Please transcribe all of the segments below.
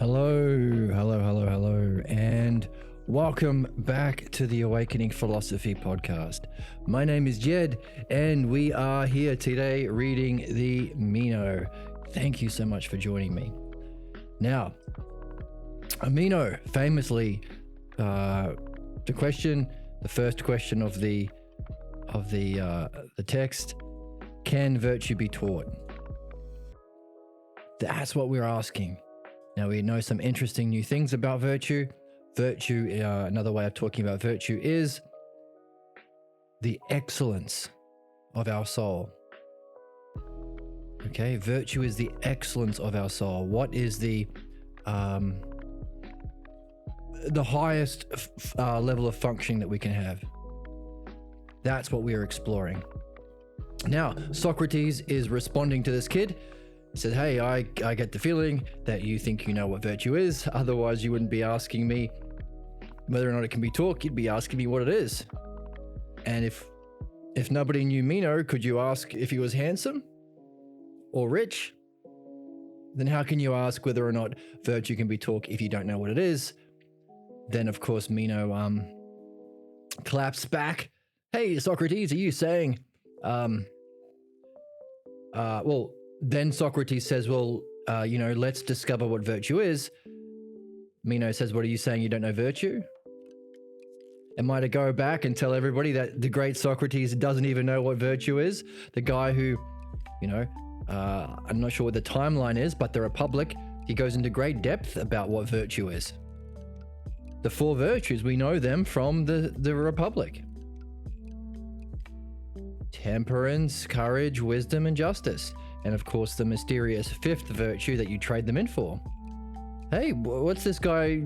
Hello, and welcome back to the Awakening Philosophy Podcast. My name is Jed, and we are here today reading the Meno. Thank you so much for joining me. Now, Meno famously, the first question of the text: can virtue be taught? That's what we're asking. Now, we know some interesting new things about virtue. Another way of talking about virtue is the excellence of our soul. Okay, virtue is the excellence of our soul. What is the highest level of functioning that we can have? That's what we are exploring. Now, Socrates is responding to this kid. He said, hey, I get the feeling that you think you know what virtue is. Otherwise, you wouldn't be asking me whether or not it can be taught. You'd be asking me what it is. And if nobody knew Meno, could you ask if he was handsome or rich? Then how can you ask whether or not virtue can be taught if you don't know what it is? Then, of course, Meno claps back. Hey, Socrates, are you saying... Then Socrates says, let's discover what virtue is. Meno says, what are you saying? You don't know virtue? Am I to go back and tell everybody that the great Socrates doesn't even know what virtue is? The guy who, I'm not sure what the timeline is, but the Republic, he goes into great depth about what virtue is. The four virtues, we know them from the Republic. Temperance, courage, wisdom, and justice. And of course, the mysterious fifth virtue that you trade them in for. Hey, what's this guy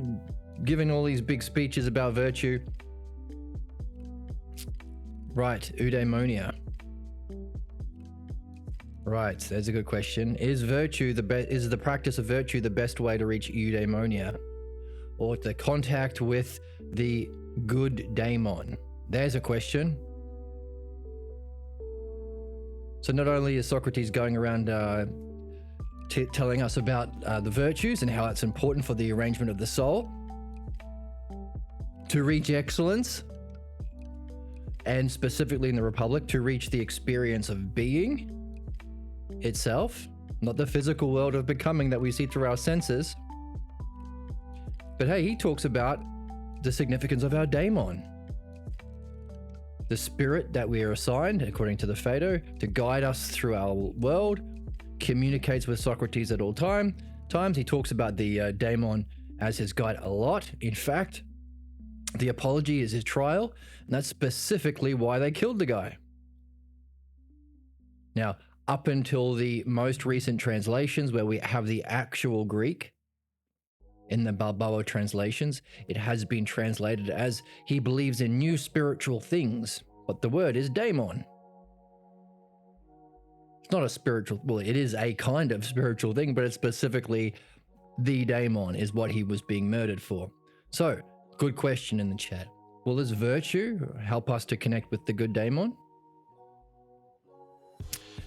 giving all these big speeches about virtue? Right, eudaimonia. Right, there's a good question. Is the practice of virtue the best way to reach eudaimonia? Or the contact with the good daemon? There's a question. So not only is Socrates going around telling us about the virtues and how it's important for the arrangement of the soul to reach excellence, and specifically in the Republic, to reach the experience of being itself, not the physical world of becoming that we see through our senses. But hey, he talks about the significance of our daemon. The spirit that we are assigned, according to the Phaedo, to guide us through our world, communicates with Socrates at all times. He talks about the daemon as his guide a lot. In fact, the apology is his trial, and that's specifically why they killed the guy. Now, up until the most recent translations where we have the actual Greek, in the Balboa translations, it has been translated as he believes in new spiritual things, but the word is daemon. It's not a spiritual, well, it is a kind of spiritual thing, but it's specifically the daemon is what he was being murdered for. So, good question in the chat. Will this virtue help us to connect with the good daemon?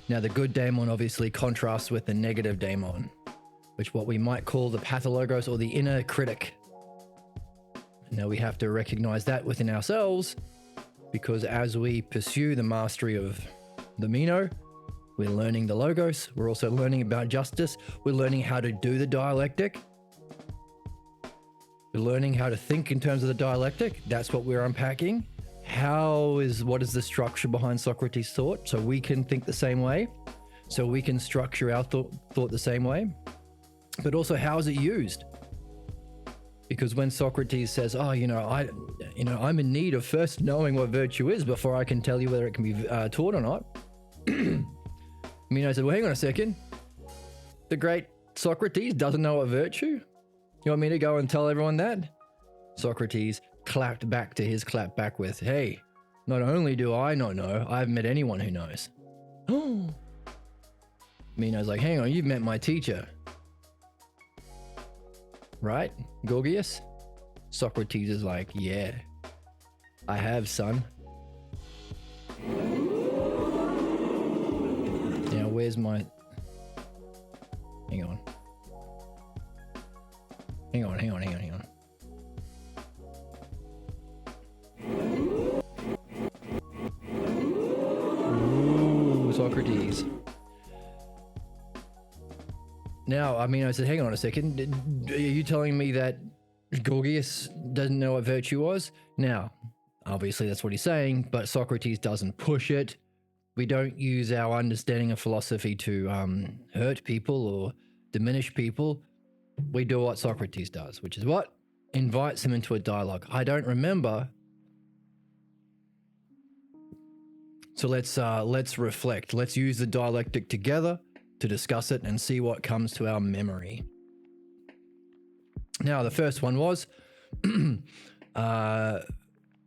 Now, the good daemon obviously contrasts with the negative daemon, which what we might call the pathologos or the inner critic. Now we have to recognize that within ourselves, because as we pursue the mastery of the Meno, we're learning the logos, we're also learning about justice, we're learning how to do the dialectic, we're learning how to think in terms of the dialectic. That's what we're unpacking. What is the structure behind Socrates' thought, so we can think the same way, so we can structure our thought the same way. But also, how is it used? Because when Socrates says, I'm in need of first knowing what virtue is before I can tell you whether it can be taught or not. Meno said, well, hang on a second. The great Socrates doesn't know what virtue? You want me to go and tell everyone that? Socrates clapped back to his clap back with, hey, not only do I not know, I haven't met anyone who knows. Meno's like, hang on, you've met my teacher. Right, Gorgias? Socrates is like, yeah, I have, son. Now, where's my... Hang on. Hang on. Ooh, Socrates. Now, I mean, I said, hang on a second. Are you telling me that Gorgias doesn't know what virtue was? Now, obviously that's what he's saying, but Socrates doesn't push it. We don't use our understanding of philosophy to hurt people or diminish people. We do what Socrates does, which is what? Invites him into a dialogue. I don't remember. So let's reflect. Let's use the dialectic together to discuss it and see what comes to our memory. Now, the first one was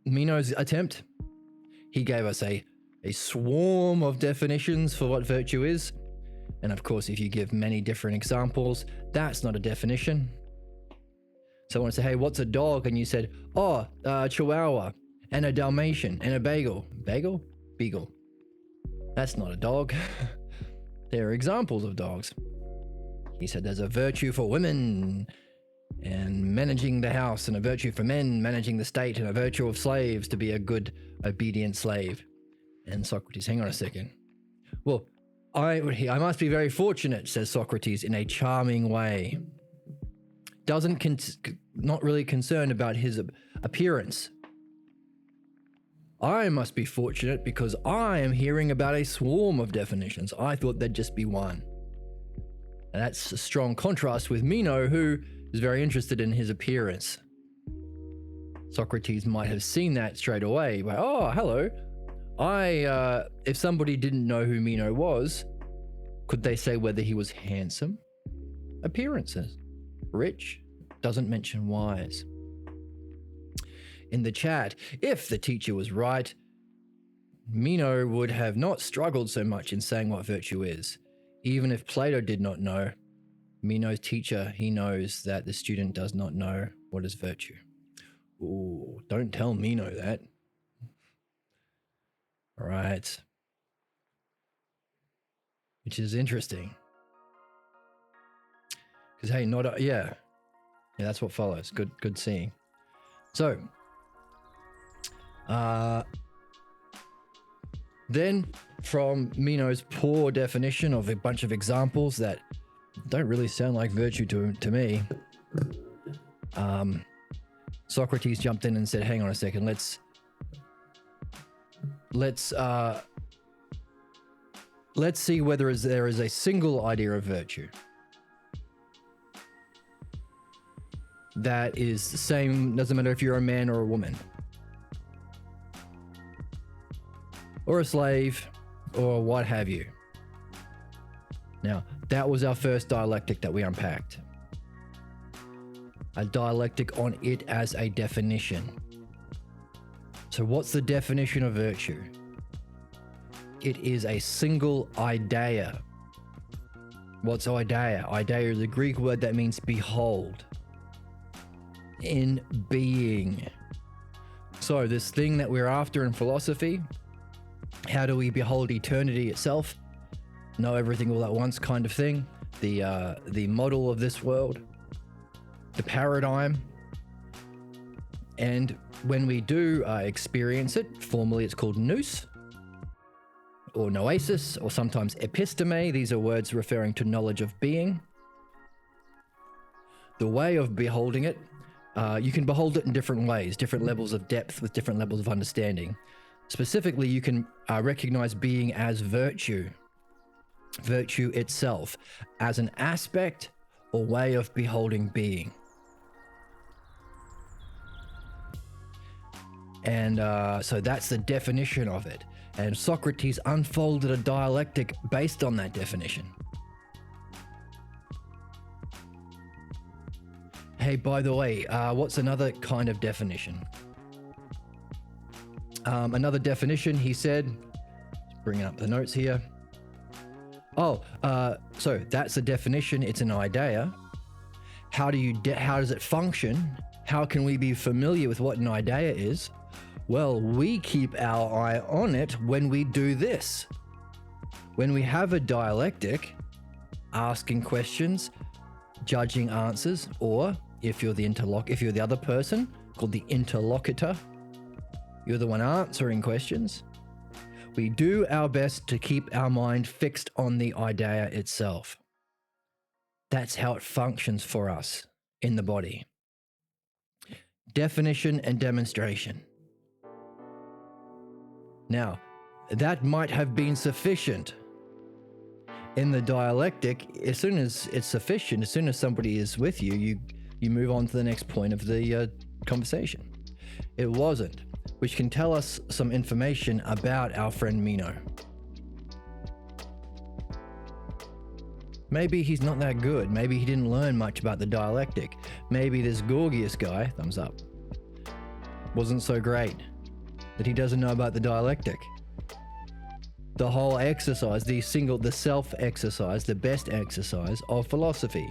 Meno's attempt. He gave us a swarm of definitions for what virtue is. And of course, if you give many different examples, that's not a definition. So I want to say, hey, what's a dog? And you said, Chihuahua and a Dalmatian and a bagel. Bagel? Beagle. That's not a dog. There are examples of dogs. He said there's a virtue for women and managing the house, and a virtue for men managing the state, and a virtue of slaves to be a good, obedient slave. And Socrates, hang on a second. Well, I must be very fortunate, says Socrates in a charming way. Not really concerned about his appearance. I must be fortunate because I am hearing about a swarm of definitions. I thought there'd just be one. And that's a strong contrast with Meno, who is very interested in his appearance. Socrates might have seen that straight away. Like, oh, hello. If somebody didn't know who Meno was, could they say whether he was handsome? Appearances. Rich. Doesn't mention wise. In the chat, if the teacher was right, Meno would have not struggled so much in saying what virtue is. Even if Plato did not know, Meno's teacher, he knows that the student does not know what is virtue. Ooh, don't tell Meno that. All right. Which is interesting. Because, hey, yeah, that's what follows. Good seeing. So, then from Meno's poor definition of a bunch of examples that don't really sound like virtue to me, Socrates jumped in and said, hang on a second, let's see whether there is a single idea of virtue that is the same, doesn't matter if you're a man or a woman, or a slave, or what have you. Now, that was our first dialectic that we unpacked. A dialectic on it as a definition. So what's the definition of virtue? It is a single idea. What's idea? Idea is a Greek word that means behold. In being. So this thing that we're after in philosophy, how do we behold eternity itself? Know everything all at once kind of thing. The model of this world. The paradigm. And when we do experience it, formally it's called nous, or noesis, or sometimes episteme. These are words referring to knowledge of being. The way of beholding it, you can behold it in different ways, different levels of depth with different levels of understanding. Specifically, you can recognize being as virtue itself, as an aspect or way of beholding being. And so that's the definition of it. And Socrates unfolded a dialectic based on that definition. Hey, by the way, what's another kind of definition? Another definition, he said, bringing up the notes here. So that's a definition. It's an idea. How does it function? How can we be familiar with what an idea is? Well, we keep our eye on it when we do this. When we have a dialectic, asking questions, judging answers, or if you're the other person, called the interlocutor, you're the one answering questions. We do our best to keep our mind fixed on the idea itself. That's how it functions for us in the body. Definition and demonstration. Now, that might have been sufficient. In the dialectic, as soon as it's sufficient, as soon as somebody is with you, you move on to the next point of the conversation. It wasn't, which can tell us some information about our friend Meno. Maybe he's not that good. Maybe he didn't learn much about the dialectic. Maybe this Gorgias guy, thumbs up, wasn't so great that he doesn't know about the dialectic. The whole exercise, the self-exercise, the best exercise of philosophy.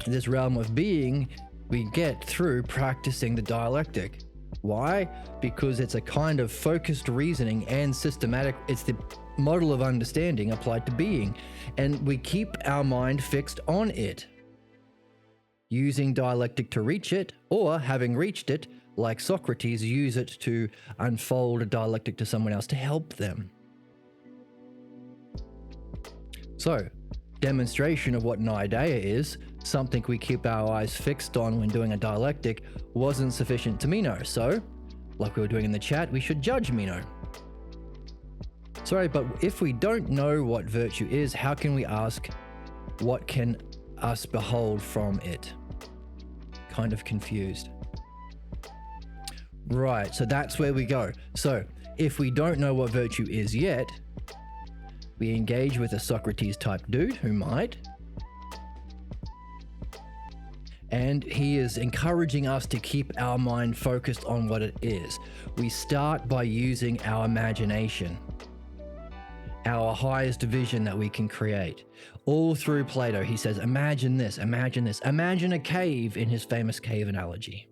This realm of being we get through practicing the dialectic. Why? Because it's a kind of focused reasoning and systematic. It's the model of understanding applied to being, and we keep our mind fixed on it, using dialectic to reach it, or having reached it, like Socrates, use it to unfold a dialectic to someone else to help them. So, demonstration of what an idea is, something we keep our eyes fixed on when doing a dialectic, wasn't sufficient to Meno. So, like we were doing in the chat, we should judge Meno. Sorry, but if we don't know what virtue is, how can we ask, what can us behold from it? Kind of confused. Right, so that's where we go. So, if we don't know what virtue is yet, we engage with a Socrates type dude who might. And he is encouraging us to keep our mind focused on what it is. We start by using our imagination, our highest vision that we can create. All through Plato, he says, imagine this, imagine this, imagine a cave in his famous cave analogy.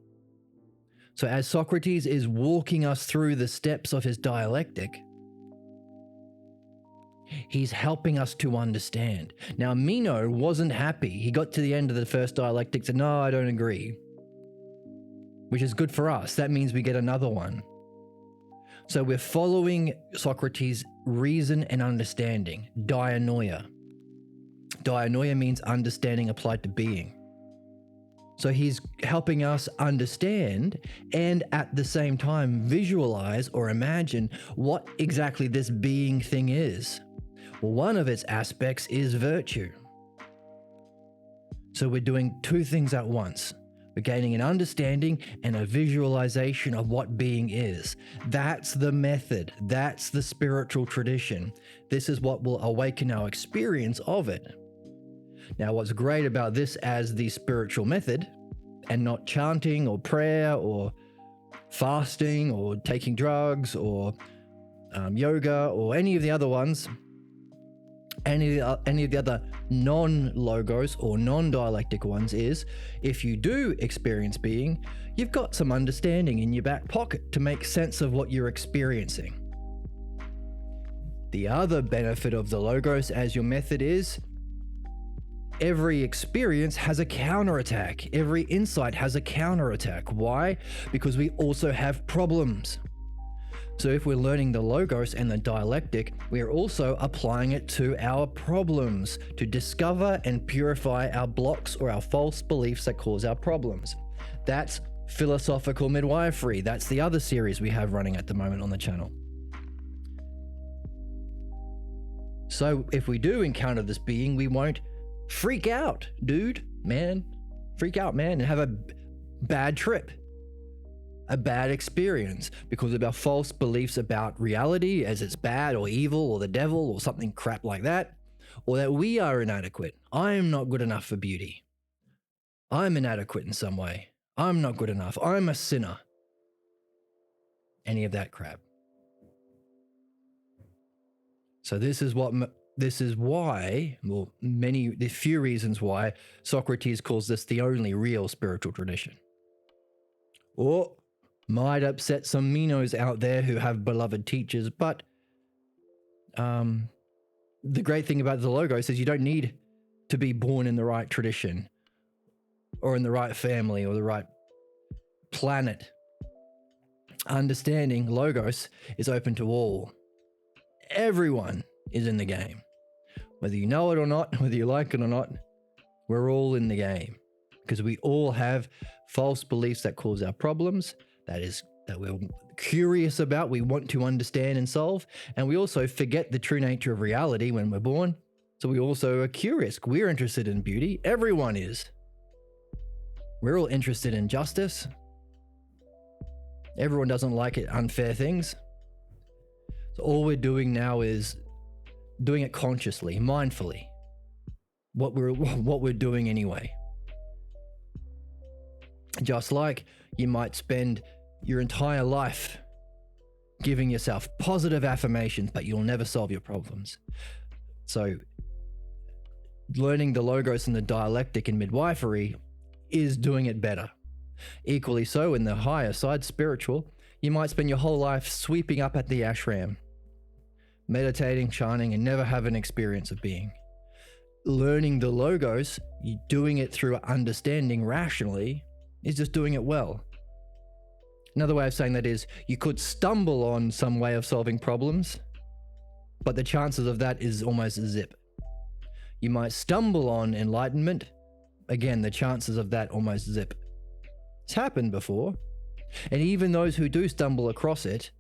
So as Socrates is walking us through the steps of his dialectic, he's helping us to understand. Now, Meno wasn't happy. He got to the end of the first dialectic and said, no, I don't agree. Which is good for us. That means we get another one. So we're following Socrates' reason and understanding, dianoia. Dianoia means understanding applied to being. So he's helping us understand and at the same time visualize or imagine what exactly this being thing is. Well, one of its aspects is virtue. So we're doing two things at once. We're gaining an understanding and a visualization of what being is. That's the method. That's the spiritual tradition. This is what will awaken our experience of it. Now, what's great about this as the spiritual method, and not chanting or prayer or fasting or taking drugs or yoga or any of the other ones, any of the other non-logos or non-dialectic ones, is if you do experience being, you've got some understanding in your back pocket to make sense of what you're experiencing. The other benefit of the logos as your method is every experience has a counterattack. Every insight has a counterattack. Why? Because we also have problems. So if we're learning the logos and the dialectic, we are also applying it to our problems to discover and purify our blocks or our false beliefs that cause our problems. That's philosophical midwifery. That's the other series we have running at the moment on the channel. So if we do encounter this being, we won't freak out, dude, man. Freak out, man, and have a bad trip. A bad experience because of our false beliefs about reality as it's bad or evil or the devil or something crap like that, or that we are inadequate. I am not good enough for beauty. I'm inadequate in some way. I'm not good enough. I'm a sinner. Any of that crap. So this is why, well, the few reasons why Socrates calls this the only real spiritual tradition. Or might upset some Menos out there who have beloved teachers, but the great thing about the logos is you don't need to be born in the right tradition or in the right family or the right planet. Understanding logos is open to all. Everyone is in the game. Whether you know it or not, whether you like it or not, we're all in the game because we all have false beliefs that cause our problems, that we're curious about, we want to understand and solve, and we also forget the true nature of reality when we're born. So we also are curious. We're interested in beauty. Everyone is. We're all interested in justice. Everyone doesn't like it, unfair things. So all we're doing now is doing it consciously, mindfully. What we're doing anyway. Just like you might spend your entire life giving yourself positive affirmations, but you'll never solve your problems. So learning the logos and the dialectic in midwifery is doing it better. Equally so in the higher side, spiritual, you might spend your whole life sweeping up at the ashram, meditating, chanting, and never have an experience of being. Learning the logos, you doing it through understanding rationally, is just doing it well. Another way of saying that is you could stumble on some way of solving problems, but the chances of that is almost zip. You might stumble on enlightenment. Again, the chances of that almost zip. It's happened before. And even those who do stumble across it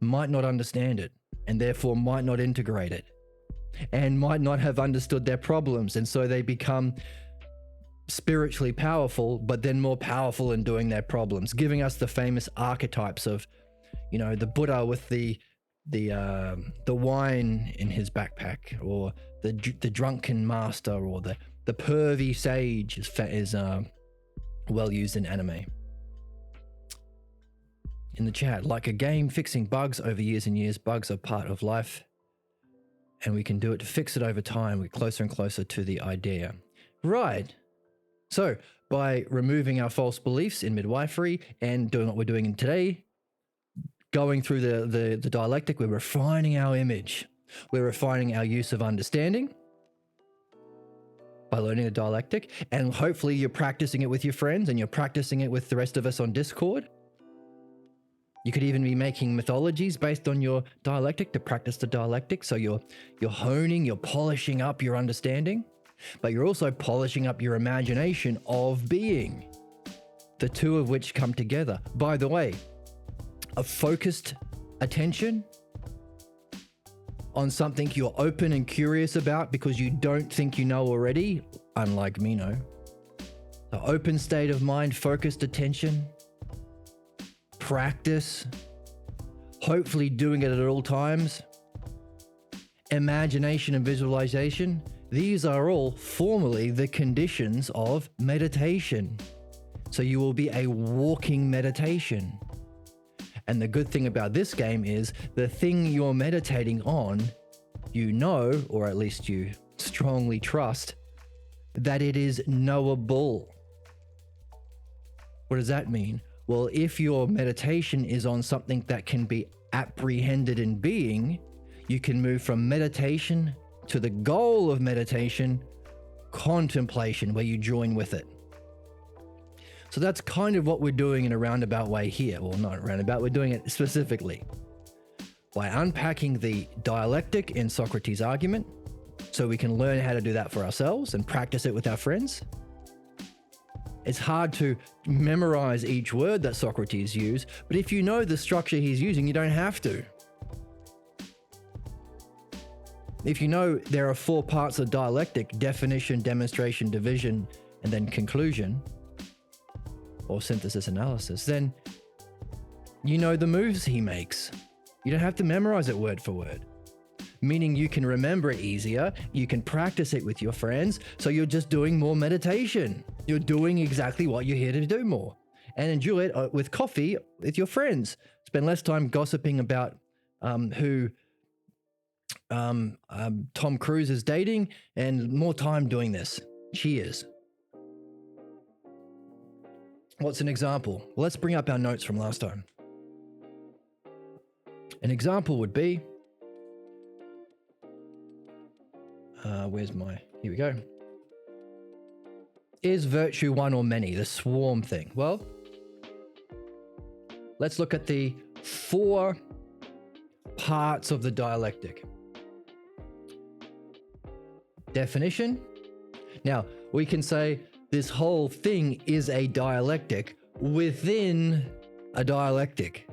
might not understand it and therefore might not integrate it and might not have understood their problems. And so they become spiritually powerful, but then more powerful in doing their problems, giving us the famous archetypes of, the Buddha with the wine in his backpack, or the drunken master, or the pervy sage is well used in anime. In the chat, like a game fixing bugs over years and years, bugs are part of life, and we can do it to fix it over time. We're closer and closer to the idea. Right. So by removing our false beliefs in midwifery and doing what we're doing in today, going through the dialectic, we're refining our image. We're refining our use of understanding by learning the dialectic, and hopefully you're practicing it with your friends and you're practicing it with the rest of us on Discord. You could even be making mythologies based on your dialectic to practice the dialectic. So you're honing, you're polishing up your understanding, but you're also polishing up your imagination of being, the two of which come together. By the way, a focused attention on something you're open and curious about because you don't think you know already, unlike Meno. The open state of mind, focused attention, practice, hopefully doing it at all times, imagination and visualization. These are all formally the conditions of meditation. So you will be a walking meditation. And the good thing about this game is the thing you're meditating on, or at least you strongly trust, that it is knowable. What does that mean? Well, if your meditation is on something that can be apprehended in being, you can move from meditation to the goal of meditation, contemplation, where you join with it. So that's kind of what we're doing in a roundabout way here. Well, not roundabout, we're doing it specifically by unpacking the dialectic in Socrates' argument so we can learn how to do that for ourselves and practice it with our friends. It's hard to memorize each word that Socrates used, but if you know the structure he's using, you don't have to. If you know there are 4 parts of dialectic: definition, demonstration, division, and then conclusion, or synthesis analysis, then you know the moves he makes. You don't have to memorize it word for word, meaning you can remember it easier. You can practice it with your friends. So you're just doing more meditation. You're doing exactly what you're here to do more, and enjoy it with coffee with your friends. Spend less time gossiping about who Tom Cruise is dating and more time doing this. Cheers. What's an example? Well, let's bring up our notes from last time. An example would be, here we go. is virtue one or many, the swarm thing? Well, let's look at the 4 parts of the dialectic. Definition. Now, we can say this whole thing is a dialectic within a dialectic,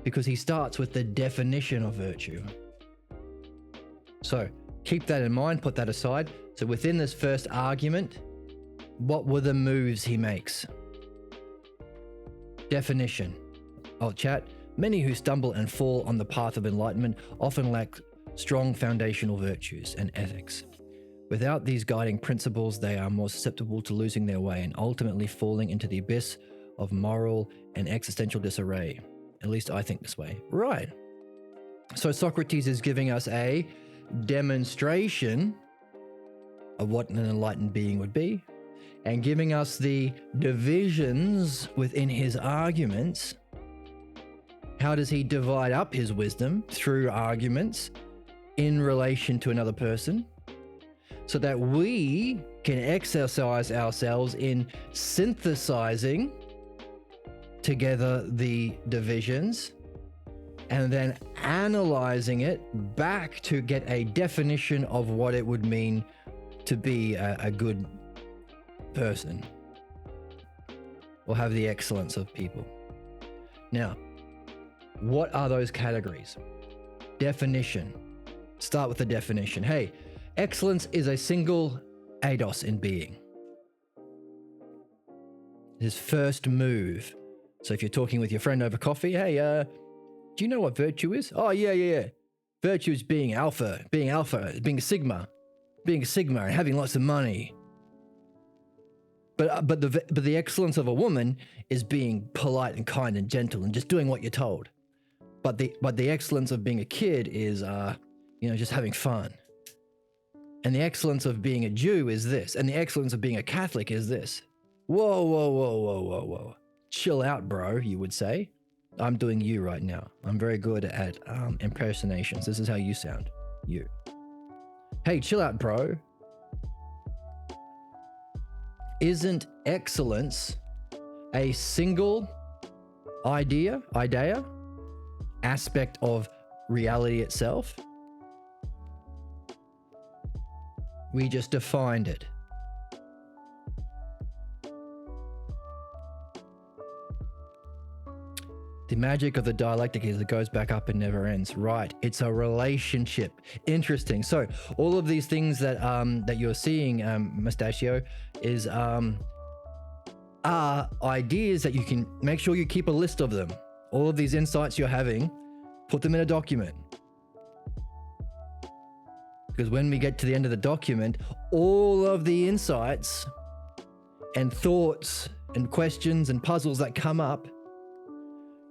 because he starts with the definition of virtue. So keep that in mind, put that aside. So within this first argument, what were the moves he makes? Definition. I'll chat. Many who stumble and fall on the path of enlightenment often lack strong foundational virtues and ethics. Without these guiding principles, they are more susceptible to losing their way and ultimately falling into the abyss of moral and existential disarray. At least I think this way. Right. So Socrates is giving us a demonstration of what an enlightened being would be, and giving us the divisions within his arguments. How does he divide up his wisdom through arguments in relation to another person, so that we can exercise ourselves in synthesizing together the divisions and then analyzing it back to get a definition of what it would mean to be a good person or have the excellence of people. Now, what are those categories? Definition. Start with the definition. Hey, excellence is a single eidos in being. His first move. So if you're talking with your friend over coffee, hey, do you know what virtue is? Oh, yeah. Virtue is being alpha, being a sigma and having lots of money. But the excellence of a woman is being polite and kind and gentle and just doing what you're told. But the excellence of being a kid is, just having fun. And the excellence of being a Jew is this. And the excellence of being a Catholic is this. Whoa. Chill out, bro, you would say. I'm doing you right now. I'm very good at impersonations. This is how you sound. You. Hey, chill out, bro. Isn't excellence a single idea, aspect of reality itself? We just defined it. The magic of the dialectic is it goes back up and never ends. Right. It's a relationship. Interesting. So all of these things that you're seeing, Mustachio, is are ideas that you can make sure you keep a list of them. All of these insights you're having, put them in a document. Because when we get to the end of the document, all of the insights and thoughts and questions and puzzles that come up,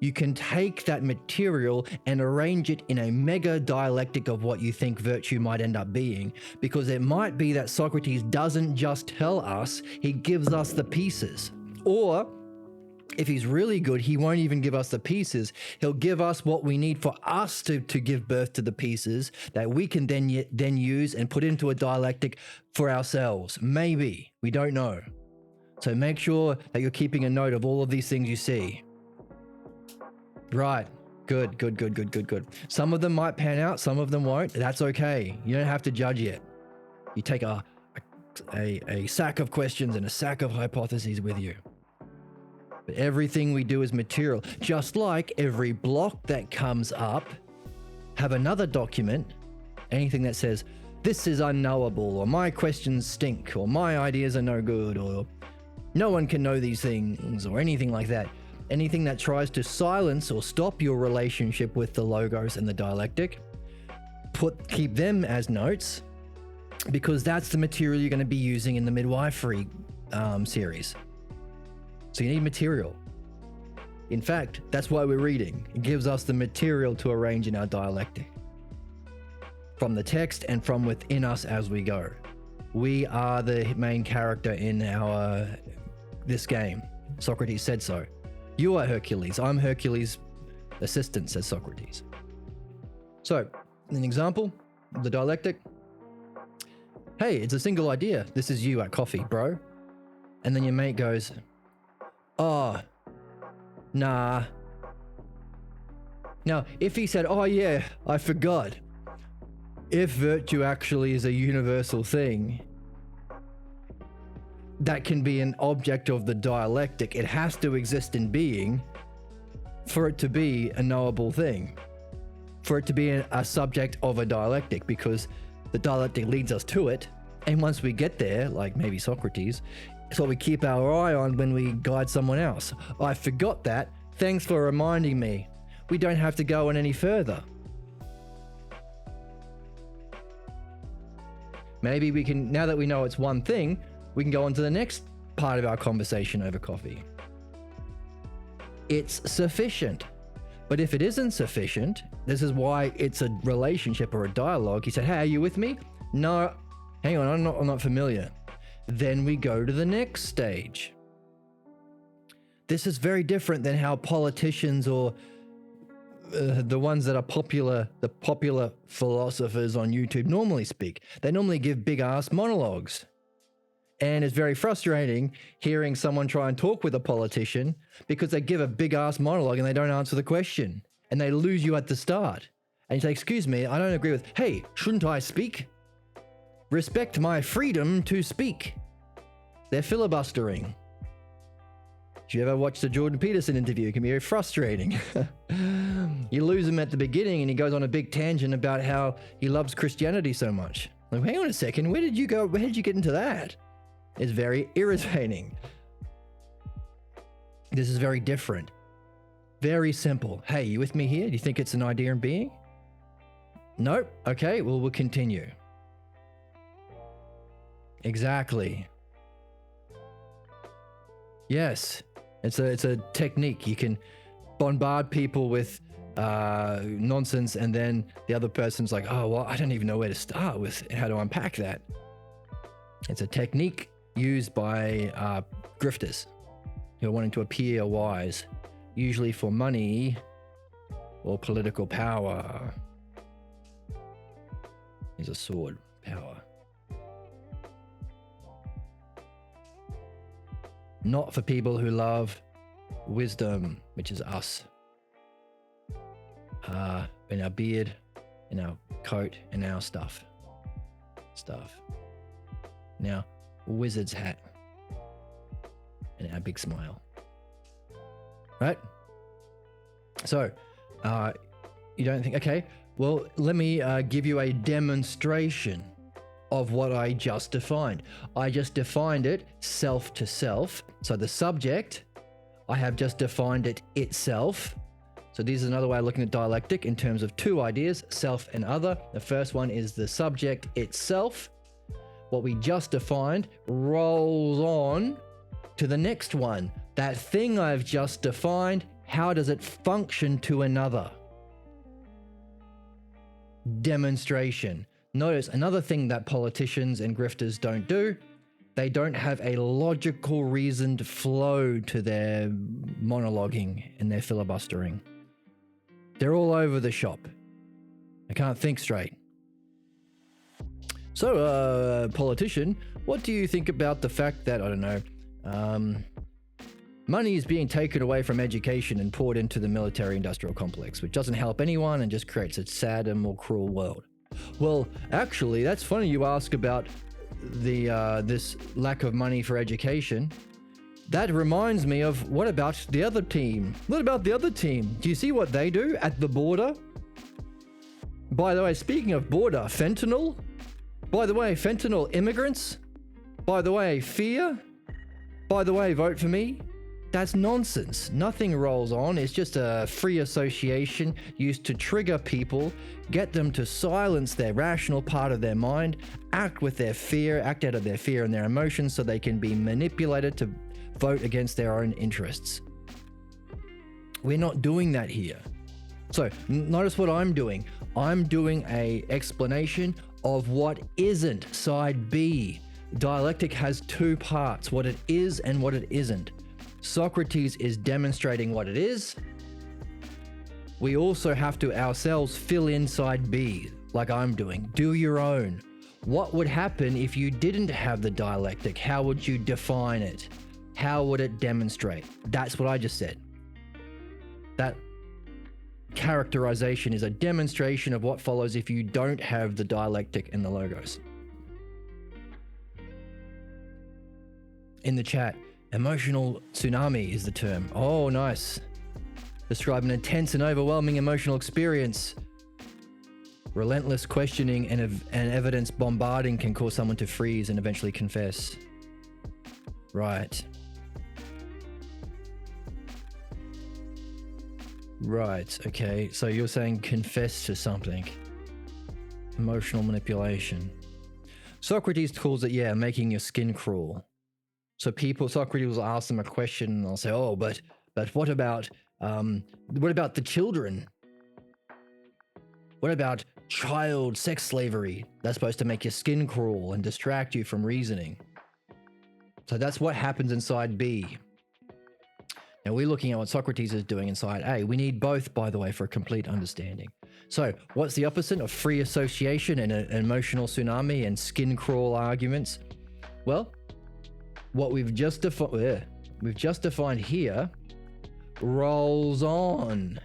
you can take that material and arrange it in a mega dialectic of what you think virtue might end up being. Because it might be that Socrates doesn't just tell us, he gives us the pieces. Or if he's really good, he won't even give us the pieces. He'll give us what we need for us to give birth to the pieces that we can then use and put into a dialectic for ourselves. Maybe. We don't know. So make sure that you're keeping a note of all of these things you see. Right. Good. Some of them might pan out, some of them won't. That's okay. You don't have to judge yet. You take a sack of questions and a sack of hypotheses with you. But everything we do is material. Just like every block that comes up, have another document, anything that says, this is unknowable, or my questions stink, or my ideas are no good, or no one can know these things, or anything like that. Anything that tries to silence or stop your relationship with the logos and the dialectic, keep them as notes, because that's the material you're going to be using in the midwifery series. So you need material. In fact, that's why we're reading. It gives us the material to arrange in our dialectic. From the text and from within us as we go. We are the main character in this game. Socrates said so. You are Hercules. I'm Hercules' assistant, says Socrates. So, an example of the dialectic. hey, it's a single idea. This is you at coffee, bro. And then your mate goes, oh, nah. Now, if he said, oh yeah, I forgot. If virtue actually is a universal thing that can be an object of the dialectic, it has to exist in being for it to be a knowable thing, for it to be a subject of a dialectic, because the dialectic leads us to it. And once we get there, like maybe Socrates, it's what we keep our eye on when we guide someone else. I forgot that. Thanks for reminding me. We don't have to go on any further. Maybe we can, now that we know it's one thing, we can go on to the next part of our conversation over coffee. It's sufficient. But if it isn't sufficient, this is why it's a relationship or a dialogue. He said, hey, are you with me? No, hang on, I'm not familiar. Then we go to the next stage. This is very different than how politicians or the ones that are the popular philosophers on YouTube normally speak. They normally give big ass monologues. And it's very frustrating hearing someone try and talk with a politician because they give a big ass monologue and they don't answer the question and they lose you at the start. And you say, excuse me, I don't agree with, hey, shouldn't I speak? Respect my freedom to speak. They're filibustering. Did you ever watch the Jordan Peterson interview? It can be very frustrating. You lose him at the beginning and he goes on a big tangent about how he loves Christianity so much. Like, hang on a second, where did you go? Where did you get into that? It's very irritating. This is very different. Very simple. Hey, you with me here? Do you think it's an idea in being? Nope. Okay, well, we'll continue. Exactly. Yes, it's a technique. You can bombard people with nonsense, and then the other person's like, oh, well, I don't even know where to start with how to unpack that. It's a technique used by grifters who are wanting to appear wise, usually for money or political power. Here's a sword, power. Not for people who love wisdom, which is us. In our beard, in our coat, in our stuff. Now, wizard's hat. And our big smile. Right? So, you don't think, okay, well, let me give you a demonstration of what I just defined. I just defined it self to self. So the subject, I have just defined it itself. So this is another way of looking at dialectic in terms of two ideas, self and other. The first one is the subject itself. What we just defined rolls on to the next one. That thing I've just defined, how does it function to another? Demonstration. Notice another thing that politicians and grifters don't do. They don't have a logical reasoned flow to their monologuing and their filibustering. They're all over the shop. They can't think straight. So, politician, what do you think about the fact that, I don't know, money is being taken away from education and poured into the military-industrial complex, which doesn't help anyone and just creates a sadder, more cruel world? Well, actually, that's funny you ask about this lack of money for education. That reminds me of, what about the other team? What about the other team? Do you see what they do at the border? By the way, speaking of border, fentanyl? By the way, fentanyl immigrants? By the way, fear? By the way, vote for me? That's nonsense. Nothing rolls on. It's just a free association used to trigger people, get them to silence their rational part of their mind, act with their fear, act out of their fear and their emotions so they can be manipulated to vote against their own interests. We're not doing that here. So notice what I'm doing. I'm doing an explanation of what isn't side B. Dialectic has two parts, what it is and what it isn't. Socrates is demonstrating what it is. We also have to ourselves fill in side B, like I'm doing. Do your own. What would happen if you didn't have the dialectic? How would you define it? How would it demonstrate? That's what I just said. That characterization is a demonstration of what follows if you don't have the dialectic and the logos. In the chat, emotional tsunami is the term. Oh, nice. Describe an intense and overwhelming emotional experience. Relentless questioning and evidence bombarding can cause someone to freeze and eventually confess. Right. Right, okay. So you're saying confess to something. Emotional manipulation. Socrates calls it, yeah, making your skin crawl. So Socrates will ask them a question and they'll say, oh, but what about the children? What about child sex slavery? That's supposed to make your skin crawl and distract you from reasoning. So that's what happens inside B. Now we're looking at what Socrates is doing inside A. We need both, by the way, for a complete understanding. So what's the opposite of free association and an emotional tsunami and skin crawl arguments? Well, what we've just defined here rolls on.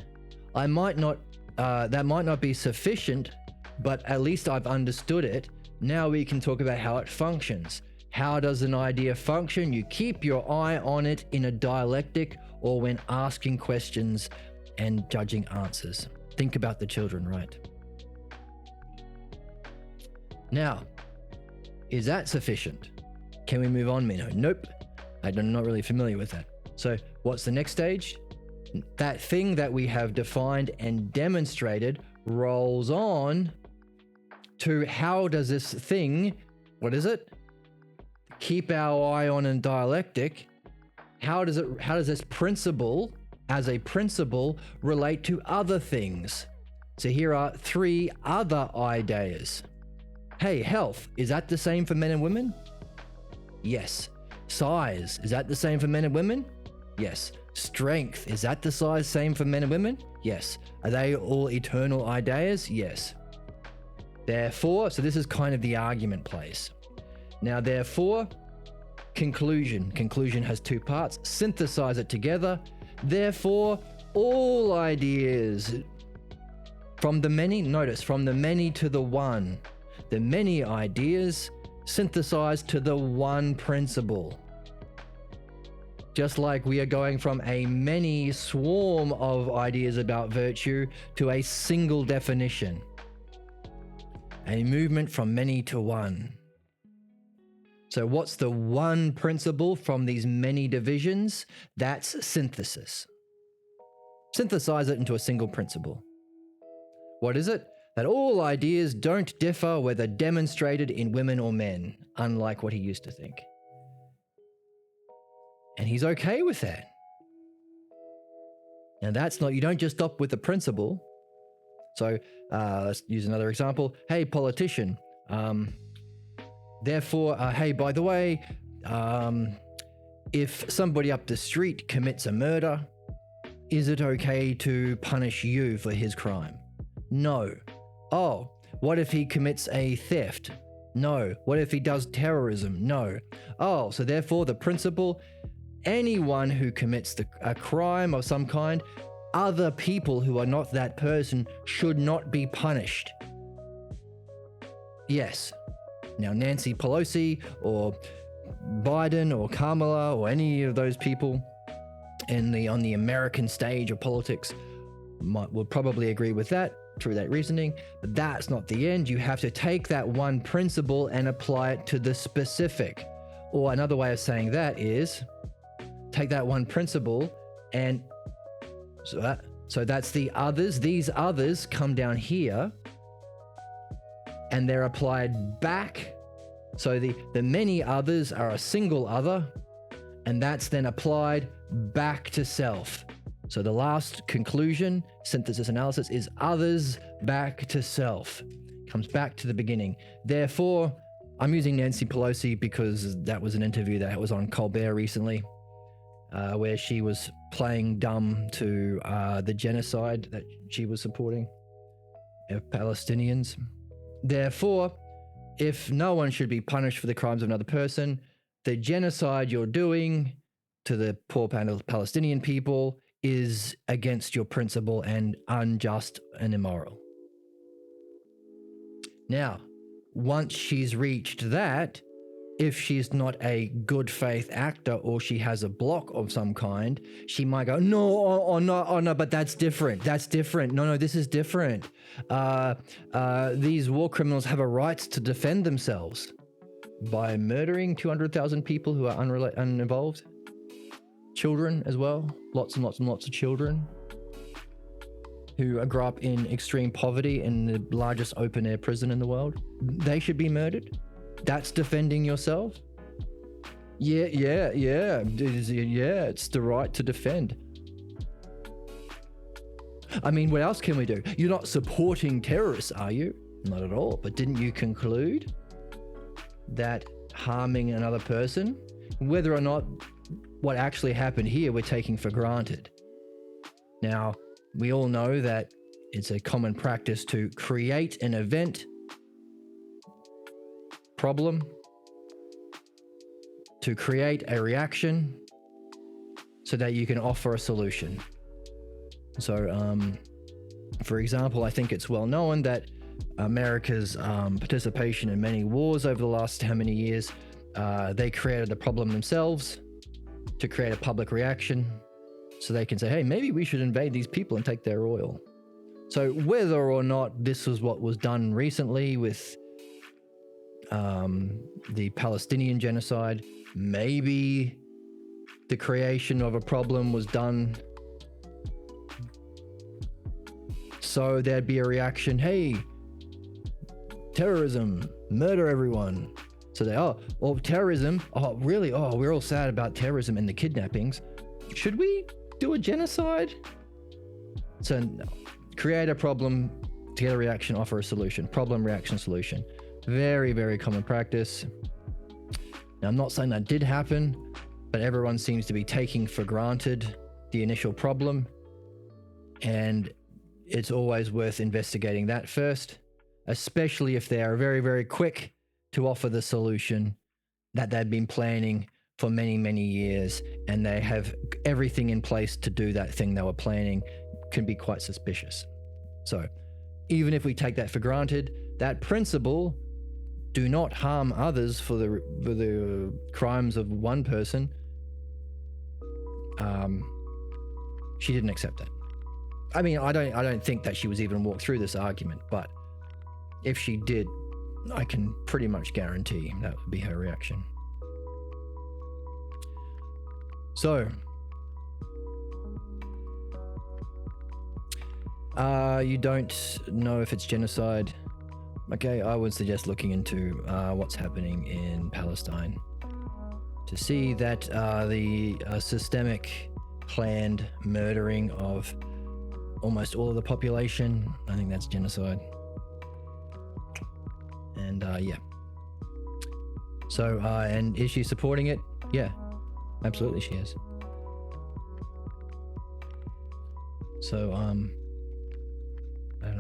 That might not be sufficient, but at least I've understood it. Now we can talk about how it functions. How does an idea function? You keep your eye on it in a dialectic or when asking questions and judging answers. Think about the children, right? Now, is that sufficient? Can we move on, Meno? Nope. I'm not really familiar with that. So what's the next stage? That thing that we have defined and demonstrated rolls on to how does this thing, what is it? Keep our eye on in dialectic. How does this principle, as a principle, relate to other things? So here are 3 other ideas. Hey, health, is that the same for men and women? Yes. Size, is that the same for men and women? Yes. Strength, is that the same for men and women? Yes. Are they all eternal ideas? Yes. Therefore, so this is kind of the argument place. Now, therefore, conclusion. Conclusion has 2 parts. Synthesize it together. Therefore, all ideas from the many, notice, from the many to the one. The many ideas synthesized to the one principle. Just like we are going from a many swarm of ideas about virtue to a single definition. A movement from many to one. So what's the one principle from these many divisions? That's synthesis. Synthesize it into a single principle. What is it? That all ideas don't differ whether demonstrated in women or men, unlike what he used to think. And he's okay with that. Now that's not, you don't just stop with the principle. So let's use another example. Hey, politician. Therefore, hey, by the way, if somebody up the street commits a murder, is it okay to punish you for his crime? No. Oh, what if he commits a theft? No. What if he does terrorism? No. Oh, so therefore the principle, anyone who commits a crime of some kind, other people who are not that person should not be punished. Yes. Now, Nancy Pelosi or Biden or Kamala or any of those people on the American stage of politics would probably agree with that, through that reasoning, but that's not the end. You have to take that one principle and apply it to the specific. Or another way of saying that is, take that one principle and so that's the others. These others come down here and they're applied back. So the many others are a single other, and that's then applied back to self. So the last conclusion, synthesis analysis, is others back to self. Comes back to the beginning. Therefore, I'm using Nancy Pelosi because that was an interview that was on Colbert recently, where she was playing dumb to the genocide that she was supporting of Palestinians. Therefore, if no one should be punished for the crimes of another person, the genocide you're doing to the poor Palestinian people is against your principle and unjust and immoral. Now, once she's reached that, if she's not a good faith actor or she has a block of some kind, she might go, no, no, but that's different. That's different. No, this is different. These war criminals have a right to defend themselves by murdering 200,000 people who are uninvolved. Children as well. Lots and lots and lots of children who grew up in extreme poverty in the largest open air prison in the world. They should be murdered. That's defending yourself? Yeah. It's the right to defend. I mean, what else can we do? You're not supporting terrorists, are you? Not at all. But didn't you conclude that harming another person, whether or not what actually happened here, we're taking for granted? Now, we all know that it's a common practice to create an event, problem, to create a reaction so that you can offer a solution. So, for example, I think it's well known that America's participation in many wars over the last how many years, they created the problem themselves to create a public reaction so they can say, hey, maybe we should invade these people and take their oil. So whether or not this was what was done recently with the Palestinian genocide, maybe the creation of a problem was done so there'd be a reaction, hey, terrorism, murder everyone. So they, terrorism, really? We're all sad about terrorism and the kidnappings. Should we do a genocide? So no. Create a problem to get a reaction, offer a solution. Problem, reaction, solution. Very, very common practice. Now, I'm not saying that did happen, but everyone seems to be taking for granted the initial problem. And it's always worth investigating that first, especially if they are very, very quick to offer the solution that they've been planning for many, many years, and they have everything in place to do that thing they were planning. Can be quite suspicious. So even if we take that for granted, that principle, do not harm others for the crimes of one person, she didn't accept that. I mean, I don't think that she was even walked through this argument, but if she did, I can pretty much guarantee that would be her reaction. So, you don't know if it's genocide. Okay, I would suggest looking into what's happening in Palestine to see that the systemic, planned murdering of almost all of the population, I think that's genocide. And yeah. So, and is she supporting it? Yeah, absolutely she is. So, I don't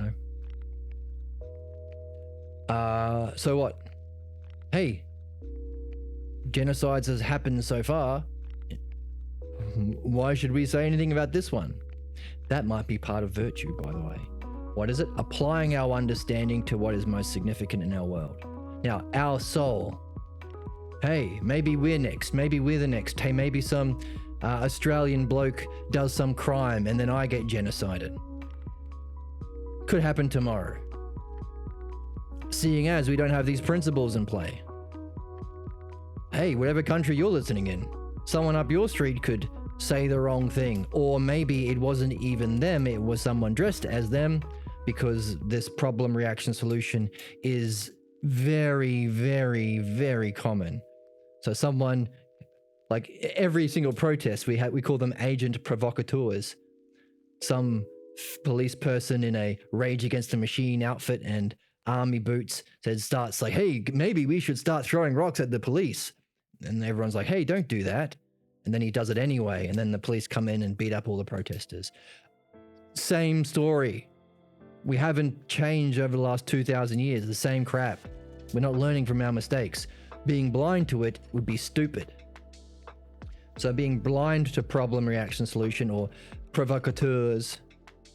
know. So what? Hey, genocides has happened so far. Why should we say anything about this one? That might be part of virtue, by the way. What is it? Applying our understanding to what is most significant in our world. Now, our soul. Hey, maybe we're next. Maybe we're the next. Hey, maybe some Australian bloke does some crime and then I get genocided. Could happen tomorrow. Seeing as we don't have these principles in play. Hey, whatever country you're listening in, someone up your street could say the wrong thing, or maybe it wasn't even them, it was someone dressed as them, because this problem, reaction, solution is very, very, very common. So someone, like every single protest we call them agent provocateurs. Some police person in a Rage Against the Machine outfit and army boots starts like, hey, maybe we should start throwing rocks at the police. And everyone's like, hey, don't do that. And then he does it anyway. And then the police come in and beat up all the protesters. Same story. We haven't changed over the last 2,000 years. The same crap. We're not learning from our mistakes. Being blind to it would be stupid. So being blind to problem, reaction, solution, or provocateurs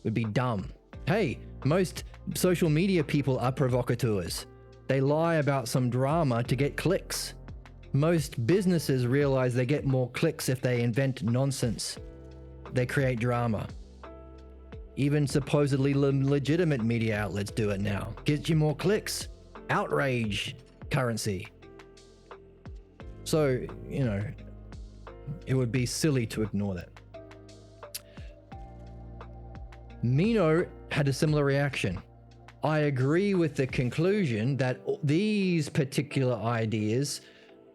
would be dumb. Hey, most social media people are provocateurs. They lie about some drama to get clicks. Most businesses realize they get more clicks if they invent nonsense. They create drama. Even supposedly legitimate media outlets do it now. Gets you more clicks. Outrage currency. So, it would be silly to ignore that. Meno had a similar reaction. I agree with the conclusion that these particular ideas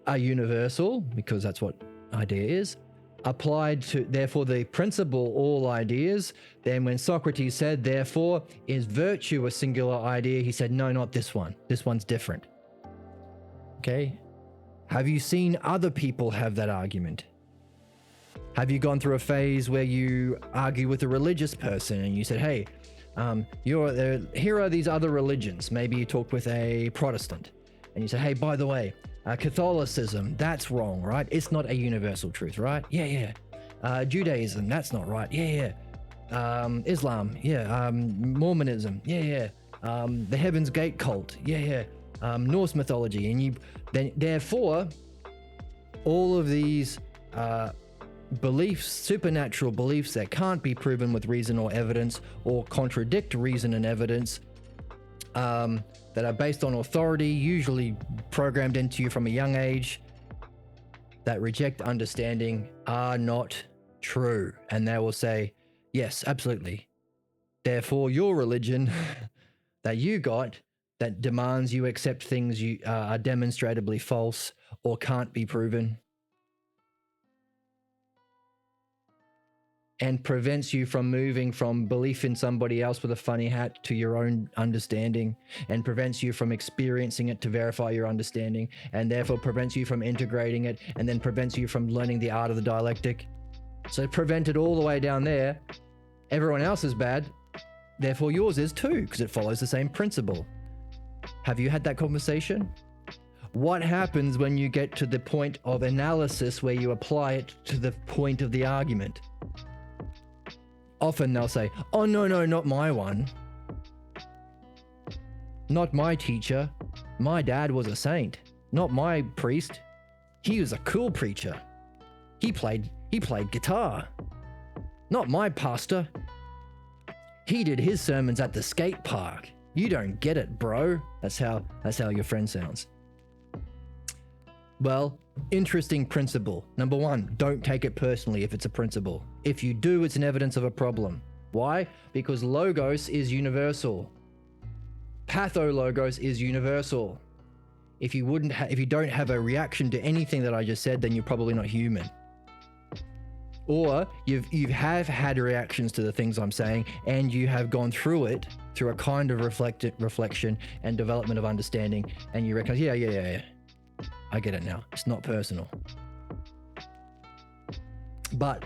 are universal, because that's what idea is, applied to, therefore, the principle, all ideas. Then when Socrates said, therefore, is virtue a singular idea? He said, no, not this one. This one's different. Okay? Have you seen other people have that argument? Have you gone through a phase where you argue with a religious person and you said, hey, here are these other religions. Maybe you talk with a Protestant and you say, hey, by the way, Catholicism, that's wrong, right? It's not a universal truth, right? Yeah. Judaism, that's not right. Yeah. Islam, yeah. Mormonism, yeah. The Heaven's Gate cult, yeah. Norse mythology, and therefore, all of these beliefs, supernatural beliefs that can't be proven with reason or evidence, or contradict reason and evidence, that are based on authority, usually programmed into you from a young age, that reject understanding, are not true. And they will say, yes, absolutely. Therefore, your religion that you got that demands you accept things you are demonstrably false or can't be proven, and prevents you from moving from belief in somebody else with a funny hat to your own understanding, and prevents you from experiencing it to verify your understanding, and therefore prevents you from integrating it, and then prevents you from learning the art of the dialectic. So prevented all the way down there. Everyone else is bad, therefore yours is too, because it follows the same principle. Have you had that conversation? What happens when you get to the point of analysis where you apply it to the point of the argument? Often they'll say, oh, no, not my one. Not my teacher. My dad was a saint. Not my priest. He was a cool preacher. He played guitar. Not my pastor. He did his sermons at the skate park. You don't get it, bro. That's how your friend sounds. Well, interesting principle. Number one, don't take it personally if it's a principle. If you do, it's an evidence of a problem. Why? Because logos is universal. Pathologos is universal. If you don't have a reaction to anything that I just said, then you're probably not human. Or you have had reactions to the things I'm saying, and you have gone through it through a kind of reflection and development of understanding, and you recognize, yeah. I get it now. It's not personal. But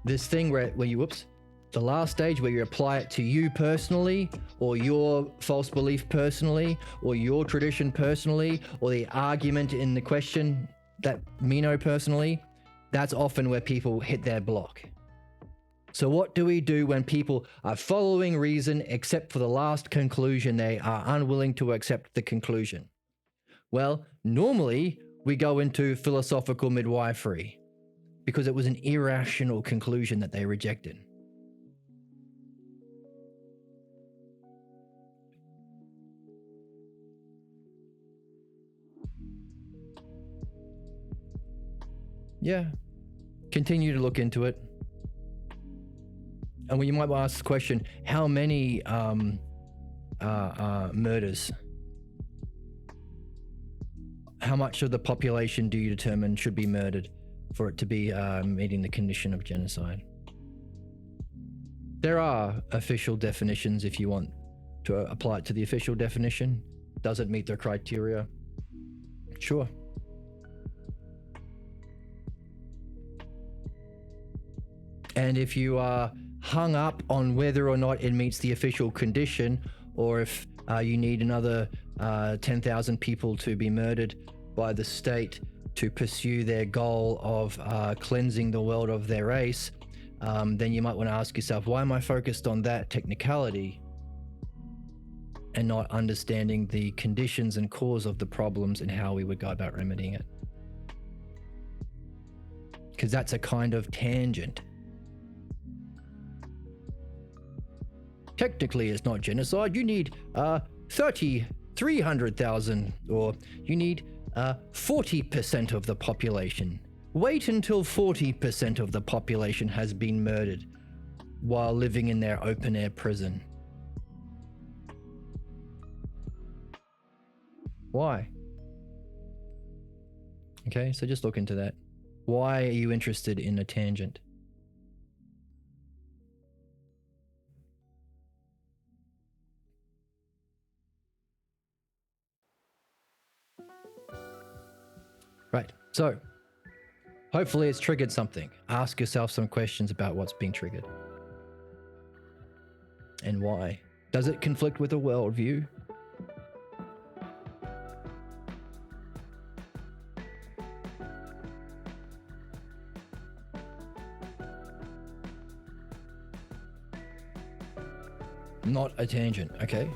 this thing where the last stage where you apply it to you personally, or your false belief personally, or your tradition personally, or the argument in the question that Meno personally, that's often where people hit their block. So what do we do when people are following reason except for the last conclusion? They are unwilling to accept the conclusion. Well, normally we go into philosophical midwifery because it was an irrational conclusion that they rejected. Yeah, continue to look into it. And you might ask the question, how many murders? How much of the population do you determine should be murdered for it to be meeting the condition of genocide? There are official definitions if you want to apply it to the official definition. Does it meet the criteria? Sure. And if you are hung up on whether or not it meets the official condition, or if you need another 10,000 people to be murdered by the state to pursue their goal of cleansing the world of their race, then you might want to ask yourself, why am I focused on that technicality and not understanding the conditions and cause of the problems and how we would go about remedying it? Because that's a kind of tangent. Technically, it's not genocide. You need 300,000, or you need 40% of the population. Wait until 40% of the population has been murdered while living in their open-air prison. Why? Okay, so just look into that. Why are you interested in a tangent? Right, so hopefully it's triggered something. Ask yourself some questions about what's being triggered and why. Does it conflict with a worldview? Not a tangent, okay?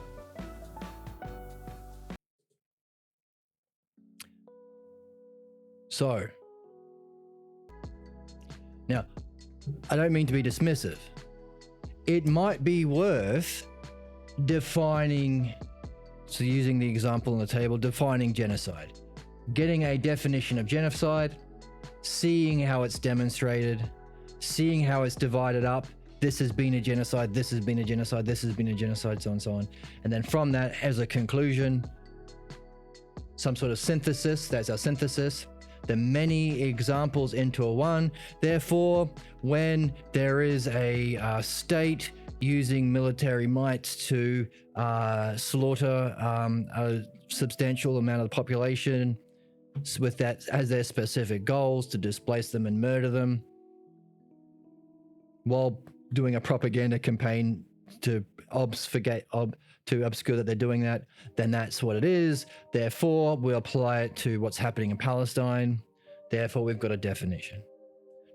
So, now, I don't mean to be dismissive. It might be worth defining, so using the example on the table, defining genocide. Getting a definition of genocide, seeing how it's demonstrated, seeing how it's divided up. This has been a genocide, this has been a genocide, this has been a genocide, so on and so on. And then from that, as a conclusion, some sort of synthesis, that's our synthesis. The many examples into a one. Therefore, when there is a state using military might to slaughter a substantial amount of the population with that as their specific goals, to displace them and murder them, while doing a propaganda campaign to obfuscate, to obscure that they're doing that, then that's what it is. Therefore, we apply it to what's happening in Palestine. Therefore, we've got a definition.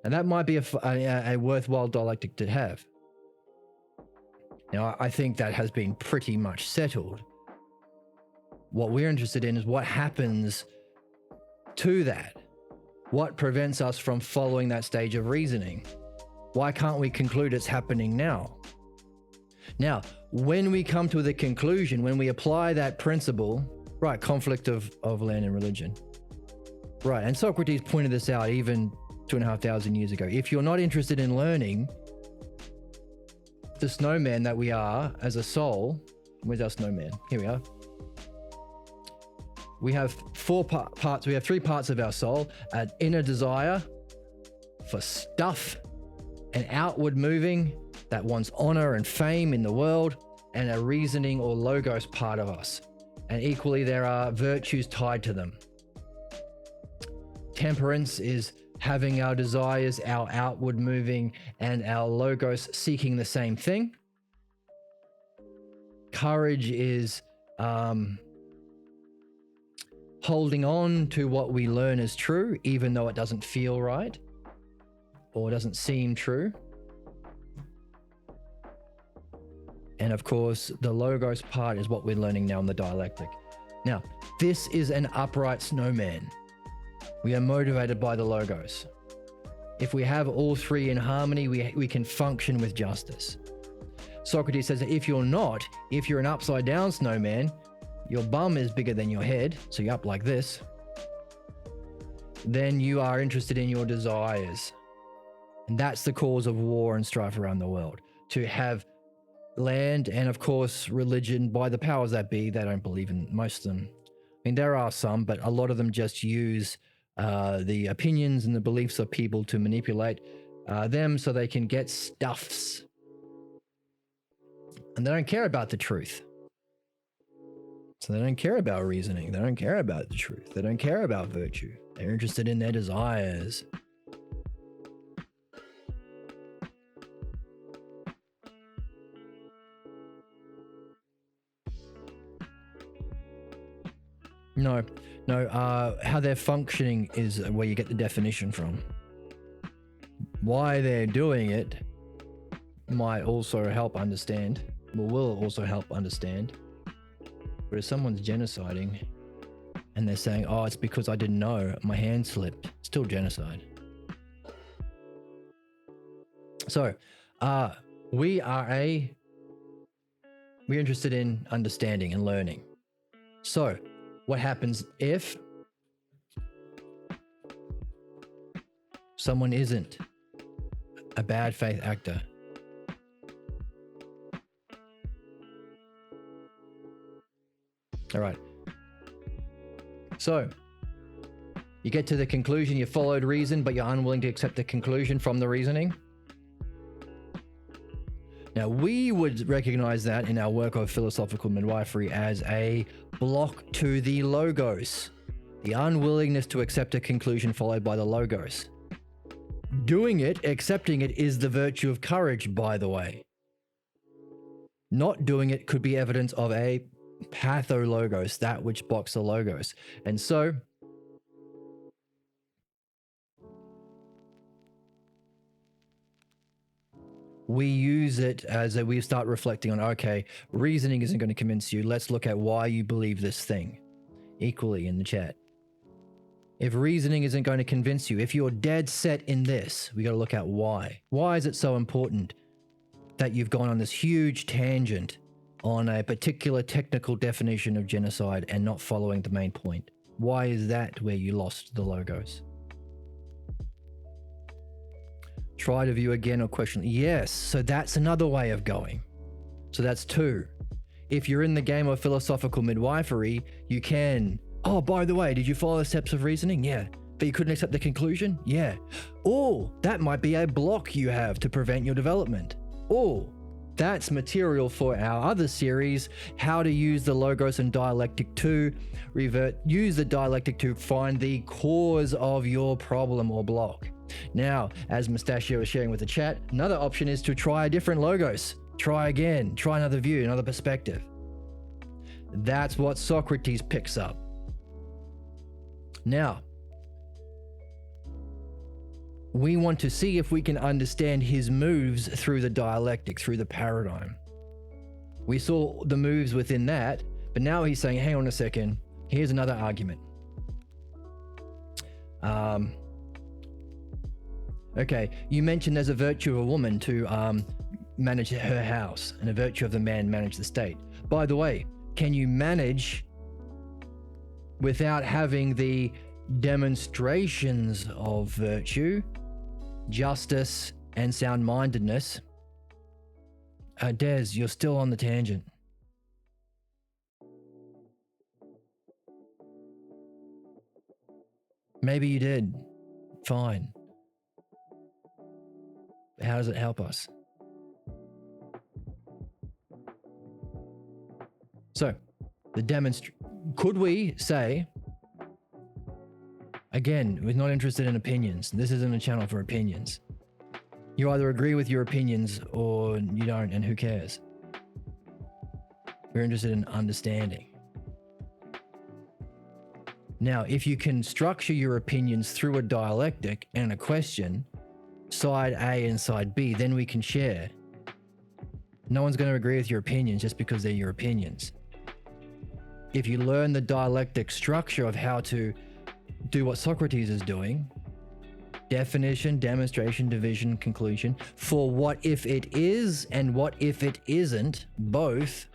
And that might be a worthwhile dialectic to have. Now, I think that has been pretty much settled. What we're interested in is what happens to that. What prevents us from following that stage of reasoning? Why can't we conclude it's happening now? Now, when we come to the conclusion, when we apply that principle, right, conflict of land and religion, right, and Socrates pointed this out even 2,500 years ago. If you're not interested in learning, the snowman that we are as a soul, where's our snowman? Here we are. We have four parts. We have three parts of our soul: an inner desire for stuff, an outward moving that wants honor and fame in the world, and a reasoning or logos part of us. And equally, there are virtues tied to them. Temperance is having our desires, our outward moving, and our logos seeking the same thing. Courage is holding on to what we learn is true, even though it doesn't feel right or doesn't seem true. And of course, the logos part is what we're learning now in the dialectic. Now, this is an upright snowman. We are motivated by the logos. If we have all three in harmony, we can function with justice. Socrates says that if you're an upside down snowman, your bum is bigger than your head, so you're up like this, then you are interested in your desires. And that's the cause of war and strife around the world. To have land and, of course, religion by the powers that be. They don't believe in most of them. I mean, there are some, but a lot of them just use the opinions and the beliefs of people to manipulate them so they can get stuffs. And they don't care about the truth. So they don't care about reasoning. They don't care about the truth. They don't care about virtue. They're interested in their desires. No, no. How they're functioning is where you get the definition from. Why they're doing it might also help understand. Well, will also help understand. But if someone's genociding and they're saying, "Oh, it's because I didn't know, my hand slipped," still genocide. So, we're interested in understanding and learning. So, what happens if someone isn't a bad faith actor? All right. So, you get to the conclusion, you followed reason, but you're unwilling to accept the conclusion from the reasoning. Now, we would recognize that in our work of philosophical midwifery as a block to the logos, the unwillingness to accept a conclusion followed by the logos. Doing it, accepting it, is the virtue of courage, by the way. Not doing it could be evidence of a pathologos, that which blocks the logos. And so, we use it as we start reflecting on, okay, reasoning isn't going to convince you. Let's look at why you believe this thing. Equally in the chat. If reasoning isn't going to convince you, if you're dead set in this, we got to look at why. Why is it so important that you've gone on this huge tangent on a particular technical definition of genocide and not following the main point? Why is that where you lost the logos? Try to view again or question. Yes, so that's another way of going. So that's two. If you're in the game of philosophical midwifery, you can, oh, by the way, did you follow the steps of reasoning? Yeah. But you couldn't accept the conclusion? Yeah. Oh, that might be a block you have to prevent your development. Oh, that's material for our other series, how to use the logos and dialectic to use the dialectic to find the cause of your problem or block. Now, as Mustachio was sharing with the chat, another option is to try a different logos. Try again, try another view, another perspective. That's what Socrates picks up. Now, we want to see if we can understand his moves through the dialectic, through the paradigm. We saw the moves within that, but now he's saying, hang on a second, here's another argument. Okay, you mentioned there's a virtue of a woman to manage her house and a virtue of the man manage the state. By the way, can you manage without having the demonstrations of virtue, justice, and sound-mindedness? Des, you're still on the tangent. Maybe you did. Fine. How does it help us? So, could we say, again, we're not interested in opinions. This isn't a channel for opinions. You either agree with your opinions or you don't, and who cares? We're interested in understanding. Now, if you can structure your opinions through a dialectic and a question, side A and side B, then we can share. No one's going to agree with your opinions just because they're your opinions. If you learn the dialectic structure of how to do what Socrates is doing, definition, demonstration, division, conclusion, for what if it is and what if it isn't, both,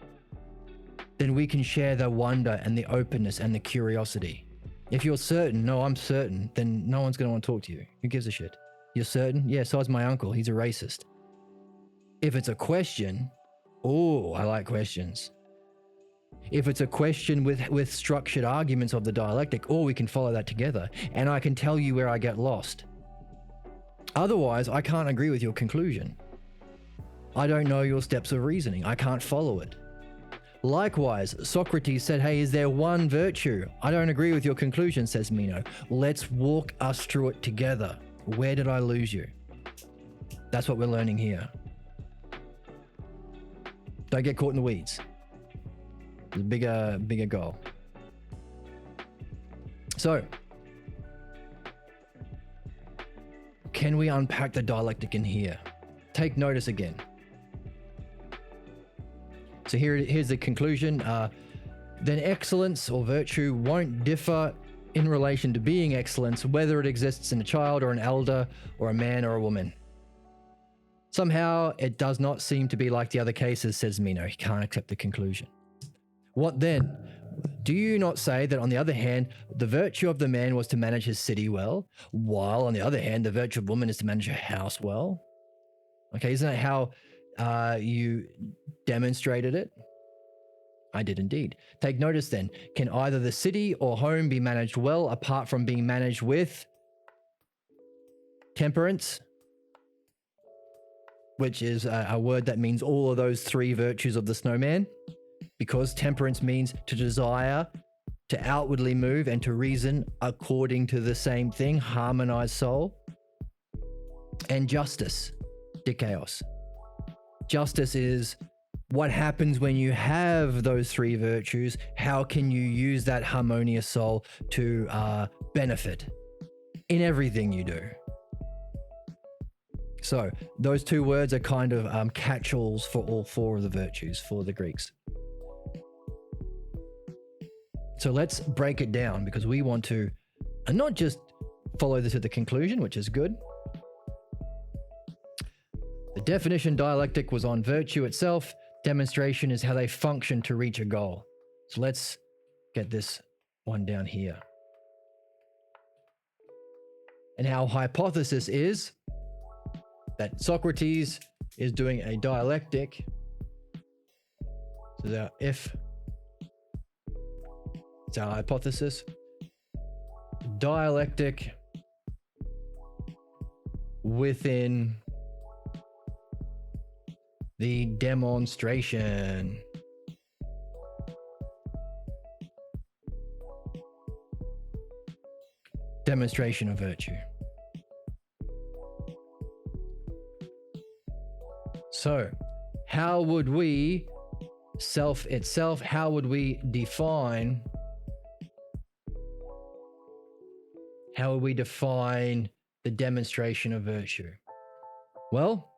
then we can share the wonder and the openness and the curiosity. If you're certain, no, I'm certain, then no one's going to want to talk to you. Who gives a shit? You're certain? Yeah, so is my uncle. He's a racist. If it's a question, oh, I like questions. If it's a question with structured arguments of the dialectic, oh, we can follow that together. And I can tell you where I get lost. Otherwise, I can't agree with your conclusion. I don't know your steps of reasoning. I can't follow it. Likewise, Socrates said, hey, is there one virtue? I don't agree with your conclusion, says Meno. Let's walk us through it together. Where did I lose you? That's what we're learning here. Don't get caught in the weeds. There's a bigger goal. So, can we unpack the dialectic in here? Take notice again. So here's the conclusion. Then excellence or virtue won't differ in relation to being excellence, whether it exists in a child or an elder or a man or a woman. Somehow it does not seem to be like the other cases, says Meno. He can't accept the conclusion. What then? Do you not say that, on the other hand, the virtue of the man was to manage his city well, while on the other hand, the virtue of woman is to manage her house well? Okay, isn't that how you demonstrated it? I did indeed. Take notice then. Can either the city or home be managed well apart from being managed with temperance, which is a word that means all of those three virtues of the snowman? Because temperance means to desire, to outwardly move, and to reason according to the same thing, harmonized soul. And justice, dikaios. Justice is what happens when you have those three virtues. How can you use that harmonious soul to benefit in everything you do? So those two words are kind of catch-alls for all four of the virtues for the Greeks. So let's break it down, because we want to not just follow this to the conclusion, which is good. The definition dialectic was on virtue itself. Demonstration is how they function to reach a goal. So let's get this one down here. And our hypothesis is that Socrates is doing a dialectic. So if it's our hypothesis, dialectic within the demonstration. Demonstration of virtue. So, how would we, self itself, how would we define the demonstration of virtue? Well,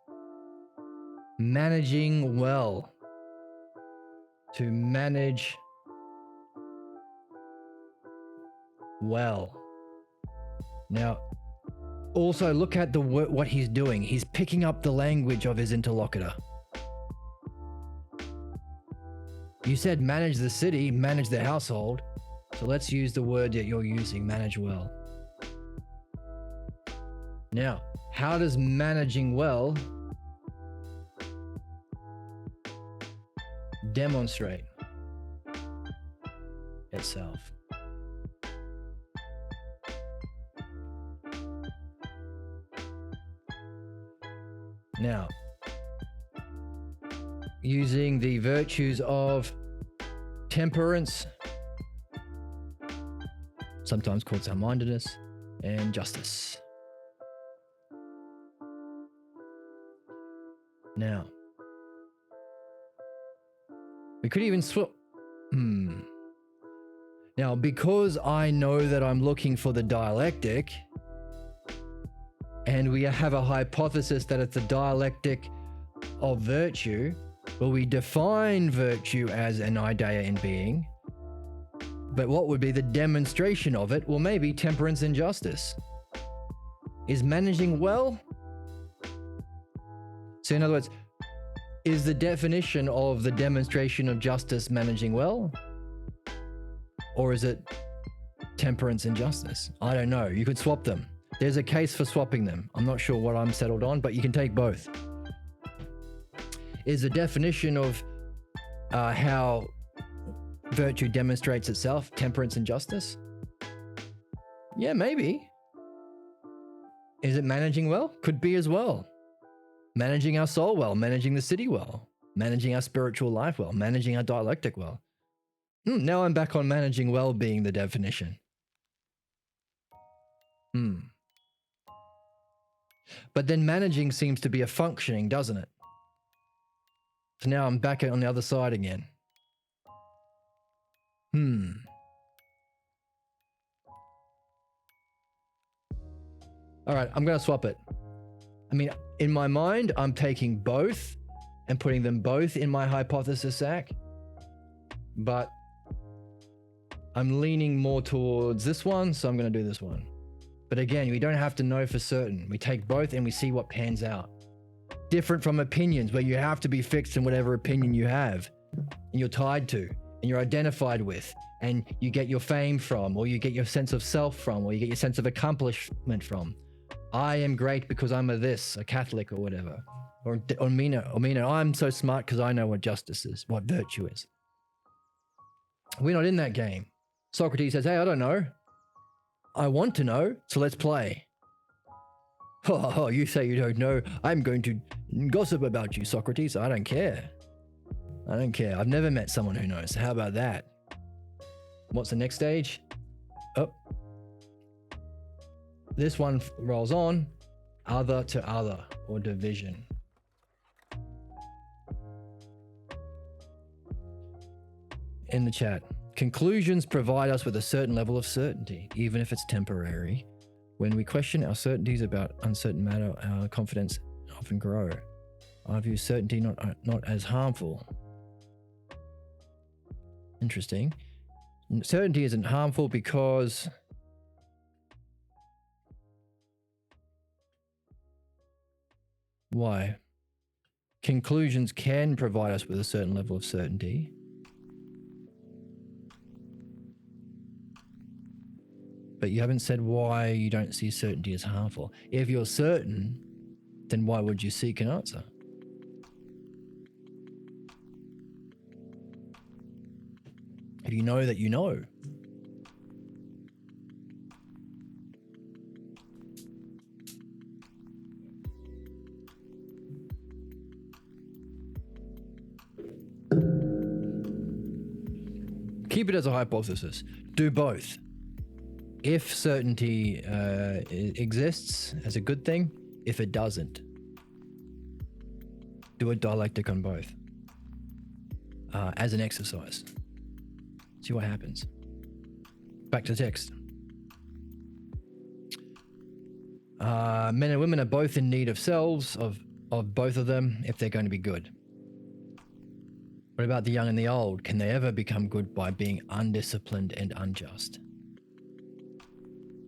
managing well. To manage well. Now, also look at what he's doing. He's picking up the language of his interlocutor. You said manage the city, manage the household. So let's use the word that you're using, manage well. Now, how does managing well demonstrate itself? Now, using the virtues of temperance, sometimes called sound-mindedness, and justice. Now, we could even swap. Now, because I know that I'm looking for the dialectic, and we have a hypothesis that it's a dialectic of virtue, well, we define virtue as an idea in being, but what would be the demonstration of it? Well, maybe temperance and justice. Is managing well? So in other words, is the definition of the demonstration of justice managing well? Or is it temperance and justice? I don't know. You could swap them. There's a case for swapping them. I'm not sure what I'm settled on, but you can take both. Is the definition of how virtue demonstrates itself temperance and justice? Yeah, maybe. Is it managing well? Could be as well. Managing our soul well, managing the city well, managing our spiritual life well, managing our dialectic well. Now I'm back on managing well being the definition. But then managing seems to be a functioning, doesn't it? So now I'm back on the other side again. All right, I'm going to swap it. I mean, in my mind, I'm taking both and putting them both in my hypothesis sack. But I'm leaning more towards this one, so I'm going to do this one. But again, we don't have to know for certain. We take both and we see what pans out. Different from opinions, where you have to be fixed in whatever opinion you have and you're tied to and you're identified with and you get your fame from, or you get your sense of self from, or you get your sense of accomplishment from. I am great because I'm a Catholic or whatever. Or Meno, I'm so smart because I know what justice is, what virtue is. We're not in that game. Socrates says, hey, I don't know. I want to know, so let's play. Oh, you say you don't know. I'm going to gossip about you, Socrates. I don't care. I don't care. I've never met someone who knows. How about that? What's the next stage? Oh. This one rolls on. Other to other, or division. In the chat, conclusions provide us with a certain level of certainty, even if it's temporary. When we question our certainties about uncertain matter, our confidence often grow. I view certainty not as harmful. Interesting. Certainty isn't harmful because why? Conclusions can provide us with a certain level of certainty. But you haven't said why you don't see certainty as harmful. If you're certain, then why would you seek an answer? If you know that you know. Keep it as a hypothesis. Do both. If certainty exists as a good thing, if it doesn't, do a dialectic on both as an exercise. See what happens. Back to the text. Men and women are both in need of selves, of both of them, if they're going to be good. What about the young and the old? Can they ever become good by being undisciplined and unjust?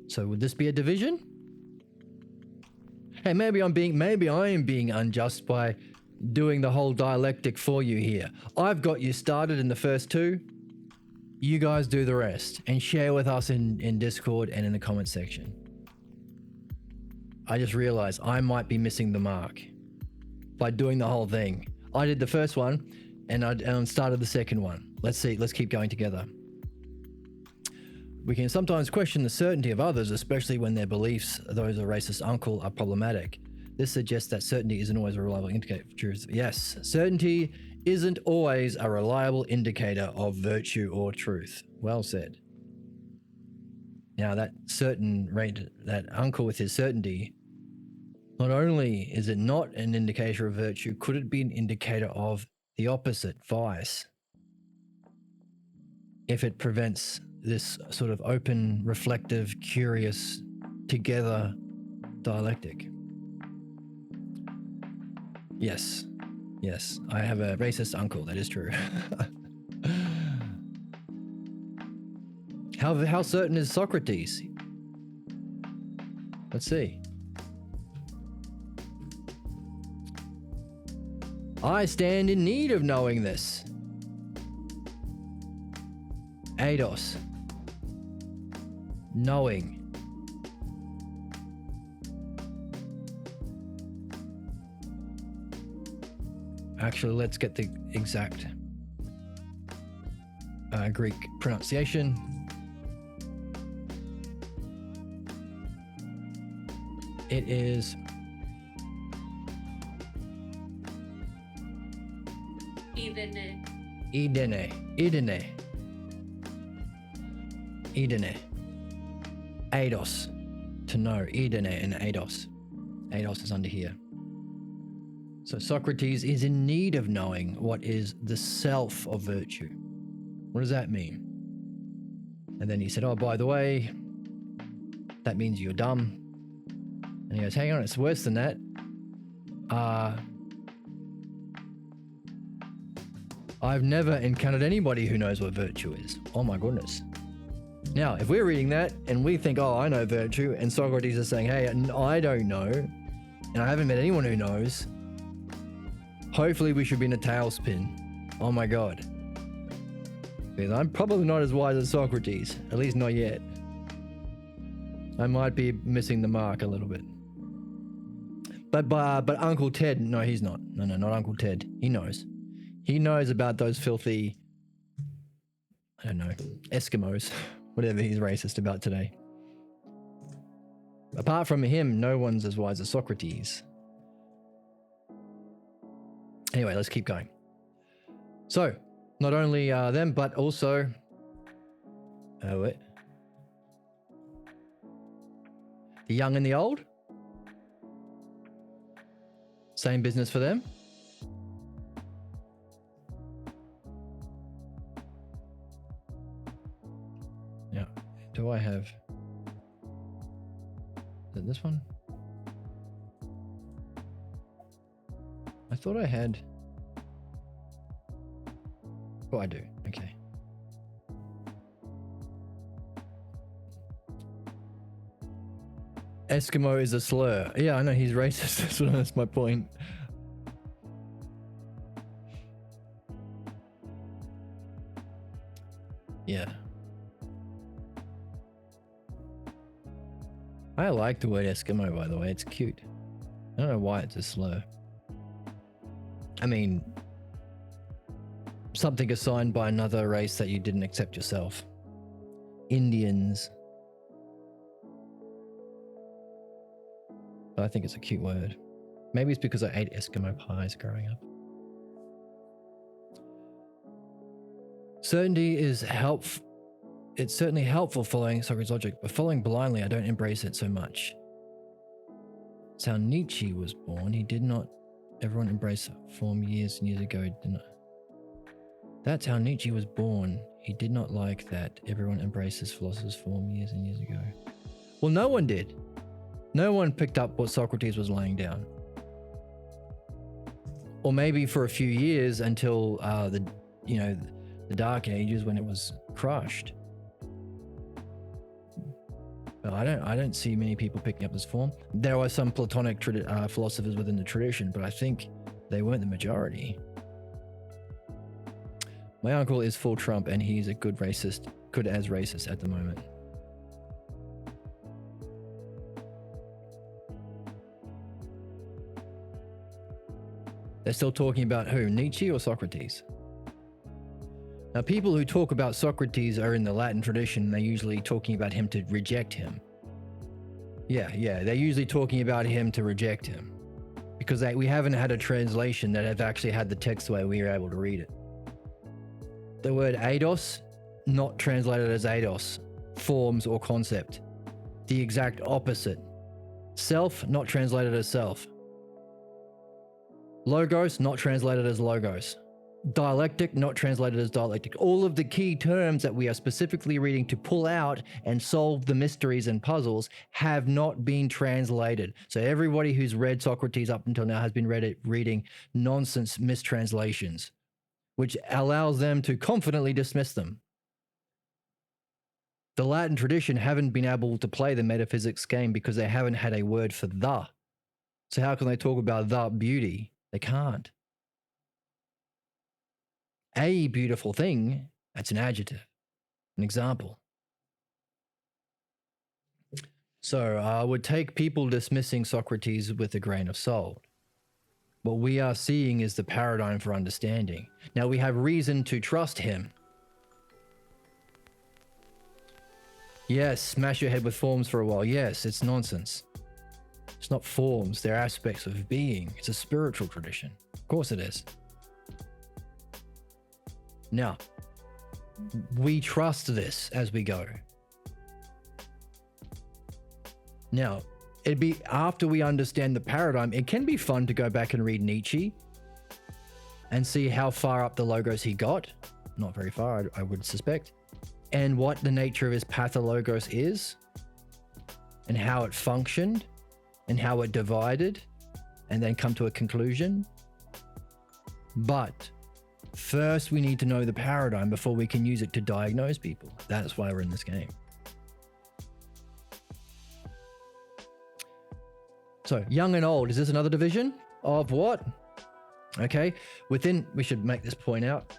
So would this be a division? Hey, maybe I am being unjust by doing the whole dialectic for you here. I've got you started in the first two. You guys do the rest and share with us in Discord and in the comment section. I just realized I might be missing the mark by doing the whole thing. I did the first one and I started the second one. Let's see, let's keep going together. We can sometimes question the certainty of others, especially when their beliefs, those of a racist uncle, are problematic. This suggests that certainty isn't always a reliable indicator of truth. Yes, certainty isn't always a reliable indicator of virtue or truth. Well said. Now that that uncle with his certainty, not only is it not an indicator of virtue, could it be an indicator of the opposite, vice? If it prevents this sort of open, reflective, curious, together dialectic. Yes, I have a racist uncle, that is true. How certain is Socrates? Let's see. I stand in need of knowing this. Eidos. Knowing. Actually, let's get the exact Greek pronunciation. It is Idene. Eidos. To know. Idene and eidos. Eidos is under here. So Socrates is in need of knowing what is the self of virtue. What does that mean? And then he said, oh, by the way, that means you're dumb. And he goes, hang on, it's worse than that. I've never encountered anybody who knows what virtue is. Oh my goodness. Now, if we're reading that and we think, oh, I know virtue, and Socrates is saying, hey, I don't know, and I haven't met anyone who knows, hopefully we should be in a tailspin. Oh my God. Because I'm probably not as wise as Socrates, at least not yet. I might be missing the mark a little bit. But Uncle Ted, no, he's not. No, not Uncle Ted. He knows. He knows about those filthy, I don't know, Eskimos, whatever he's racist about today. Apart from him, no one's as wise as Socrates. Anyway, let's keep going. So, not only them, but also, the young and the old. Same business for them. Now, do I have... Is it this one? I thought I had... Oh, I do. Okay. Eskimo is a slur. Yeah, I know he's racist. That's my point. Yeah. I like the word Eskimo, by the way. It's cute. I don't know why it's a slur. I mean, something assigned by another race that you didn't accept yourself. Indians. But I think it's a cute word. Maybe it's because I ate Eskimo pies growing up. Certainty is helpful. It's certainly helpful following Socrates' logic, but following blindly, I don't embrace it so much. It's how Nietzsche was born. He did not. Everyone embraced form years and years ago. Did not. That's how Nietzsche was born. He did not like that everyone embraces philosopher's form years and years ago. Well, no one did. No one picked up what Socrates was laying down. Or maybe for a few years until the Dark Ages when it was crushed. But I don't see many people picking up this form. There were some Platonic philosophers within the tradition, but I think they weren't the majority. My uncle is full Trump, and he's a good as racist at the moment. They're still talking about who? Nietzsche or Socrates? Now, people who talk about Socrates are in the Latin tradition. They're usually talking about him to reject him. Yeah, they're usually talking about him to reject him. Because we haven't had a translation that have actually had the text the way we were able to read it. The word eidos, not translated as eidos, forms or concept. The exact opposite. Self, not translated as self. Logos, not translated as logos. Dialectic, not translated as dialectic. All of the key terms that we are specifically reading to pull out and solve the mysteries and puzzles have not been translated. So everybody who's read Socrates up until now has been reading nonsense mistranslations, which allows them to confidently dismiss them. The Latin tradition haven't been able to play the metaphysics game because they haven't had a word for the. So how can they talk about the beauty? They can't. A beautiful thing, that's an adjective, an example. So I would take people dismissing Socrates with a grain of salt. What we are seeing is the paradigm for understanding. Now we have reason to trust him. Yes, smash your head with forms for a while. Yes, it's nonsense. It's not forms, they're aspects of being. It's a spiritual tradition. Of course it is. Now, we trust this as we go. Now, it'd be after we understand the paradigm, it can be fun to go back and read Nietzsche and see how far up the logos he got. Not very far, I would suspect. And what the nature of his pathologos is and how it functioned. and how it divided and then come to a conclusion. But first, we need to know the paradigm before we can use it to diagnose people. That's why we're in this game. So, young and old, is this another division of what? Okay, we should make this point out.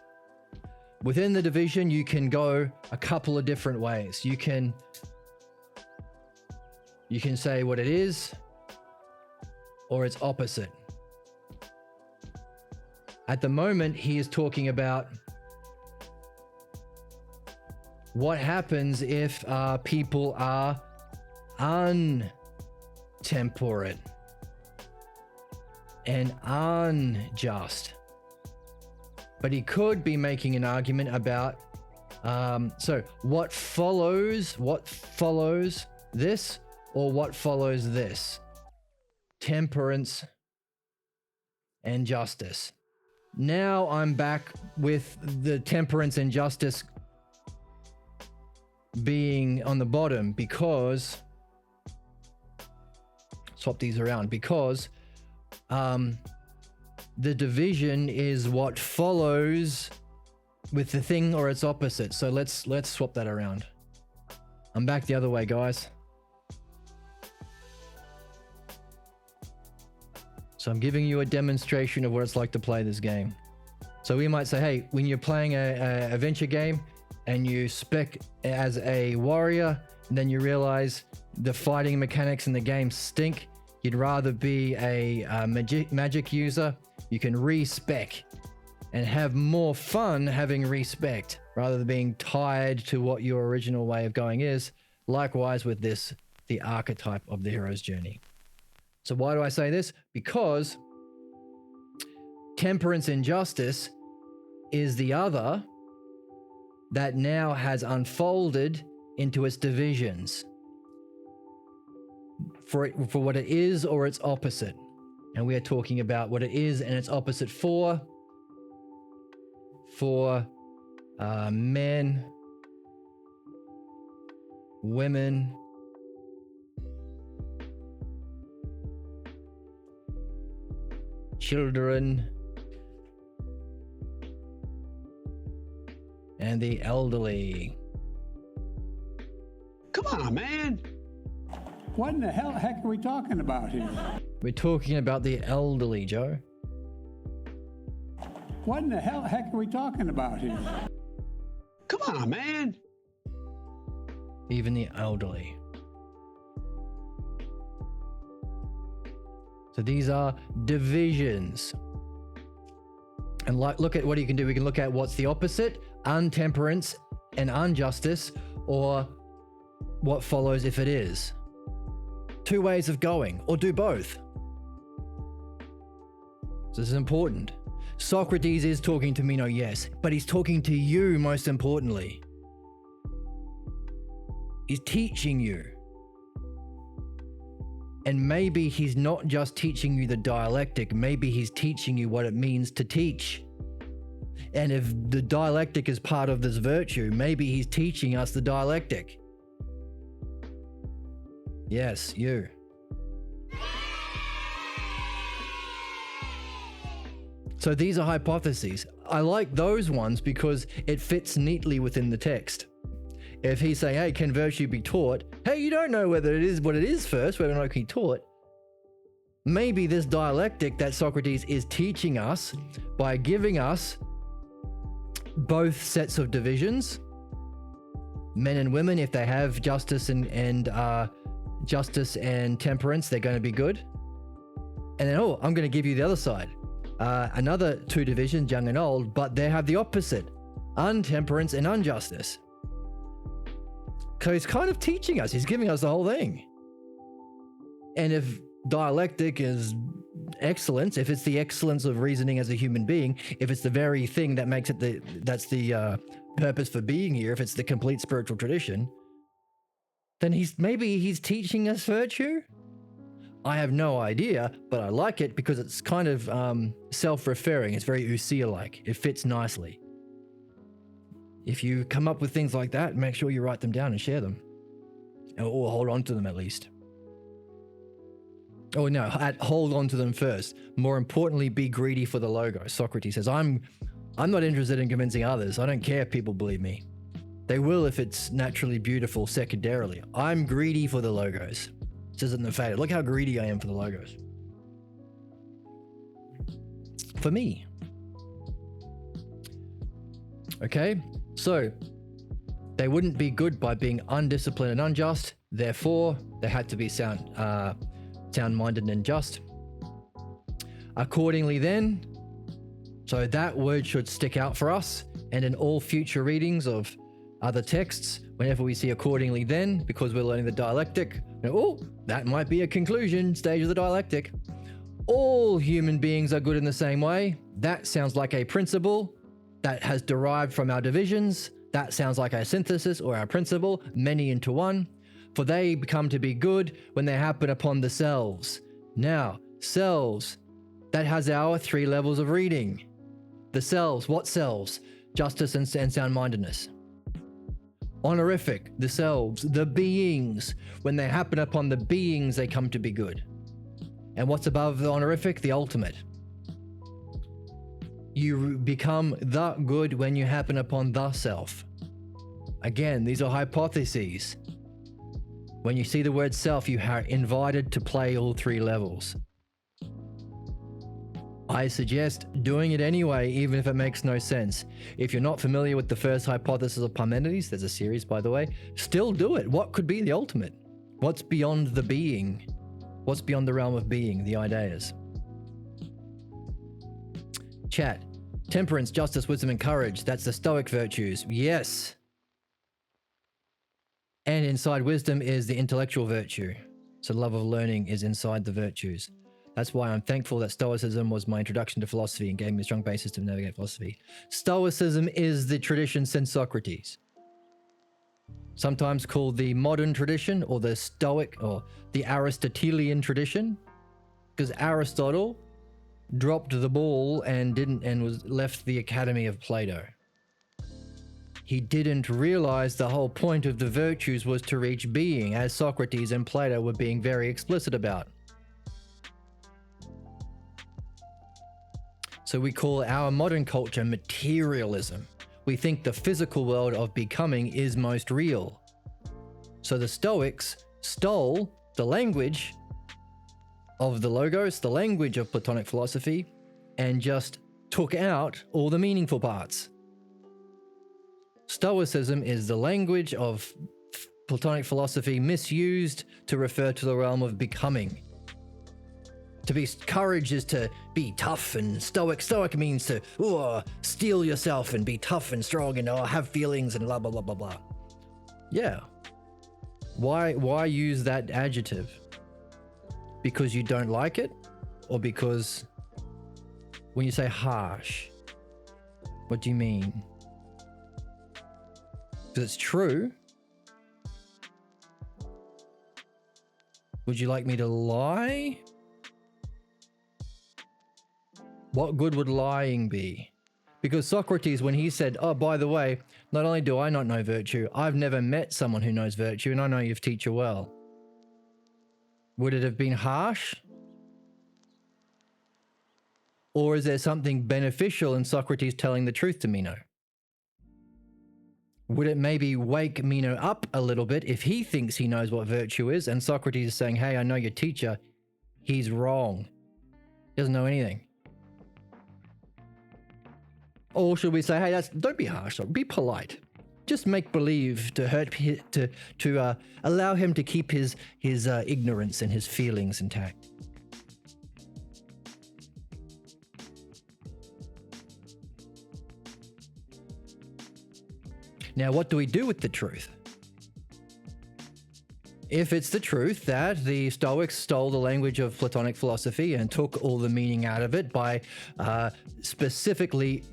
Within the division, you can go a couple of different ways. You can say what it is or its opposite. At the moment, he is talking about what happens if people are untemperate and unjust. But he could be making an argument about, so what follows this or what follows this? Temperance and justice. Now I'm back with the temperance and justice being on the bottom because, swap these around, because the division is what follows with the thing or its opposite. So let's swap that around. I'm back the other way, guys. So I'm giving you a demonstration of what it's like to play this game. So we might say, hey, when you're playing a adventure game and you spec as a warrior, and then you realize the fighting mechanics in the game stink, you'd rather be a magic user, you can respec and have more fun having respec rather than being tied to what your original way of going is. Likewise with this, the archetype of the hero's journey. So why do I say this? Because temperance and justice is the other that now has unfolded into its divisions for what it is or its opposite. And we are talking about what it is and its opposite for men, women, children, and the elderly. Come on, man. What in the heck are we talking about here? We're talking about the elderly, Joe. What in the heck are we talking about here? Come on, man. Even the elderly. So these are divisions. And look at what you can do. We can look at what's the opposite, untemperance and injustice, or what follows if it is. Two ways of going, or do both. So this is important. Socrates is talking to Meno, yes, but he's talking to you most importantly. He's teaching you. And maybe he's not just teaching you the dialectic, maybe he's teaching you what it means to teach. And if the dialectic is part of this virtue, maybe he's teaching us the dialectic. Yes, you. So these are hypotheses. I like those ones because it fits neatly within the text. If he's saying, hey, can virtue be taught? Hey, you don't know whether it is what it is first, whether or not it can be taught. Maybe this dialectic that Socrates is teaching us by giving us both sets of divisions, men and women, if they have justice and justice and temperance, they're going to be good. And then, I'm going to give you the other side. Another two divisions, young and old, but they have the opposite, untemperance and injustice. So he's kind of teaching us, he's giving us the whole thing. And if dialectic is excellence, if it's the excellence of reasoning as a human being, if it's the very thing that makes it that's the purpose for being here, if it's the complete spiritual tradition, then maybe he's teaching us virtue. I have no idea, but I like it because it's kind of self-referring. It's very Usia-like. It fits nicely. If you come up with things like that, make sure you write them down and share them. Or hold on to them at least. Oh no, hold on to them first. More importantly, be greedy for the logos. Socrates says, I'm not interested in convincing others. I don't care if people believe me. They will if it's naturally beautiful secondarily. I'm greedy for the logos. It says it in the Phaedo. Look how greedy I am for the logos. For me. Okay, so they wouldn't be good by being undisciplined and unjust. Therefore, they had to be sound-minded and just. Accordingly then, so that word should stick out for us, and in all future readings of other texts, whenever we see accordingly then, because we're learning the dialectic, oh, that might be a conclusion stage of the dialectic. All human beings are good in the same way. That sounds like a principle that has derived from our divisions. That sounds like a synthesis or our principle, many into one. For they become to be good when they happen upon the selves. Now, selves, that has our 3 levels of reading. The selves, what selves? Justice and sound-mindedness. Honorific, the selves, the beings. When they happen upon the beings, they come to be good. And what's above the honorific? The ultimate. You become the good when you happen upon the self. Again, these are hypotheses. When you see the word self, you are invited to play all 3 levels. I suggest doing it anyway, even if it makes no sense. If you're not familiar with the first hypothesis of Parmenides, there's a series, by the way, still do it. What could be the ultimate? What's beyond the being? What's beyond the realm of being, the ideas? Chat. Temperance, justice, wisdom, and courage. That's the Stoic virtues. Yes. And inside wisdom is the intellectual virtue. So love of learning is inside the virtues. That's why I'm thankful that Stoicism was my introduction to philosophy and gave me a strong basis to navigate philosophy. Stoicism is the tradition since Socrates. Sometimes called the modern tradition or the Stoic or the Aristotelian tradition, because Aristotle dropped the ball and was left the Academy of Plato. He didn't realize the whole point of the virtues was to reach being, as Socrates and Plato were being very explicit about. So we call our modern culture materialism. We think the physical world of becoming is most real. So the Stoics stole the language of the Logos, the language of Platonic philosophy, and just took out all the meaningful parts. Stoicism is the language of Platonic philosophy misused to refer to the realm of becoming. To be courage is to be tough, and stoic means to steel yourself and be tough and strong and have feelings and blah blah blah blah blah. Yeah. Why use that adjective? Because you don't like it, or because when you say harsh, what do you mean? Because it's true. Would you like me to lie? What good would lying be? Because Socrates, when he said, oh, by the way, not only do I not know virtue, I've never met someone who knows virtue, and I know you teach her well. Would it have been harsh? Or is there something beneficial in Socrates telling the truth to Meno? Would it maybe wake Meno up a little bit if he thinks he knows what virtue is, and Socrates is saying, hey, I know your teacher, he's wrong. He doesn't know anything. Or should we say, hey, don't be harsh, be polite. Just make believe to allow him to keep his ignorance and his feelings intact. Now, what do we do with the truth? If it's the truth that the Stoics stole the language of Platonic philosophy and took all the meaning out of it by specifically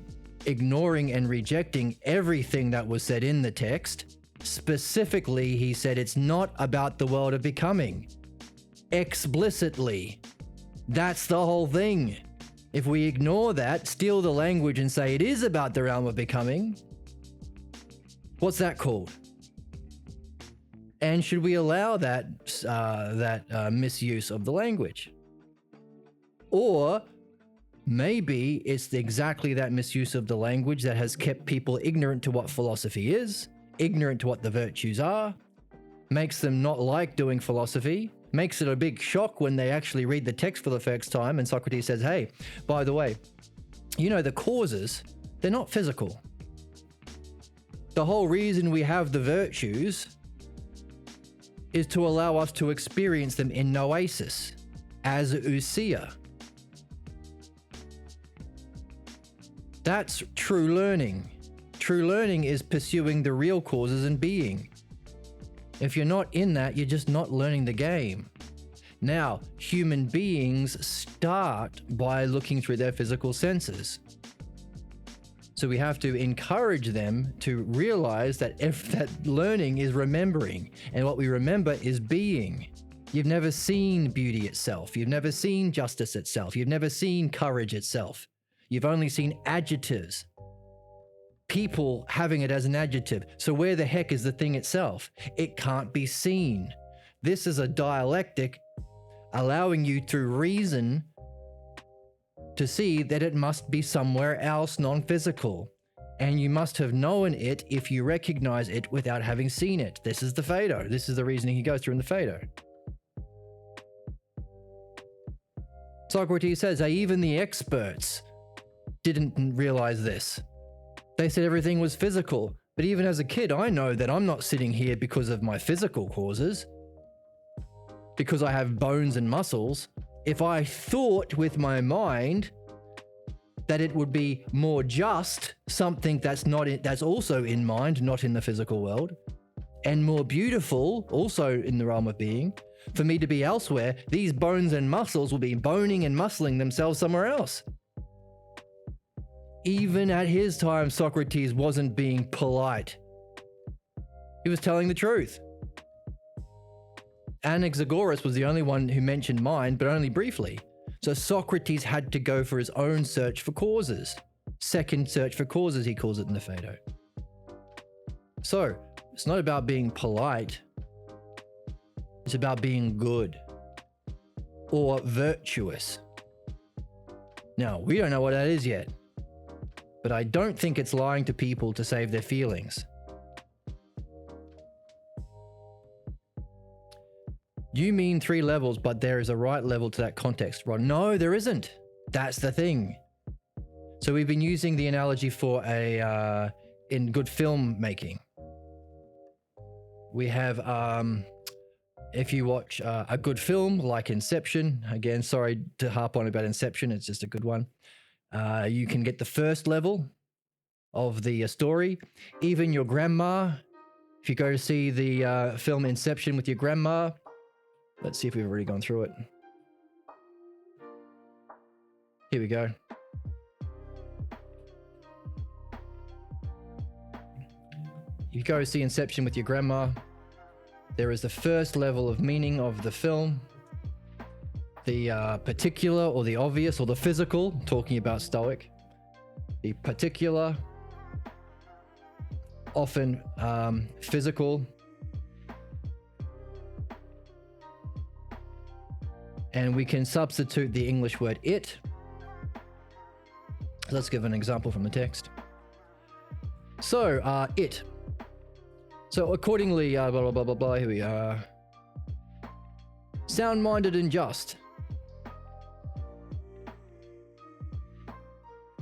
ignoring and rejecting everything that was said in the text, specifically, he said it's not about the world of becoming. Explicitly. That's the whole thing. If we ignore that, steal the language and say it is about the realm of becoming, what's that called? And should we allow that misuse of the language? Or maybe it's exactly that misuse of the language that has kept people ignorant to what philosophy is, ignorant to what the virtues are, makes them not like doing philosophy, makes it a big shock when they actually read the text for the first time and Socrates says, hey, by the way, you know, the causes, they're not physical. The whole reason we have the virtues is to allow us to experience them in noesis, as ousia. That's true learning. True learning is pursuing the real causes and being. If you're not in that, you're just not learning the game. Now, human beings start by looking through their physical senses. So we have to encourage them to realize that that learning is remembering, and what we remember is being. You've never seen beauty itself. You've never seen justice itself. You've never seen courage itself. You've only seen adjectives. People having it as an adjective. So where the heck is the thing itself? It can't be seen. This is a dialectic allowing you through reason to see that it must be somewhere else non-physical. And you must have known it if you recognize it without having seen it. This is the Phaedo. This is the reasoning he goes through in the Phaedo. Socrates says, hey, even the experts didn't realize this. They said everything was physical. But even as a kid, I know that I'm not sitting here because of my physical causes, because I have bones and muscles. If I thought with my mind that it would be more just, something that's also in mind, not in the physical world, and more beautiful, also in the realm of being, for me to be elsewhere, these bones and muscles will be boning and muscling themselves somewhere else. Even at his time, Socrates wasn't being polite. He was telling the truth. Anaxagoras was the only one who mentioned mind, but only briefly. So Socrates had to go for his own search for causes. Second search for causes, he calls it in the Phaedo. So it's not about being polite. It's about being good or virtuous. Now, we don't know what that is yet, but I don't think it's lying to people to save their feelings. You mean 3 levels, but there is a right level to that context. Well, no, there isn't. That's the thing. So we've been using the analogy for in good filmmaking. We have, if you watch a good film like Inception, again, sorry to harp on about Inception, it's just a good one. You can get the first level of the story. Even your grandma, if you go to see the film Inception with your grandma, let's see if we've already gone through it. Here we go. You go see Inception with your grandma. There is the first level of meaning of the film. The particular or the obvious or the physical, talking about Stoic. The particular, often physical. And we can substitute the English word it. Let's give an example from the text. So, it. So accordingly, blah, blah, blah, blah, blah, here we are. Sound-minded and just.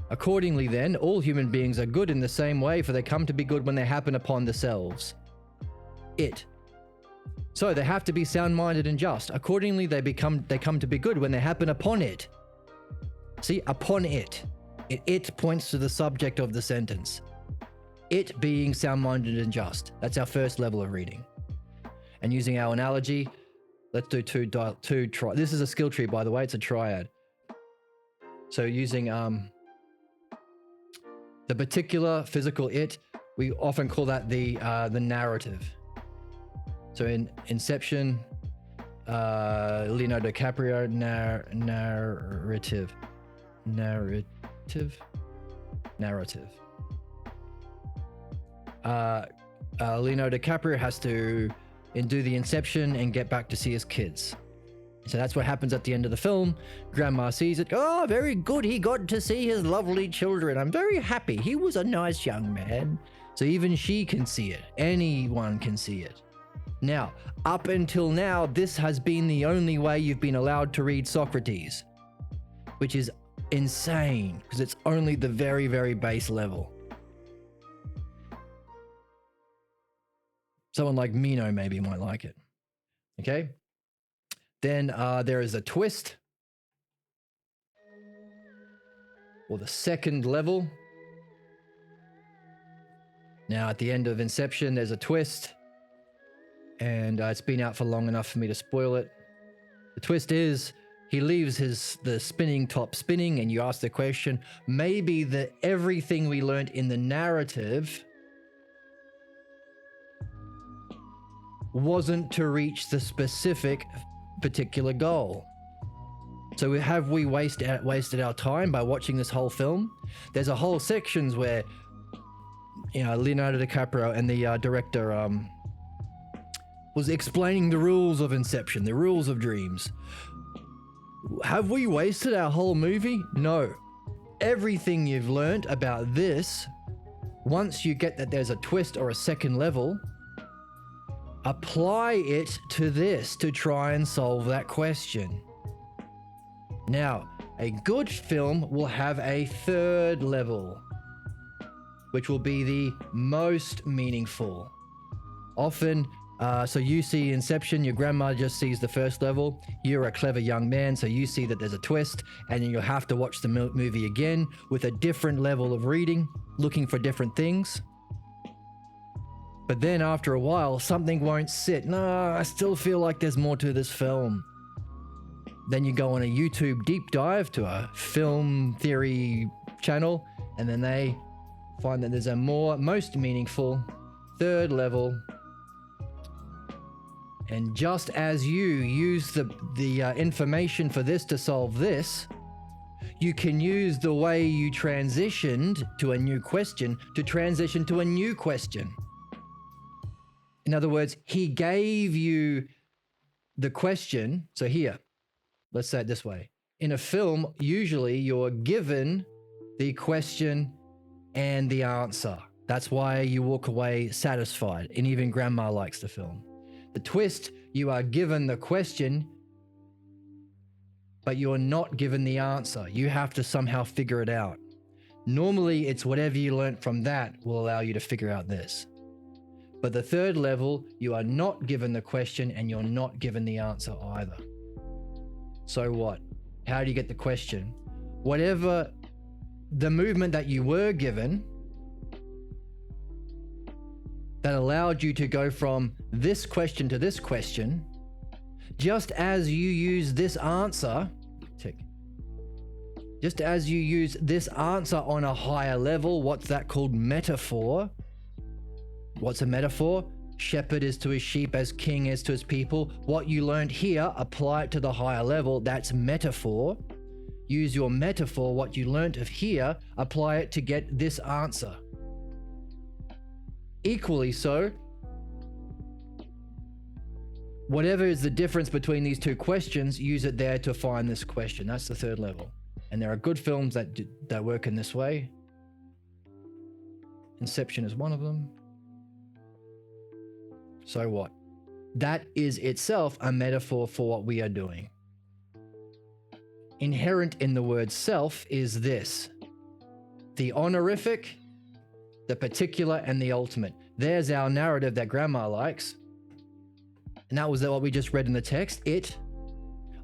Accordingly then, all human beings are good in the same way, for they come to be good when they happen upon themselves. It. So they have to be sound-minded and just. Accordingly, they come to be good when they happen upon it. See, upon it. It points to the subject of the sentence. It being sound-minded and just. That's our first level of reading. And using our analogy, let's do two this is a skill tree, by the way. It's a triad. So using the particular physical it, we often call that the narrative. So in Inception, Leonardo DiCaprio, narrative. Leonardo DiCaprio has to do the Inception and get back to see his kids. So that's what happens at the end of the film. Grandma sees it. Oh, very good. He got to see his lovely children. I'm very happy. He was a nice young man. So even she can see it. Anyone can see it. Now, up until now, this has been the only way you've been allowed to read Socrates, which is insane because it's only the very, very base level. Someone like Meno maybe might like it. Okay. Then there is a twist, or the second level. Now at the end of Inception, there's a twist, and it's been out for long enough for me to spoil it. The twist is he leaves the spinning top spinning, and you ask the question, maybe everything we learned in the narrative wasn't to reach the specific particular goal. So have we wasted our time by watching this whole film? There's a whole sections where, you know, Leonardo DiCaprio and the director was explaining the rules of Inception, the rules of dreams. Have we wasted our whole movie? No. Everything you've learned about this, once you get that there's a twist or a second level, apply it to this to try and solve that question. Now, a good film will have a third level, which will be the most meaningful. Often, so you see Inception, your grandma just sees the first level. You're a clever young man, so you see that there's a twist, and then you'll have to watch the movie again with a different level of reading, looking for different things. But then after a while, something won't sit. No, I still feel like there's more to this film. Then you go on a YouTube deep dive to a film theory channel, and then they find that there's a most meaningful third level. And just as you use the information for this to solve this, you can use the way you transitioned to a new question to transition to a new question. In other words, he gave you the question. So here, let's say it this way. In a film, usually you're given the question and the answer. That's why you walk away satisfied. And even grandma likes the film. The twist, you are given the question, but you're not given the answer. You have to somehow figure it out. Normally, it's whatever you learned from that will allow you to figure out this. But the third level, you are not given the question and you're not given the answer either. So what? How do you get the question? Whatever the movement that you were given that allowed you to go from this question to this question, just as you use this answer, just as you use this answer on a higher level, what's that called? Metaphor. What's a metaphor? Shepherd is to his sheep as king is to his people. What you learned here, apply it to the higher level. That's metaphor. Use your metaphor, what you learned of here, apply it to get this answer. Equally so, whatever is the difference between these two questions, use it there to find this question. That's the third level. And there are good films that work in this way. Inception is one of them. So what? That is itself a metaphor for what we are doing. Inherent in the word self is this: the honorific, the particular, and the ultimate. There's our narrative that grandma likes. And that was what we just read in the text. It,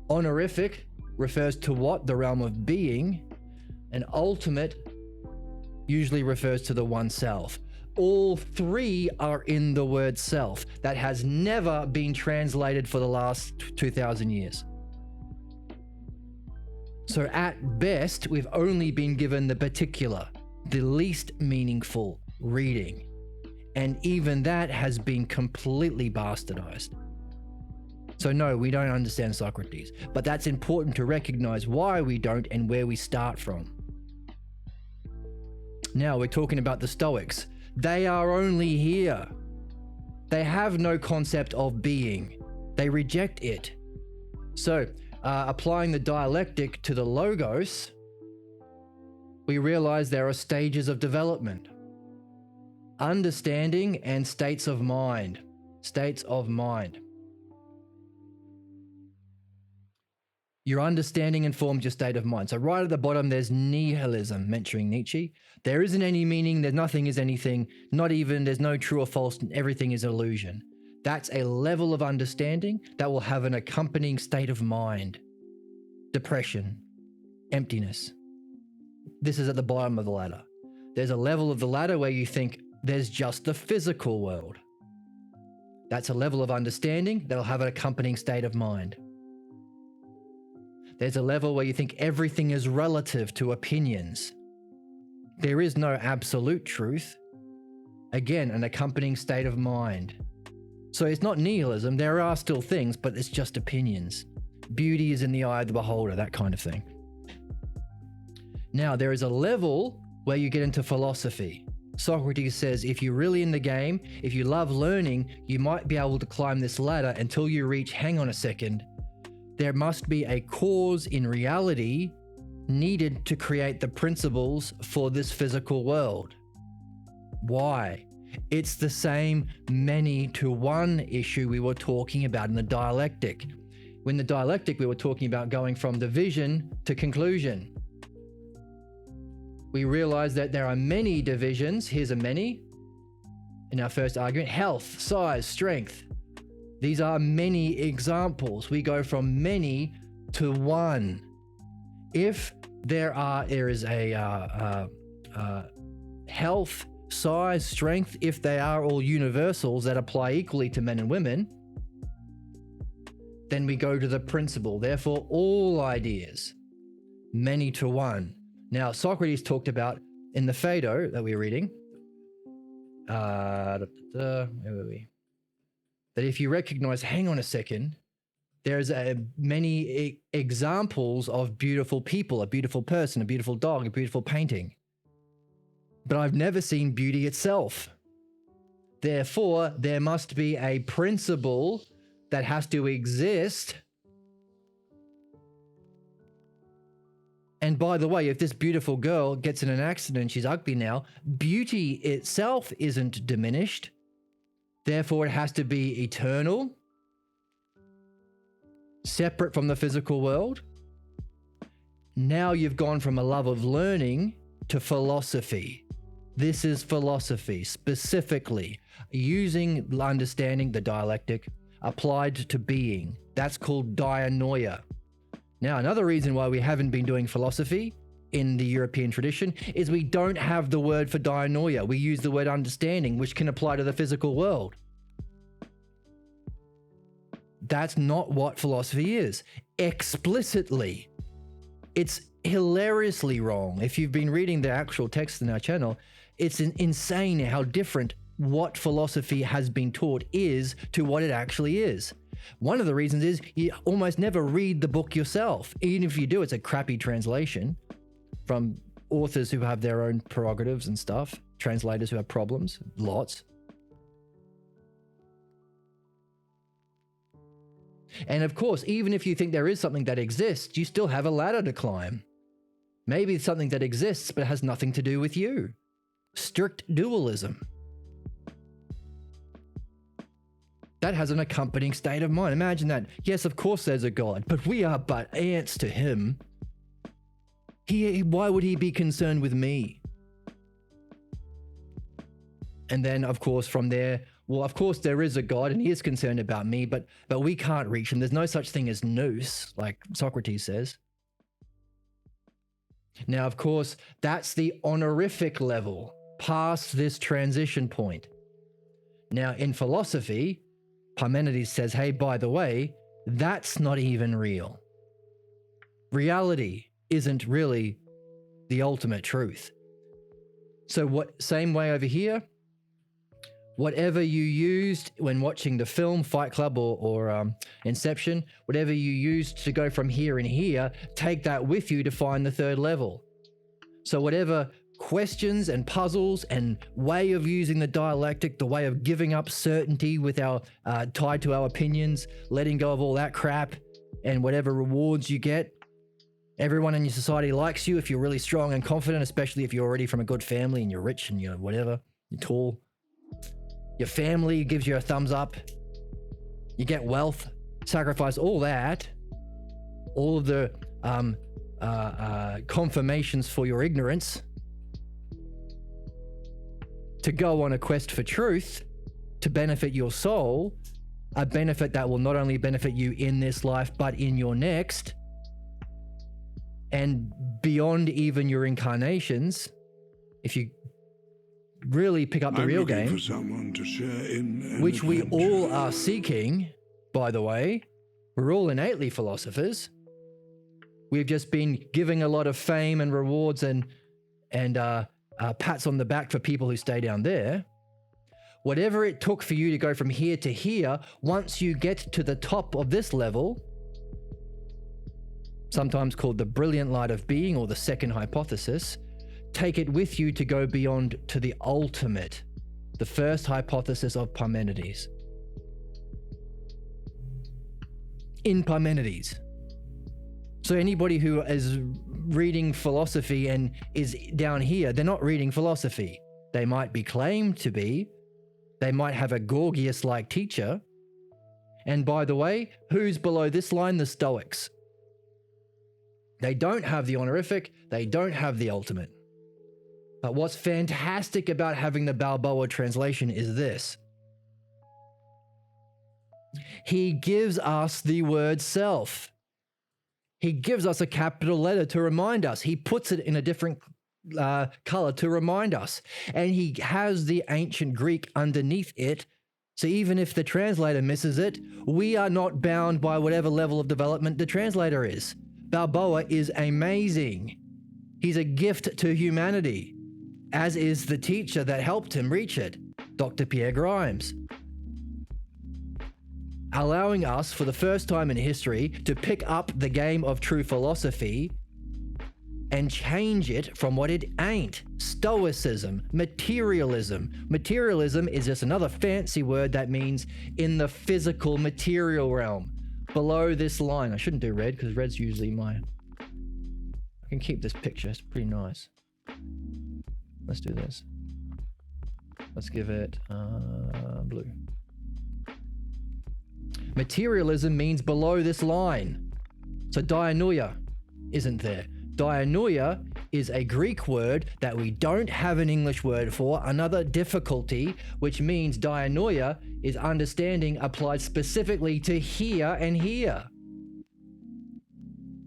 honorific, refers to what? The realm of being. And ultimate usually refers to the oneself. All three are in the word self. That has never been translated for the last 2,000 years. So at best, we've only been given the particular, the least meaningful reading. And even that has been completely bastardized. So no, we don't understand Socrates, but that's important to recognize why we don't and where we start from. Now we're talking about the Stoics. They are only here. They have no concept of being. They reject it. So, applying the dialectic to the logos, we realize there are stages of development. Understanding and states of mind. States of mind. Your understanding informs your state of mind. So right at the bottom, there's nihilism, mentioning Nietzsche. There isn't any meaning, there's nothing is anything, there's no true or false, everything is illusion. That's a level of understanding that will have an accompanying state of mind. Depression, emptiness. This is at the bottom of the ladder. There's a level of the ladder where you think there's just the physical world. That's a level of understanding that'll have an accompanying state of mind. There's a level where you think everything is relative to opinions. There is no absolute truth. Again, an accompanying state of mind. So it's not nihilism, there are still things, but it's just opinions. Beauty is in the eye of the beholder, that kind of thing. Now, there is a level where you get into philosophy. Socrates says if you're really in the game, if you love learning, you might be able to climb this ladder until you reach, hang on a second, there must be a cause in reality needed to create the principles for this physical world. Why? It's the same many to one issue we were talking about in the dialectic. In the dialectic, we were talking about going from division to conclusion. We realize that there are many divisions. Here's a many. In our first argument, health, size, strength. These are many examples. We go from many to one. If there is a health, size, strength, if they are all universals that apply equally to men and women, then we go to the principle. Therefore, all ideas, many to one. Now, Socrates talked about in the Phaedo that we're reading, where were we? That if you recognize, hang on a second, there's many examples of beautiful people, a beautiful person, a beautiful dog, a beautiful painting. But I've never seen beauty itself. Therefore, there must be a principle that has to exist. And by the way, if this beautiful girl gets in an accident, she's ugly now, beauty itself isn't diminished. Therefore, it has to be eternal, separate from the physical world. Now you've gone from a love of learning to philosophy. This is philosophy, specifically using understanding the dialectic applied to being. That's called dianoia. Now, another reason why we haven't been doing philosophy in the European tradition is we don't have the word for dianoia. We use the word understanding, which can apply to the physical world. That's not what philosophy is. Explicitly. It's hilariously wrong. If you've been reading the actual text in our channel, it's insane how different what philosophy has been taught is to what it actually is. One of the reasons is you almost never read the book yourself. Even if you do, it's a crappy translation from authors who have their own prerogatives and stuff, translators who have problems, lots. And of course, even if you think there is something that exists, you still have a ladder to climb. Maybe it's something that exists but has nothing to do with you. Strict dualism. That has an accompanying state of mind. Imagine that. Yes, of course there's a God, but we are but ants to him. Why would he be concerned with me? And then, of course, from there, well, of course there is a God and he is concerned about me, but we can't reach him. There's no such thing as nous, like Socrates says. Now, of course, that's the honorific level, past this transition point. Now, in philosophy, Parmenides says, hey, by the way, that's not even real. Reality isn't really the ultimate truth. So same way over here, whatever you used when watching the film Fight Club or Inception, whatever you used to go from here and here, take that with you to find the third level. So whatever questions and puzzles and way of using the dialectic, the way of giving up certainty with our tied to our opinions, letting go of all that crap, and whatever rewards you get. Everyone in your society likes you if you're really strong and confident, especially if you're already from a good family and you're rich and you're whatever, you're tall. Your family gives you a thumbs up. You get wealth, sacrifice all that, all of the confirmations for your ignorance to go on a quest for truth to benefit your soul, a benefit that will not only benefit you in this life, but in your next, and beyond even your incarnations. If you really pick up the real game, for someone to share in which we all are seeking, by the way, we're all innately philosophers. We've just been giving a lot of fame and rewards and pats on the back for people who stay down there. Whatever it took for you to go from here to here, once you get to the top of this level, sometimes called the brilliant light of being or the second hypothesis, take it with you to go beyond to the ultimate, the first hypothesis of Parmenides. In Parmenides. So anybody who is reading philosophy and is down here, they're not reading philosophy. They might be claimed to be. They might have a Gorgias-like teacher. And by the way, who's below this line? The Stoics. They don't have the honorific. They don't have the ultimate. But what's fantastic about having the Balboa translation is this. He gives us the word self. He gives us a capital letter to remind us. He puts it in a different color to remind us. And he has the ancient Greek underneath it. So even if the translator misses it, we are not bound by whatever level of development the translator is. Balboa is amazing. He's a gift to humanity, as is the teacher that helped him reach it, Dr. Pierre Grimes. Allowing us, for the first time in history, to pick up the game of true philosophy and change it from what it ain't. Stoicism, materialism. Materialism is just another fancy word that means in the physical material realm. Below this line, I shouldn't do red because red's usually my... I can keep this picture, it's pretty nice. Let's do this. Let's give it blue. Materialism means below this line. So dianoia isn't there. Dianoia is a Greek word that we don't have an English word for, another difficulty, which means dianoia is understanding applied specifically to here and here.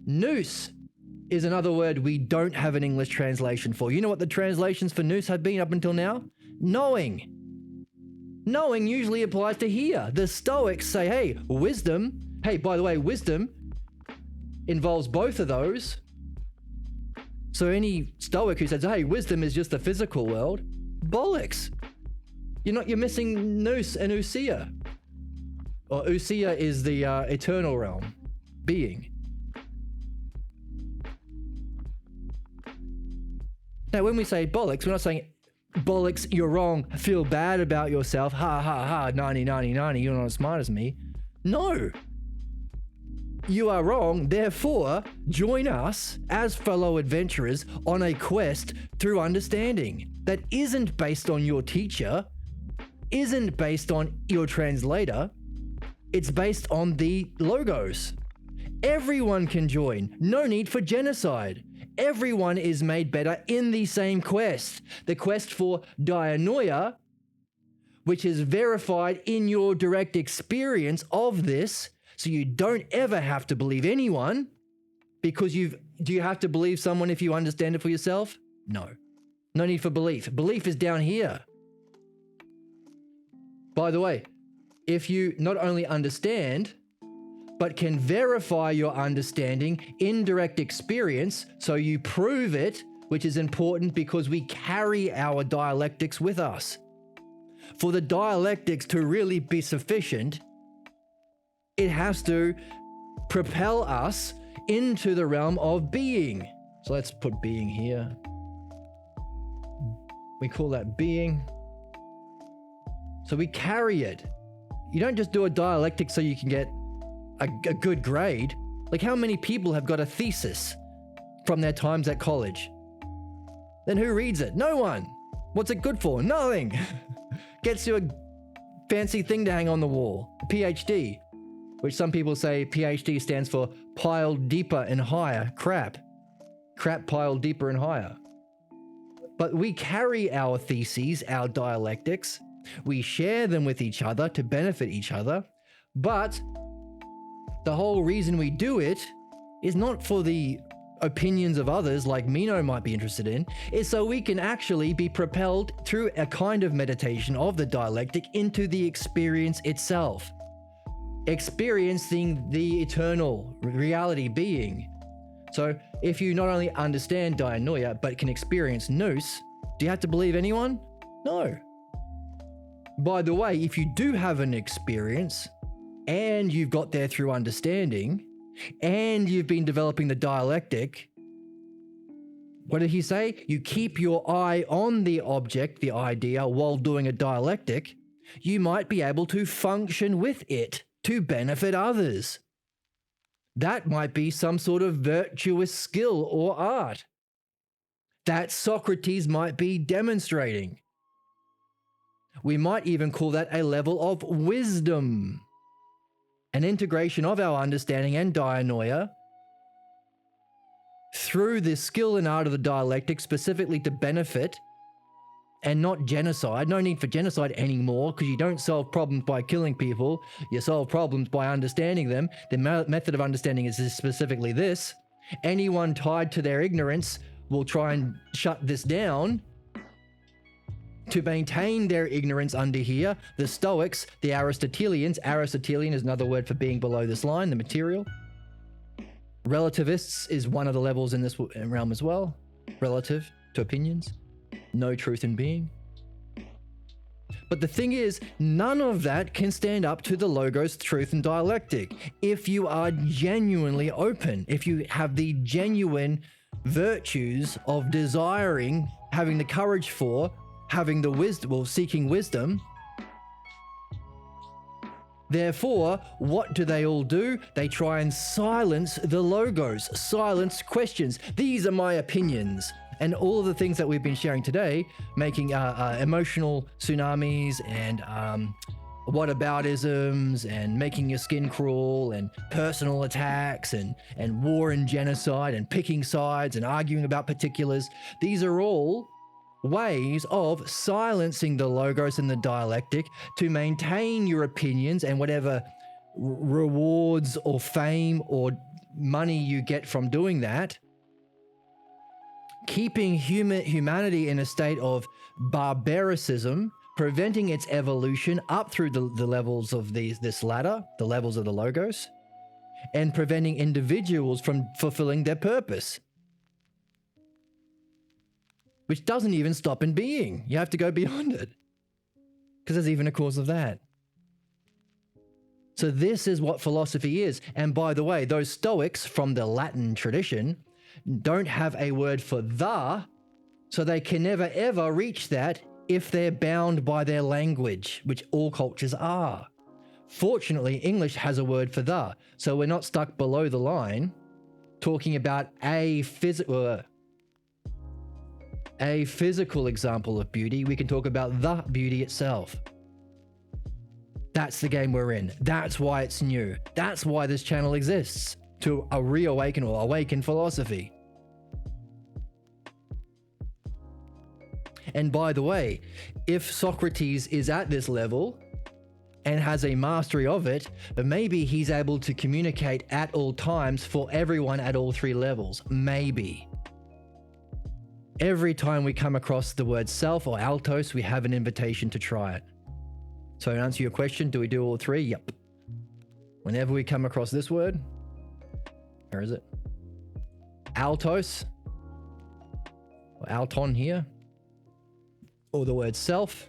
Nous is another word we don't have an English translation for. You know what the translations for nous have been up until now? Knowing. Knowing usually applies to here. The Stoics say, hey, wisdom. Hey, by the way, wisdom involves both of those. So any Stoic who says, hey, wisdom is just the physical world, bollocks. You're missing nous and ousia. Or ousia is the eternal realm, being. Now, when we say bollocks, we're not saying, bollocks, you're wrong, feel bad about yourself, ha ha ha, 90, 90, 90, you're not as smart as me. No. You are wrong, therefore, join us as fellow adventurers on a quest through understanding that isn't based on your teacher, isn't based on your translator, it's based on the logos. Everyone can join, no need for genocide. Everyone is made better in the same quest. The quest for dianoia, which is verified in your direct experience of this, so you don't ever have to believe anyone, because do you have to believe someone if you understand it for yourself? No. No need for belief. Belief is down here. By the way, if you not only understand, but can verify your understanding in direct experience, so you prove it, which is important because we carry our dialectics with us. For the dialectics to really be sufficient, it has to propel us into the realm of being. So let's put being here. We call that being. So we carry it. You don't just do a dialectic so you can get a good grade. Like, how many people have got a thesis from their times at college? Then who reads it? No one. What's it good for? Nothing. Gets you a fancy thing to hang on the wall. A PhD, which some people say PhD stands for piled deeper and higher. Crap piled deeper and higher. But we carry our theses, our dialectics. We share them with each other to benefit each other. But the whole reason we do it is not for the opinions of others like Meno might be interested in. It's so we can actually be propelled through a kind of meditation of the dialectic into the experience itself. Experiencing the eternal reality being. So if you not only understand dianoia, but can experience nous, do you have to believe anyone? No. By the way, if you do have an experience and you've got there through understanding and you've been developing the dialectic, what did he say? You keep your eye on the object, the idea, while doing a dialectic, you might be able to function with it to benefit others. That might be some sort of virtuous skill or art that Socrates might be demonstrating. We might even call that a level of wisdom, an integration of our understanding and dianoia through the skill and art of the dialectic, specifically to benefit and not genocide. No need for genocide anymore, because you don't solve problems by killing people. You solve problems by understanding them. The method of understanding is specifically this. Anyone tied to their ignorance will try and shut this down to maintain their ignorance under here. The Stoics, the Aristotelians. Aristotelian is another word for being below this line, the material. Relativists is one of the levels in this realm as well. Relative to opinions. No truth in being. But the thing is, none of that can stand up to the Logos, truth, and dialectic. If you are genuinely open, if you have the genuine virtues of desiring, having the courage for, having the wisdom, well, seeking wisdom. Therefore, what do they all do? They try and silence the Logos, silence questions. These are my opinions. And all of the things that we've been sharing today, making emotional tsunamis and whataboutisms and making your skin crawl and personal attacks and war and genocide and picking sides and arguing about particulars. These are all ways of silencing the Logos and the dialectic to maintain your opinions and whatever rewards or fame or money you get from doing that. Keeping humanity in a state of barbaricism, preventing its evolution up through the levels of this ladder, the levels of the Logos, and preventing individuals from fulfilling their purpose. Which doesn't even stop in being. You have to go beyond it. Because there's even a cause of that. So this is what philosophy is. And by the way, those Stoics from the Latin tradition don't have a word for the, so they can never ever reach that if they're bound by their language, which all cultures are. Fortunately, English has a word for the, so we're not stuck below the line talking about a physical example of beauty. We can talk about the beauty itself. That's the game we're in. That's why it's new. That's why this channel exists, to reawaken or awaken philosophy. And by the way, if Socrates is at this level and has a mastery of it, but maybe he's able to communicate at all times for everyone at all three levels. Maybe. Every time we come across the word self or altos, we have an invitation to try it. So to answer your question, do we do all three? Yep. Whenever we come across this word, where is it? Altos, or alton here, or the word self.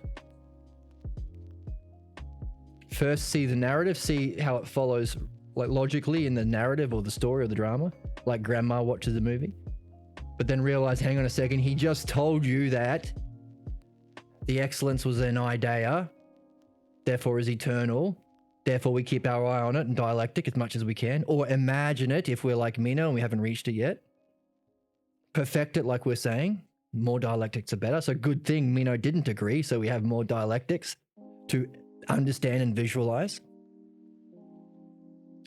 First, see the narrative, see how it follows like logically in the narrative or the story or the drama, like grandma watches the movie. But then realize, hang on a second, he just told you that the excellence was an idea, therefore is eternal. Therefore, we keep our eye on it in dialectic as much as we can, or imagine it if we're like Meno and we haven't reached it yet. Perfect it like we're saying. More dialectics are better. So good thing Meno didn't agree, so we have more dialectics to understand and visualize.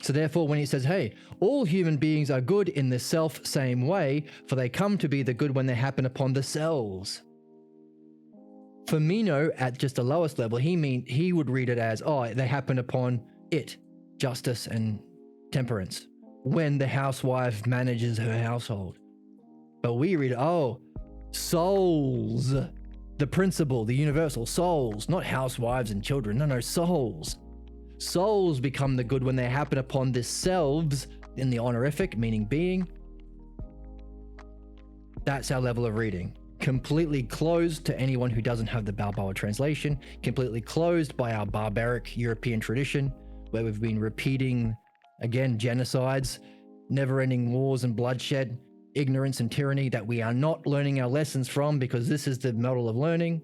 So therefore, when he says, hey, all human beings are good in the self-same way, for they come to be the good when they happen upon the selves. For Meno, at just the lowest level, he would read it as, oh, they happen upon it, justice and temperance, when the housewife manages her household. But we read, oh, souls, the principle, the universal, souls, not housewives and children, no, souls. Souls become the good when they happen upon the selves in the honorific, meaning being. That's our level of reading. Completely closed to anyone who doesn't have the Balboa translation, completely closed by our barbaric European tradition, where we've been repeating, again, genocides, never-ending wars and bloodshed, ignorance and tyranny that we are not learning our lessons from because this is the model of learning.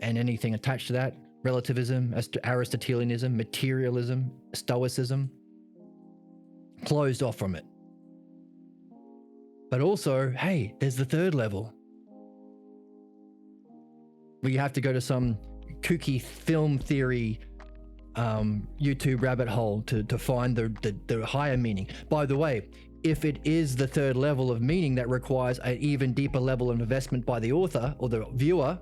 And anything attached to that, relativism, Aristotelianism, materialism, stoicism, closed off from it. But also, hey, there's the third level. Where you have to go to some kooky film theory YouTube rabbit hole to find the higher meaning. By the way, if it is the third level of meaning that requires an even deeper level of investment by the author or the viewer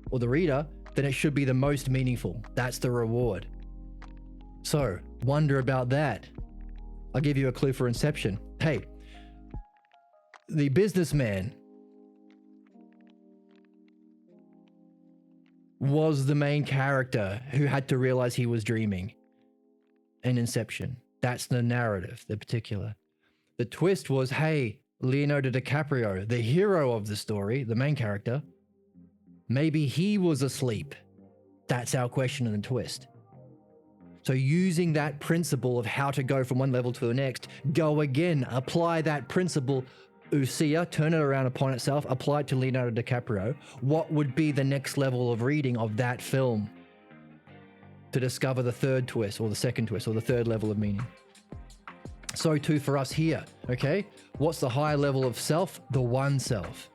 or the reader, then it should be the most meaningful. That's the reward. So, wonder about that. I'll give you a clue for Inception. Hey, the businessman was the main character who had to realize he was dreaming in Inception. That's the narrative, the particular. The twist was, hey, Leonardo DiCaprio, the hero of the story, the main character, maybe he was asleep. That's our question and the twist. So using that principle of how to go from one level to the next, go again, apply that principle, Usia, turn it around upon itself, apply it to Leonardo DiCaprio. What would be the next level of reading of that film to discover the third twist or the second twist or the third level of meaning? So too for us here, okay? What's the higher level of self? The one self.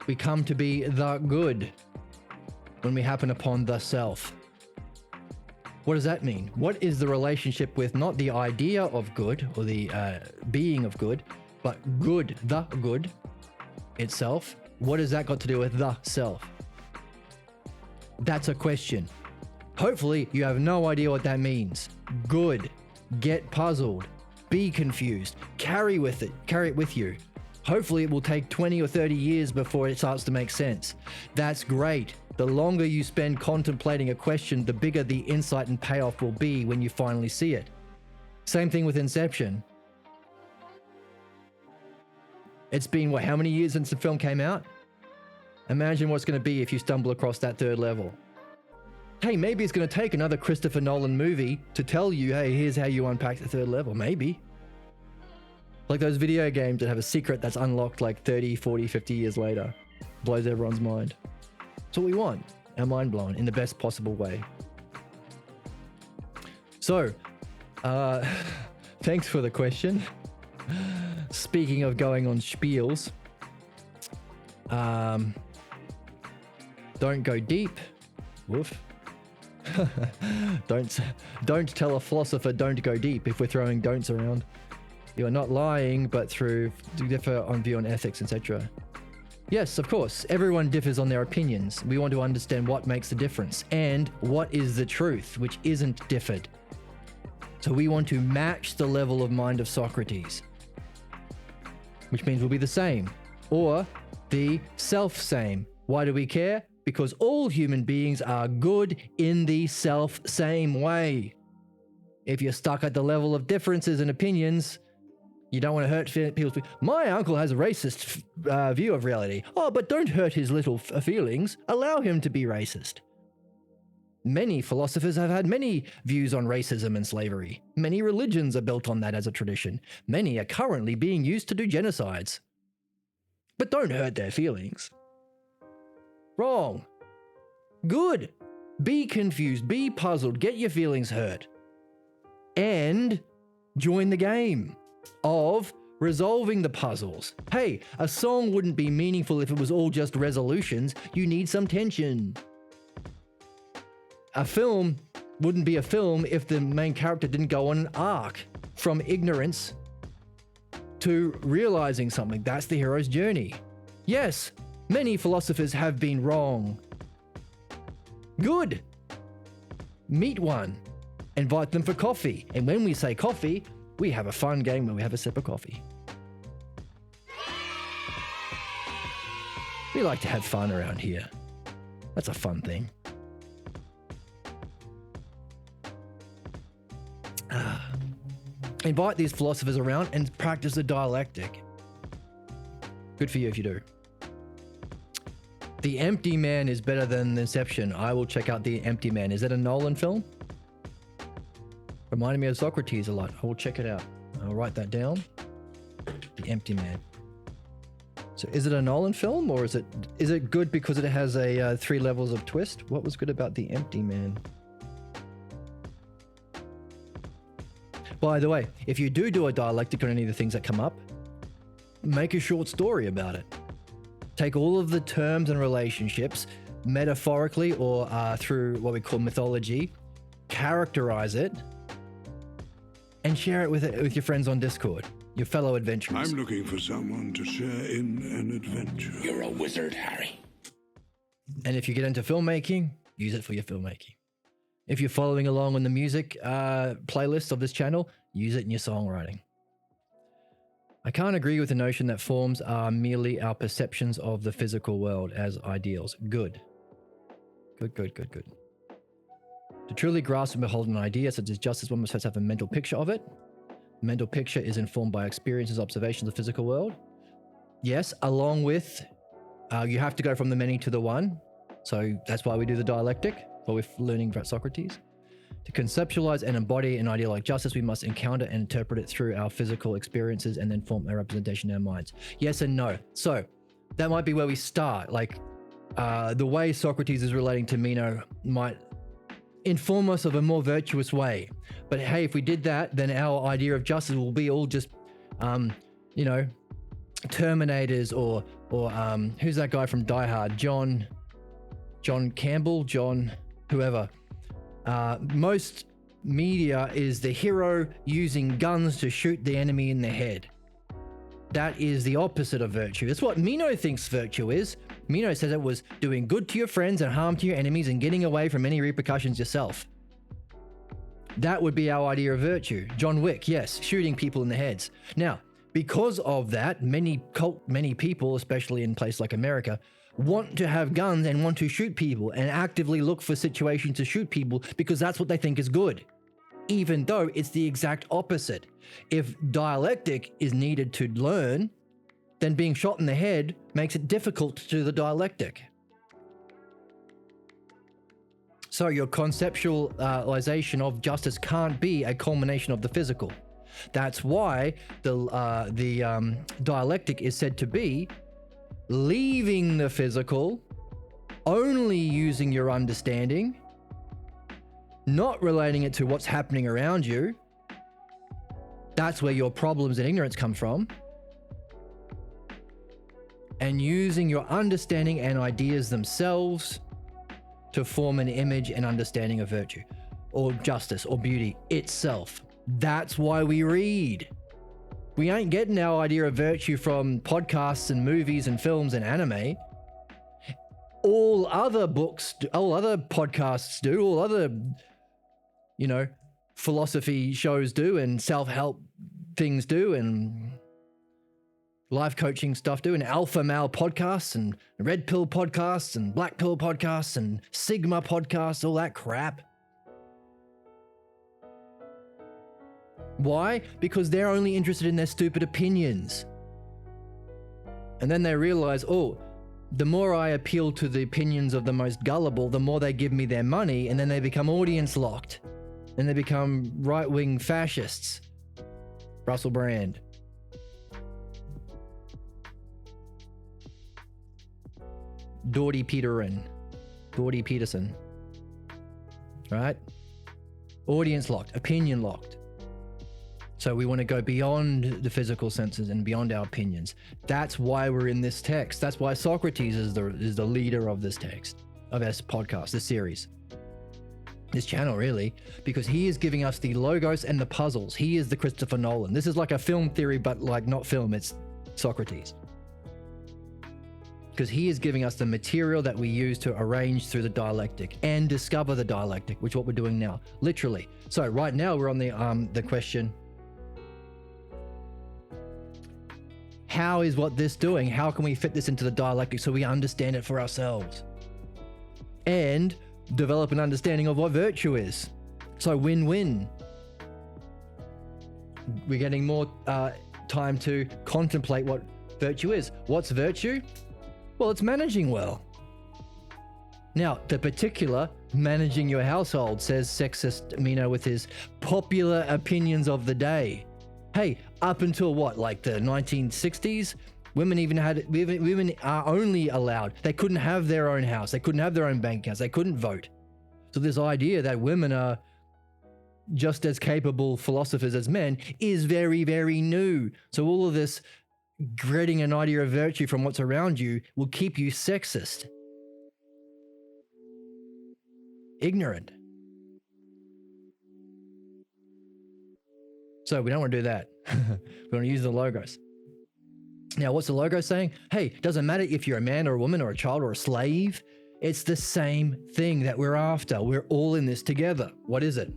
We come to be the good when we happen upon the self. What does that mean? What is the relationship with not the idea of good or the being of good, but good, the good itself? What has that got to do with the self? That's a question. Hopefully you have no idea what that means. Good. Get puzzled. Be confused. Carry it with you. Hopefully it will take 20 or 30 years before it starts to make sense. That's great. The longer you spend contemplating a question, the bigger the insight and payoff will be when you finally see it. Same thing with Inception. It's been, how many years since the film came out? Imagine what's going to be if you stumble across that third level. Hey, maybe it's going to take another Christopher Nolan movie to tell you, hey, here's how you unpack the third level. Maybe. Like those video games that have a secret that's unlocked like 30, 40, 50 years later. Blows everyone's mind. That's what we want. Our mind blown in the best possible way. So, thanks for the question. Speaking of going on spiels, don't go deep. Woof. Don't tell a philosopher don't go deep if we're throwing don'ts around. You are not lying, but through differ on view on ethics, etc. Yes, of course, everyone differs on their opinions. We want to understand what makes the difference and what is the truth, which isn't differed. So we want to match the level of mind of Socrates, which means we'll be the same, or the self-same. Why do we care? Because all human beings are good in the self-same way. If you're stuck at the level of differences and opinions, you don't want to hurt people's feelings. My uncle has a racist view of reality. Oh, but don't hurt his little feelings. Allow him to be racist. Many philosophers have had many views on racism and slavery. Many religions are built on that as a tradition. Many are currently being used to do genocides. But don't hurt their feelings. Wrong. Good. Be confused, be puzzled, get your feelings hurt, and join the game of resolving the puzzles. Hey, a song wouldn't be meaningful if it was all just resolutions. You need some tension. A film wouldn't be a film if the main character didn't go on an arc from ignorance to realizing something. That's the hero's journey. Yes, many philosophers have been wrong. Good. Meet one. Invite them for coffee. And when we say coffee, we have a fun game where we have a sip of coffee. We like to have fun around here. That's a fun thing. Invite these philosophers around and practice the dialectic. Good for you if you do. The Empty Man is better than Inception. I will check out The Empty Man. Is it a Nolan film? Reminded me of Socrates a lot. I will check it out. I'll write that down. The Empty Man. So is it a Nolan film, or is it good because it has a 3 levels of twist? What was good about The Empty Man? By the way, if you do a dialectic on any of the things that come up, make a short story about it. Take all of the terms and relationships, metaphorically or through what we call mythology, characterize it, and share it with your friends on Discord, your fellow adventurers. I'm looking for someone to share in an adventure. You're a wizard, Harry. And if you get into filmmaking, use it for your filmmaking. If you're following along on the music playlist of this channel, use it in your songwriting. I can't agree with the notion that forms are merely our perceptions of the physical world as ideals. Good. Good. To truly grasp and behold an idea such as justice, one must first have a mental picture of it. The mental picture is informed by experiences, observations of the physical world. Yes, along with, you have to go from the many to the one. So that's why we do the dialectic, while we're learning about Socrates. To conceptualize and embody an idea like justice, we must encounter and interpret it through our physical experiences and then form a representation in our minds. Yes and no. So that might be where we start. Like the way Socrates is relating to Meno might inform us of a more virtuous way. But hey, if we did that, then our idea of justice will be all just, Terminators or who's that guy from Die Hard? John Campbell, whoever. Most media is the hero using guns to shoot the enemy in the head. That is the opposite of virtue. That's what Meno thinks virtue is. Meno says it was doing good to your friends and harm to your enemies and getting away from any repercussions yourself. That would be our idea of virtue. John Wick, yes, shooting people in the heads. Now, because of that, many people, especially in places like America, want to have guns and want to shoot people and actively look for situations to shoot people because that's what they think is good, even though it's the exact opposite. If dialectic is needed to learn, then being shot in the head makes it difficult to do the dialectic. So your conceptualization of justice can't be a culmination of the physical. That's why the dialectic is said to be leaving the physical, only using your understanding, not relating it to what's happening around you. That's where your problems and ignorance come from. And using your understanding and ideas themselves to form an image and understanding of virtue or justice or beauty itself. That's why we read. We ain't getting our idea of virtue from podcasts and movies and films and anime. All other books, all other podcasts do, all other, philosophy shows do, and self-help things do, and life coaching stuff do, and alpha male podcasts, and red pill podcasts, and black pill podcasts, and sigma podcasts, all that crap. Why? Because they're only interested in their stupid opinions. And then they realize, the more I appeal to the opinions of the most gullible, the more they give me their money, and then they become audience locked. And they become right-wing fascists. Russell Brand. Dordy Peterson. right? Audience locked, opinion locked. So we want to go beyond the physical senses and beyond our opinions. That's why we're in this text. That's why Socrates is the leader of this text, of this podcast, this series, this channel, really, because he is giving us the logos and the puzzles. He is the Christopher Nolan. This is like a film theory, but like not film, it's Socrates. Because he is giving us the material that we use to arrange through the dialectic and discover the dialectic, which is what we're doing now, literally. So right now we're on the question, how is what this doing? How can we fit this into the dialectic so we understand it for ourselves? And develop an understanding of what virtue is. So win-win. We're getting more time to contemplate what virtue is. What's virtue? Well, it's managing well. Now, the particular managing your household, says sexist Meno with his popular opinions of the day. Hey, up until what, like the 1960s, women are only allowed, they couldn't have their own house, they couldn't have their own bank accounts, they couldn't vote. So this idea that women are just as capable philosophers as men is very, very new. So all of this getting an idea of virtue from what's around you will keep you sexist, ignorant. So we don't want to do that. We want to use the logos. Now, what's the logo saying? Hey, it doesn't matter if you're a man or a woman or a child or a slave. It's the same thing that we're after. We're all in this together. What is it?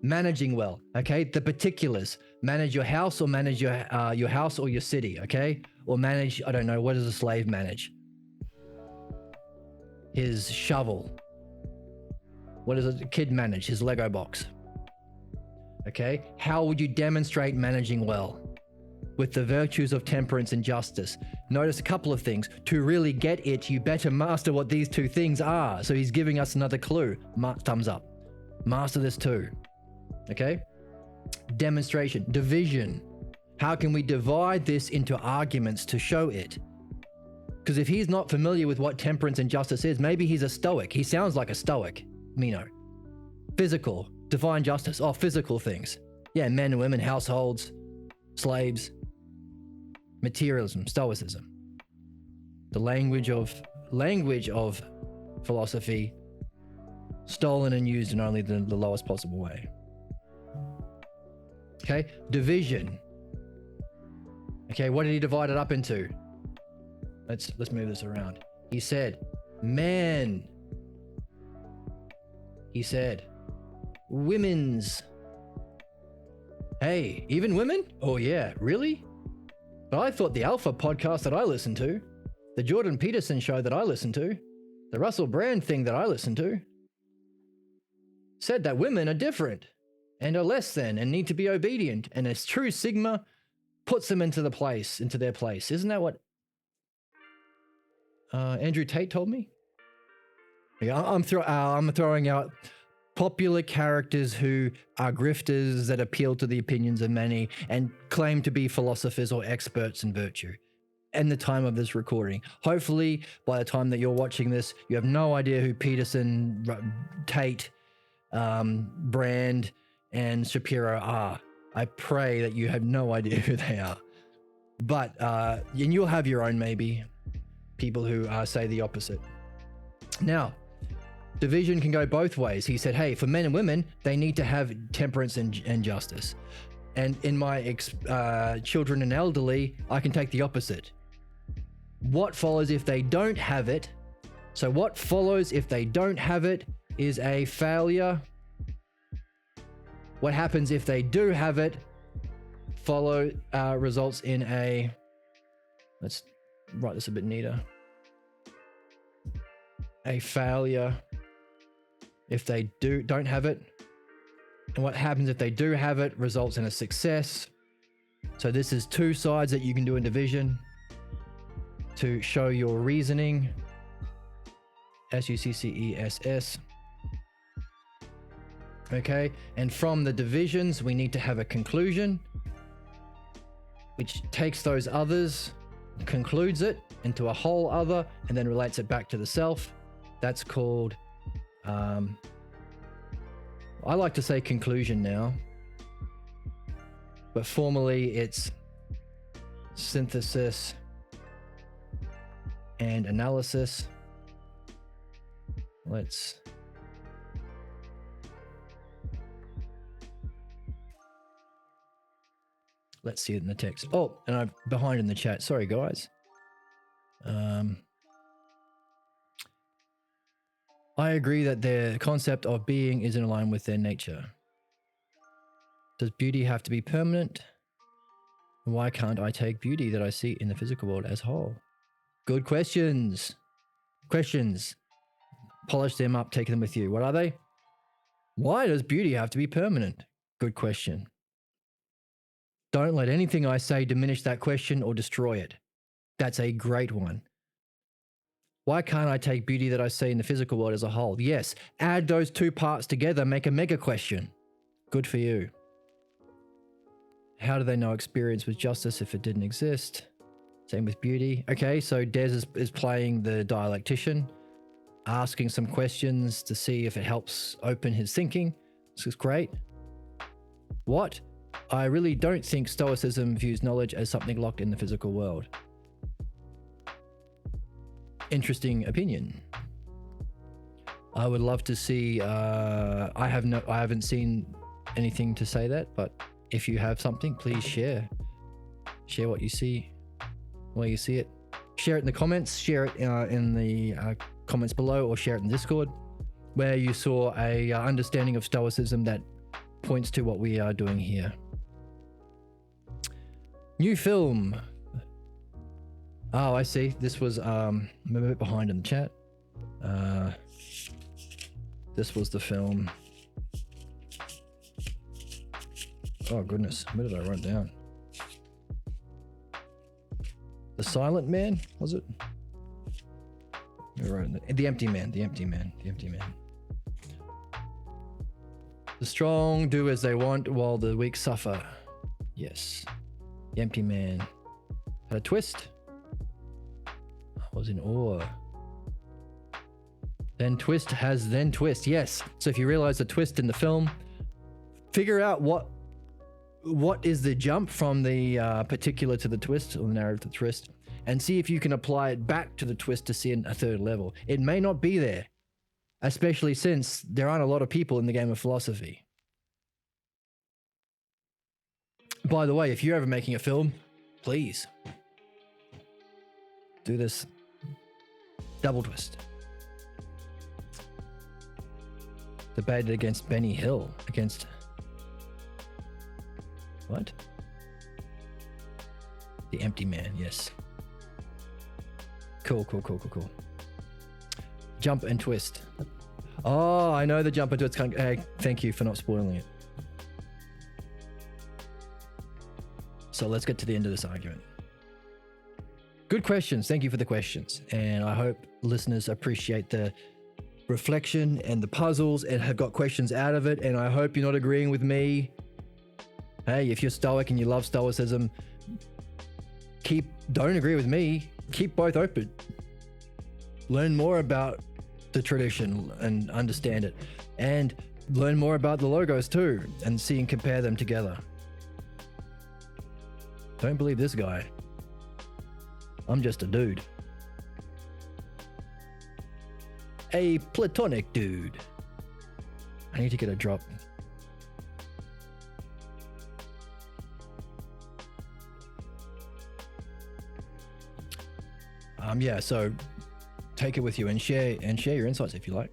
Managing well, okay? The particulars. Manage your house or manage your house or your city, okay? Or manage, I don't know, what does a slave manage? His shovel. What does a kid manage? His Lego box. Okay? How would you demonstrate managing well? With the virtues of temperance and justice. Notice a couple of things. To really get it, you better master what these two things are. So he's giving us another clue. Thumbs up. Master this too. Okay? Demonstration. Division. How can we divide this into arguments to show it? Because if he's not familiar with what temperance and justice is, maybe he's a stoic. He sounds like a stoic, Meno. Physical. Divine justice. Oh, physical things. Yeah, men and women, households, slaves. Materialism, stoicism. The language of philosophy stolen and used in only the lowest possible way. Okay, division. Okay, what did he divide it up into? Let's move this around. He said, man. He said, women's. Hey, even women? Oh yeah, really? But I thought the Alpha podcast that I listened to, the Jordan Peterson show that I listened to, the Russell Brand thing that I listened to, said that women are different and are less than and need to be obedient. And a true Sigma puts them into their place. Isn't that what Andrew Tate told me? Yeah, I'm throwing out popular characters who are grifters that appeal to the opinions of many and claim to be philosophers or experts in virtue. And the time of this recording. Hopefully, by the time that you're watching this, you have no idea who Peterson, Tate, Brand, and Shapiro are. I pray that you have no idea who they are. But, and you'll have your own, maybe, people who say the opposite. Now, division can go both ways. He said, hey, for men and women, they need to have temperance and justice. And in my children and elderly, I can take the opposite. What follows if they don't have it? So what follows if they don't have it is a failure. What happens if they do have it results in a, let's write this a bit neater, a failure if they don't have it. And what happens if they do have it results in a success. So this is two sides that you can do in division to show your reasoning. SUCCESS. Okay, and from the divisions, we need to have a conclusion, which takes those others, concludes it into a whole other, and then relates it back to the self. That's called I like to say conclusion now, but formally it's synthesis and analysis. Let's see it in the text. Oh, and I'm behind in the chat. Sorry, guys. I agree that the concept of being is in line with their nature. Does beauty have to be permanent? Why can't I take beauty that I see in the physical world as whole? Good questions. Polish them up, take them with you. What are they? Why does beauty have to be permanent? Good question. Don't let anything I say diminish that question or destroy it. That's a great one. Why can't I take beauty that I see in the physical world as a whole? Yes, add those two parts together, make a mega question. Good for you. How do they know experience was justice if it didn't exist? Same with beauty. Okay, so Des is playing the dialectician, asking some questions to see if it helps open his thinking. This is great. What? I really don't think Stoicism views knowledge as something locked in the physical world. Interesting opinion. I would love to see, I haven't seen anything to say that, but if you have something, please share. Share what you see, where you see it. Share it in the comments, share it in the comments below, or share it in Discord, where you saw a understanding of Stoicism that points to what we are doing here. New film. Oh, I see. This was, I'm a bit behind in the chat. This was the film. Oh, goodness. Where did I write it down? The Silent Man, was it? The Empty Man. The strong do as they want while the weak suffer. Yes. The Empty Man. Had a twist. I was in awe. Then twist has then twist. Yes. So if you realize the twist in the film, figure out what is the jump from the particular to the twist, or the narrative to the twist, and see if you can apply it back to the twist to see a third level. It may not be there, especially since there aren't a lot of people in the game of philosophy. By the way, if you're ever making a film, please do this double twist. Debated against Benny Hill. Against what? The Empty Man, yes. Cool. Jump and twist. Oh, I know the jump and twist. Hey, thank you for not spoiling it. So let's get to the end of this argument. Good questions. Thank you for the questions. And I hope listeners appreciate the reflection and the puzzles and have got questions out of it. And I hope you're not agreeing with me. Hey, if you're Stoic and you love Stoicism, don't agree with me. Keep both open. Learn more about the tradition and understand it. And learn more about the logos too, and see and compare them together. Don't believe this guy. I'm just a dude. A platonic dude. I need to get a drop. Yeah, so take it with you and share your insights if you like.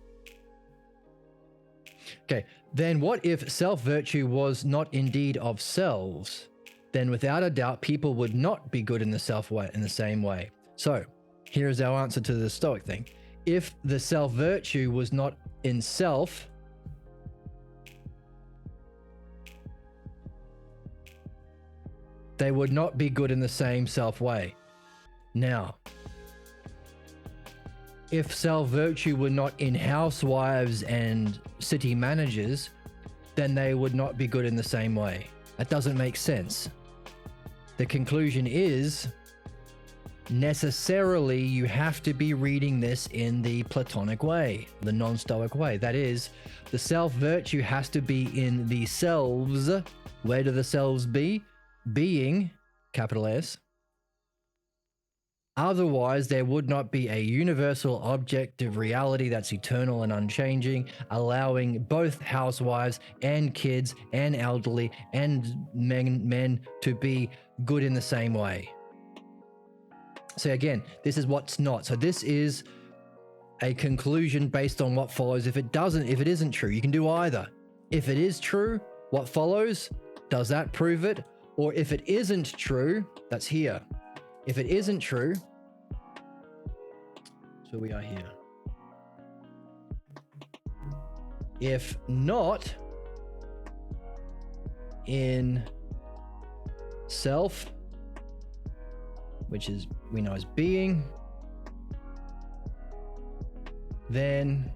Okay, then what if self-virtue was not indeed of selves? Then without a doubt, people would not be good in the same way. So here is our answer to the Stoic thing. If the self-virtue was not in self, they would not be good in the same self way. Now, if self-virtue were not in housewives and city managers, then they would not be good in the same way. That doesn't make sense. The conclusion is necessarily you have to be reading this in the Platonic way, the non-Stoic way. That is, the self-virtue has to be in the selves. Where do the selves be? Being, capital S. Otherwise, there would not be a universal objective reality that's eternal and unchanging, allowing both housewives and kids and elderly and men to be good in the same way. So again, this is what's not. So this is a conclusion based on what follows. If it isn't true, you can do either. If it is true, what follows? Does that prove it? Or if it isn't true, that's here. If it isn't true, so we are here. If not in self, which is we know as being, then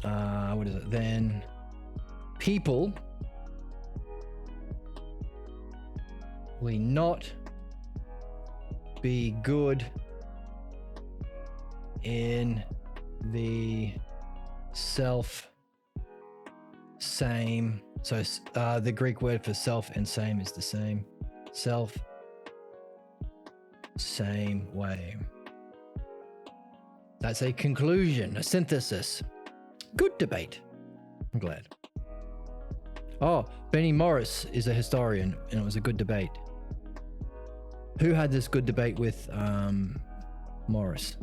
what is it? Then people will not be good in the self same. So the Greek word for self and same is the same. Self same way. That's a conclusion, a synthesis. Good debate. I'm glad. Oh, Benny Morris is a historian, and it was a good debate. Who had this good debate with Morris?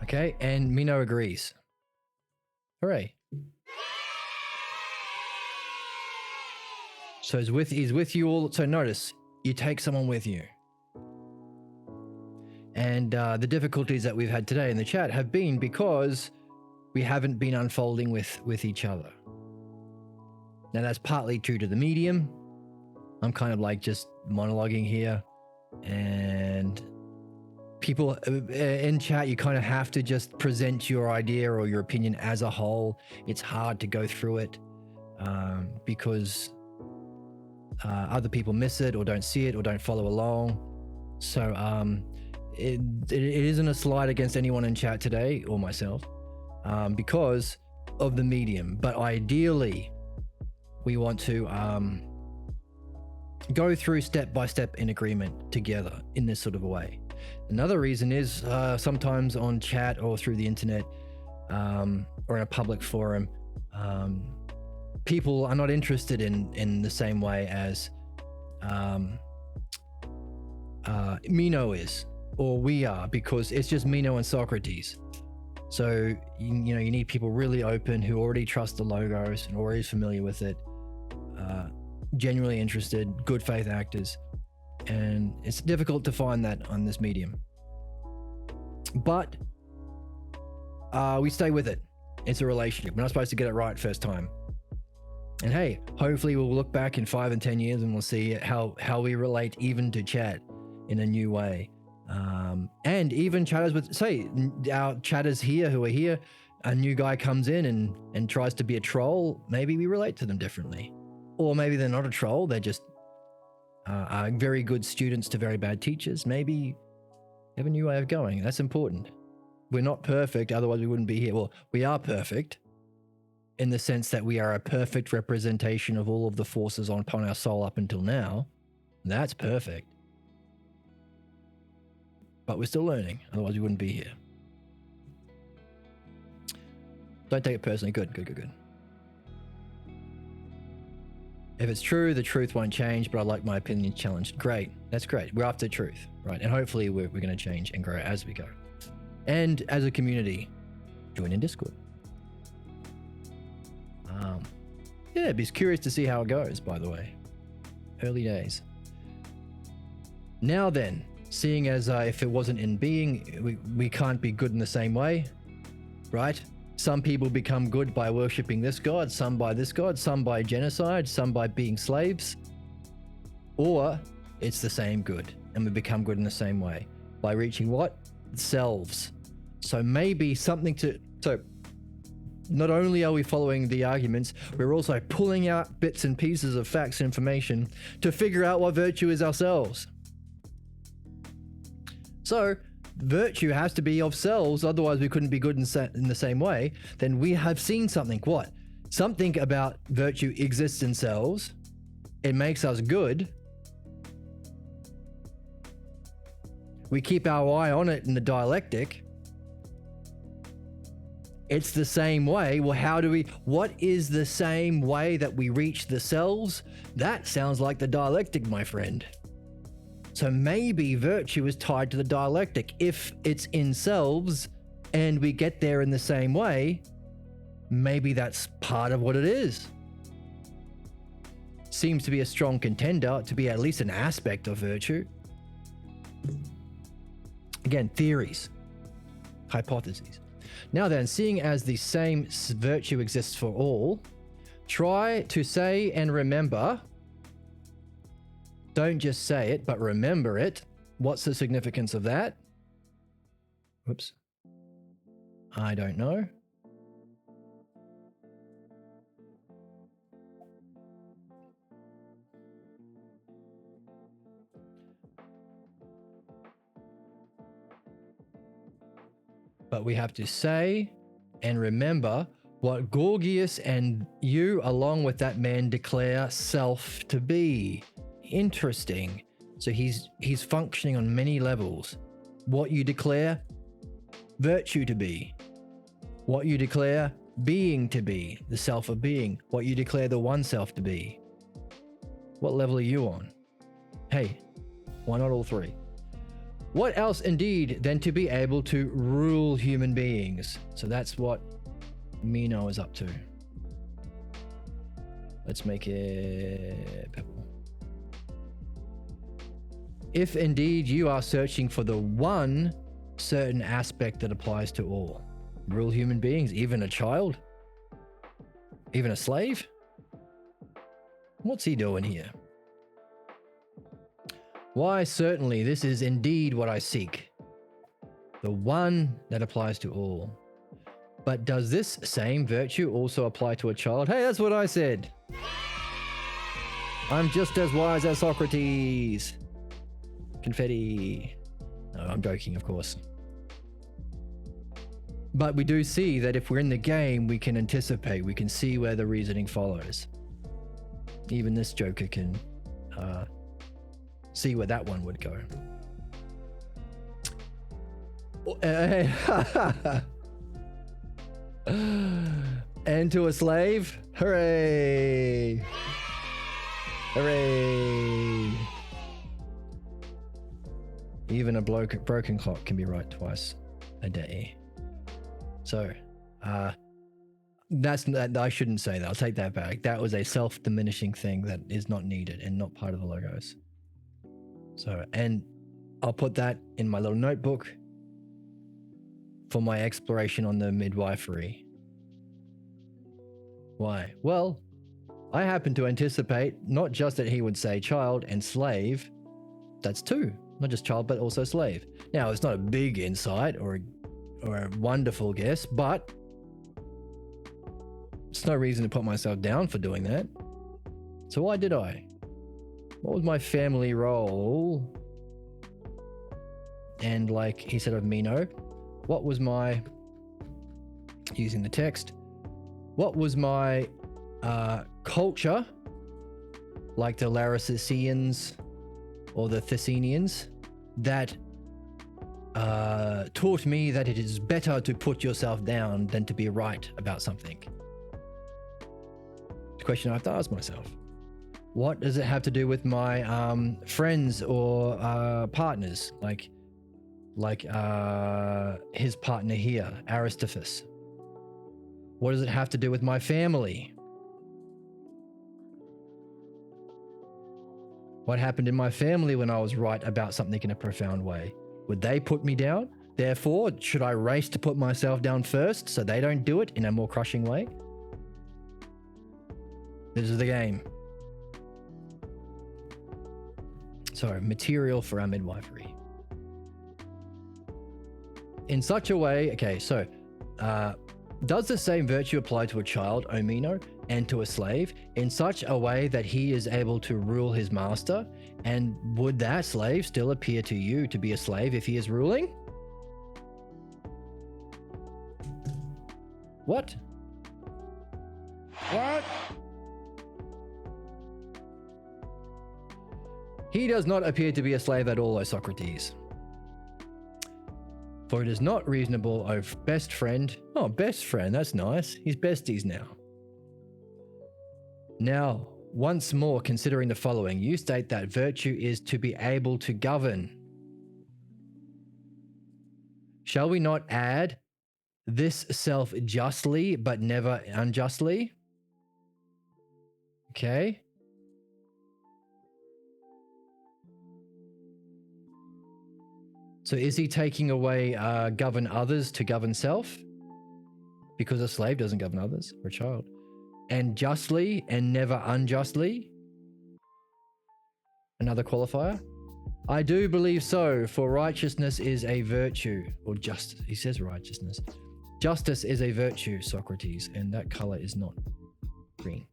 Okay, and Meno agrees. Hooray. So he's with you all. So notice, you take someone with you. And the difficulties that we've had today in the chat have been because we haven't been unfolding with each other. Now that's partly true to the medium. I'm kind of like just monologuing here, and people in chat, you kind of have to just present your idea or your opinion as a whole. It's hard to go through it because other people miss it or don't see it or don't follow along. So it isn't a slight against anyone in chat today or myself because of the medium. But ideally, we want to go through step by step in agreement together in this sort of a way. Another reason is sometimes on chat or through the internet or in a public forum, people are not interested in the same way as Meno is, or we are, because it's just Meno and Socrates. So you need people really open who already trust the logos and already familiar with it, genuinely interested, good faith actors. And it's difficult to find that on this medium. But we stay with it. It's a relationship. We're not supposed to get it right first time. And hey, hopefully we'll look back in 5 and 10 years and we'll see how we relate even to chat in a new way. And even chatters with, say, our chatters here who are here, a new guy comes in and tries to be a troll, maybe we relate to them differently. Or maybe they're not a troll, they're just are very good students to very bad teachers. Maybe have a new way of going. That's important. We're not perfect, otherwise we wouldn't be here. Well, we are perfect in the sense that we are a perfect representation of all of the forces upon our soul up until now. That's perfect. But we're still learning, otherwise we wouldn't be here. Don't take it personally. Good. If it's true, the truth won't change, but I like my opinion challenged. Great. That's great. We're after truth, right? And hopefully we're going to change and grow as we go. And as a community, join in Discord. Yeah, be curious to see how it goes, by the way. Early days. Now then, seeing as if it wasn't in being, we can't be good in the same way, right? Some people become good by worshipping this god, some by this god, some by genocide, some by being slaves. Or it's the same good, and we become good in the same way by reaching what? Selves. So maybe something to... So not only are we following the arguments, we're also pulling out bits and pieces of facts and information to figure out what virtue is ourselves. So virtue has to be of selves, otherwise we couldn't be good in the same way. Then we have seen something. What? Something about virtue exists in selves. It makes us good. We keep our eye on it in the dialectic. It's the same way. Well, what is the same way that we reach the selves? That sounds like the dialectic, my friend. So maybe virtue is tied to the dialectic. If it's in selves and we get there in the same way, maybe that's part of what it is. Seems to be a strong contender to be at least an aspect of virtue. Again, theories, hypotheses. Now then, seeing as the same virtue exists for all, try to say and remember. Don't just say it, but remember it. What's the significance of that? Whoops. I don't know. But we have to say and remember what Gorgias and you, along with that man, declare self to be. Interesting. So he's functioning on many levels. What you declare virtue to be. What you declare being to be, the self of being. What you declare the one self to be. What level are you on? Hey, why not all three? What else indeed than to be able to rule human beings? So that's what Meno is up to. Let's make it purple. If indeed you are searching for the one certain aspect that applies to all. Rule human beings, even a child? Even a slave? What's he doing here? Why, certainly, this is indeed what I seek. The one that applies to all. But does this same virtue also apply to a child? Hey, that's what I said. I'm just as wise as Socrates. Confetti. No, I'm joking, of course. But we do see that if we're in the game, we can anticipate. We can see where the reasoning follows. Even this joker can see where that one would go. And to a slave? Hooray! Hooray! Even a broken clock can be right twice a day. So, that's I shouldn't say that. I'll take that back. That was a self-diminishing thing that is not needed and not part of the logos. So, and I'll put that in my little notebook for my exploration on the midwifery. Why? Well, I happen to anticipate not just that he would say child and slave. That's two. Not just child, but also slave. Now, it's not a big insight or a wonderful guess, but it's no reason to put myself down for doing that. So why did I? What was my family role? And like he said of Meno, what was my, using the text, what was my culture, like the Larisicians or the Thessenians, that taught me that it is better to put yourself down than to be right about something? It's a question I have to ask myself. What does it have to do with my friends or partners, like his partner here, Aristophus? What does it have to do with my family? What happened in my family when I was right about something in a profound way? Would they put me down? Therefore, should I race to put myself down first so they don't do it in a more crushing way? This is the game. So, material for our midwifery. In such a way, okay, so, does the same virtue apply to a child, O Meno, and to a slave, in such a way that he is able to rule his master? And would that slave still appear to you to be a slave if he is ruling? What? What? He does not appear to be a slave at all, O Socrates. For it is not reasonable, O best friend. Oh, best friend, that's nice. He's besties now. Now, once more considering the following, you state that virtue is to be able to govern. Shall we not add this self justly but never unjustly? Okay. So is he taking away govern others to govern self? Because a slave doesn't govern others, or a child. And justly and never unjustly? Another qualifier? I do believe so, for righteousness is a virtue. Or justice, he says righteousness. Justice is a virtue, Socrates, and that color is not green.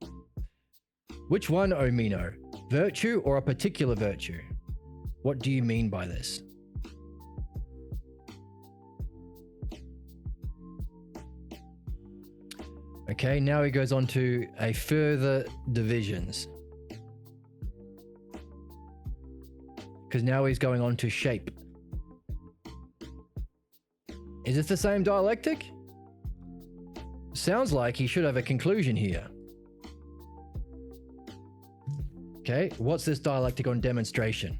Which one, O Meno? Virtue or a particular virtue? What do you mean by this? Okay, now he goes on to a further divisions. Because now he's going on to shape. Is this the same dialectic? Sounds like he should have a conclusion here. Okay, what's this dialectic on demonstration?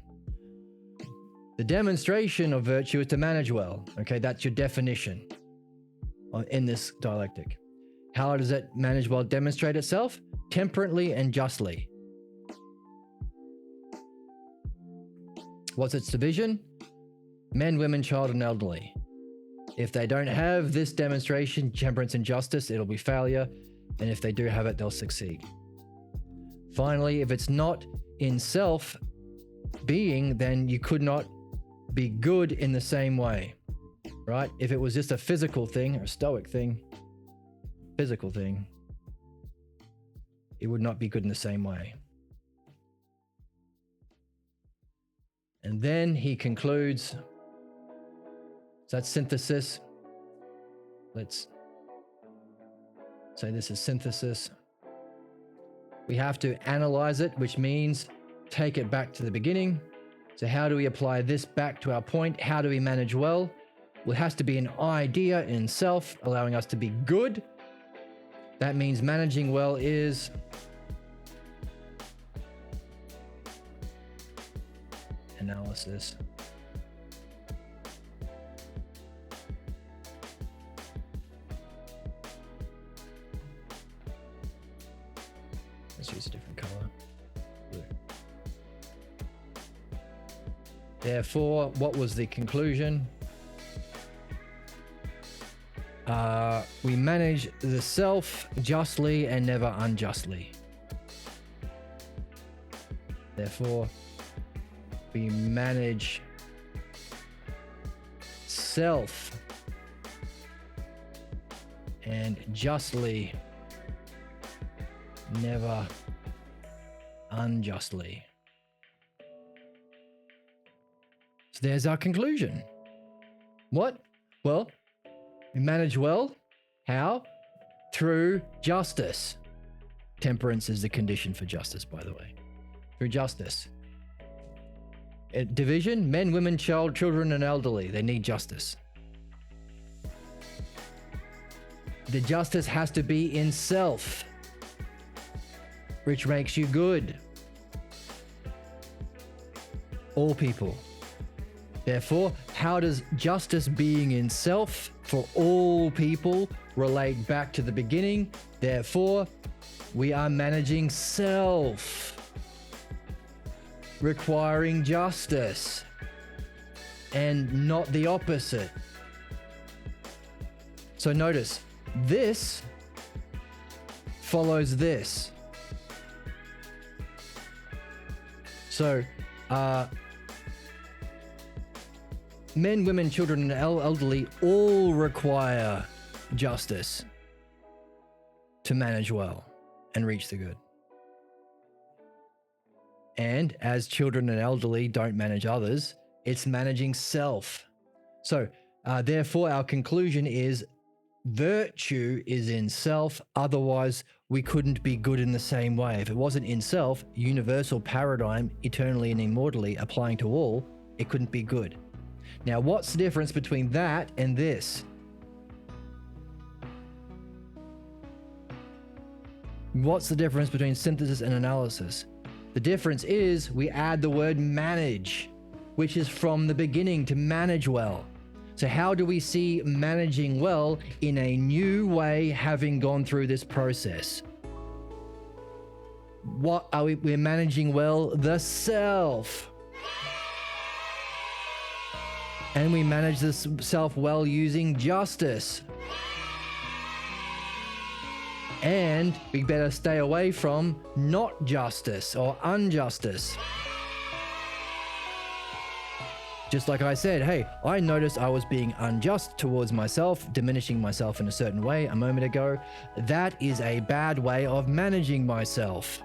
The demonstration of virtue is to manage well. Okay, that's your definition in this dialectic. How does it manage well demonstrate itself? Temperately and justly. What's its division? Men, women, child, and elderly. If they don't have this demonstration, temperance and justice, it'll be failure. And if they do have it, they'll succeed. Finally, if it's not in self being, then you could not be good in the same way, right? If it was just a physical thing or a stoic thing, physical thing, it would not be good in the same way. And then he concludes, so that's synthesis. Let's say this is synthesis. We have to analyze it, which means take it back to the beginning. So how do we apply this back to our point? How do we manage well? Well, it has to be an idea in self, allowing us to be good. That means managing well is analysis. Let's use a different color. Blue. Therefore, what was the conclusion? We manage the self justly and never unjustly. Therefore, we manage self and justly, never unjustly. So there's our conclusion. What? Well, we manage well. How? Through justice. Temperance is the condition for justice, by the way. Through justice. Division, men, women, children, and elderly. They need justice. The justice has to be in self, which makes you good. All people. Therefore, how does justice being in self for all people relate back to the beginning? Therefore, we are managing self, requiring justice, and not the opposite. So notice, this follows this. So, men, women, children, and elderly all require justice to manage well and reach the good. And as children and elderly don't manage others, it's managing self. So, therefore, our conclusion is virtue is in self. Otherwise, we couldn't be good in the same way. If it wasn't in self, universal paradigm, eternally and immortally applying to all, it couldn't be good. Now, what's the difference between that and this? What's the difference between synthesis and analysis? The difference is we add the word manage, which is from the beginning, to manage well. So how do we see managing well in a new way, having gone through this process? What are we're managing well? The self. And we manage this self well using justice. And we better stay away from not justice or injustice. Just like I said, hey, I noticed I was being unjust towards myself, diminishing myself in a certain way a moment ago. That is a bad way of managing myself.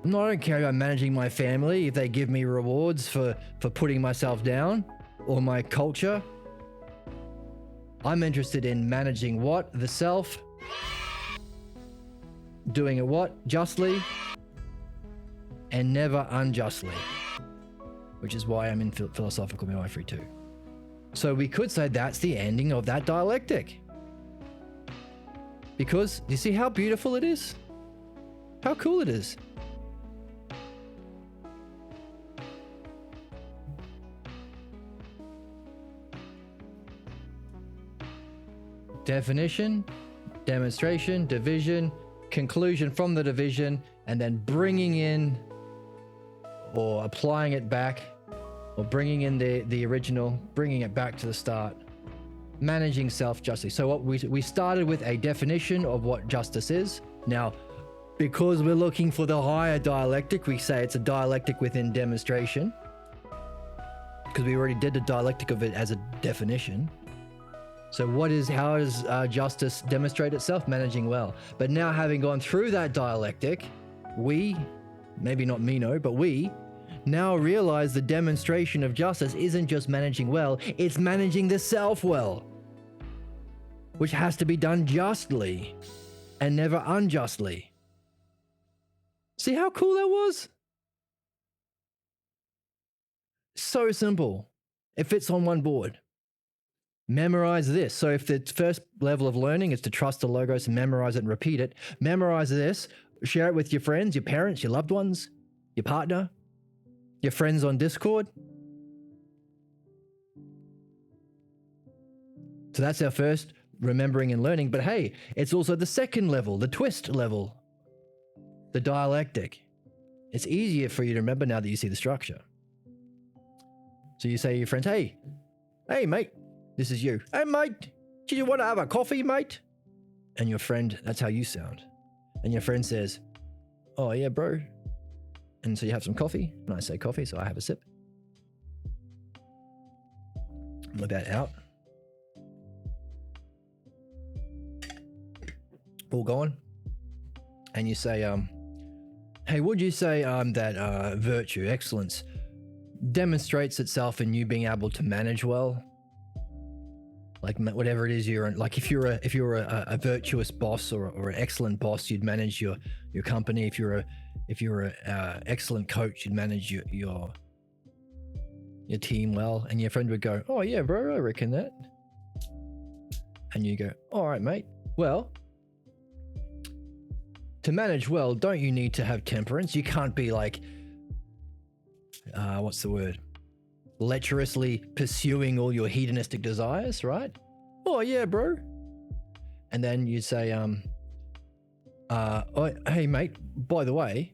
No, I don't care about managing my family if they give me rewards for putting myself down, or my culture. I'm interested in managing what? The self. Doing it what? Justly. And never unjustly. Which is why I'm in philosophical midwifery too. So we could say that's the ending of that dialectic. Because you see how beautiful it is? How cool it is. Definition, demonstration, division, conclusion from the division, and then bringing in or applying it back, or bringing in the original, bringing it back to the start, managing self justly. So what we started with a definition of what justice is. Now, because we're looking for the higher dialectic, we say it's a dialectic within demonstration, because we already did the dialectic of it as a definition. So how does justice demonstrate itself? Managing well. But now, having gone through that dialectic, we, maybe not Meno, but we now realize the demonstration of justice isn't just managing well, it's managing the self well, which has to be done justly and never unjustly. See how cool that was? So simple. It fits on one board. Memorize this. So if the first level of learning is to trust the logos and memorize it and repeat it, memorize this, share it with your friends, your parents, your loved ones, your partner, your friends on Discord. So that's our first remembering and learning. But hey, it's also the second level, the twist level, the dialectic. It's easier for you to remember now that you see the structure. So you say to your friends, hey mate, this is you. Hey mate, do you want to have a coffee, mate? And your friend, that's how you sound. And your friend says, oh yeah, bro. And so you have some coffee, and I say coffee, so I have a sip. I'm about out. All gone. And you say, hey, would you say that virtue, excellence, demonstrates itself in you being able to manage well? Like whatever it is you're in, like if you're a virtuous boss or an excellent boss, you'd manage your company. If you're a excellent coach, you'd manage your team well. And your friend would go, oh yeah, bro, I reckon that. And you go, all right, mate. Well, to manage well, don't you need to have temperance? You can't be like, what's the word? Lecherously pursuing all your hedonistic desires, right? Oh yeah, bro. And then you say, oh, hey mate, by the way,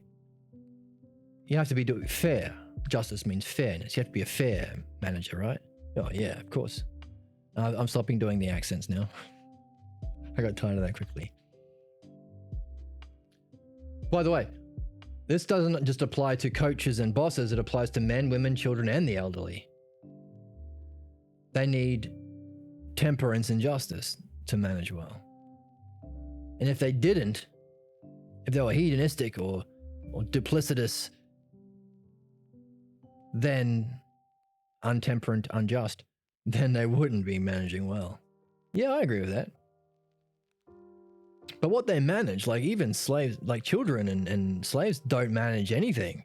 you have to be doing fair. Justice means fairness. You have to be a fair manager, right? Oh yeah, of course. I'm stopping doing the accents now. I got tired of that quickly. By the way, this doesn't just apply to coaches and bosses, it applies to men, women, children, and the elderly. They need temperance and justice to manage well. And if they didn't, if they were hedonistic or duplicitous, then untemperate, unjust, then they wouldn't be managing well. Yeah, I agree with that. But what they manage, like even slaves, like children and slaves don't manage anything.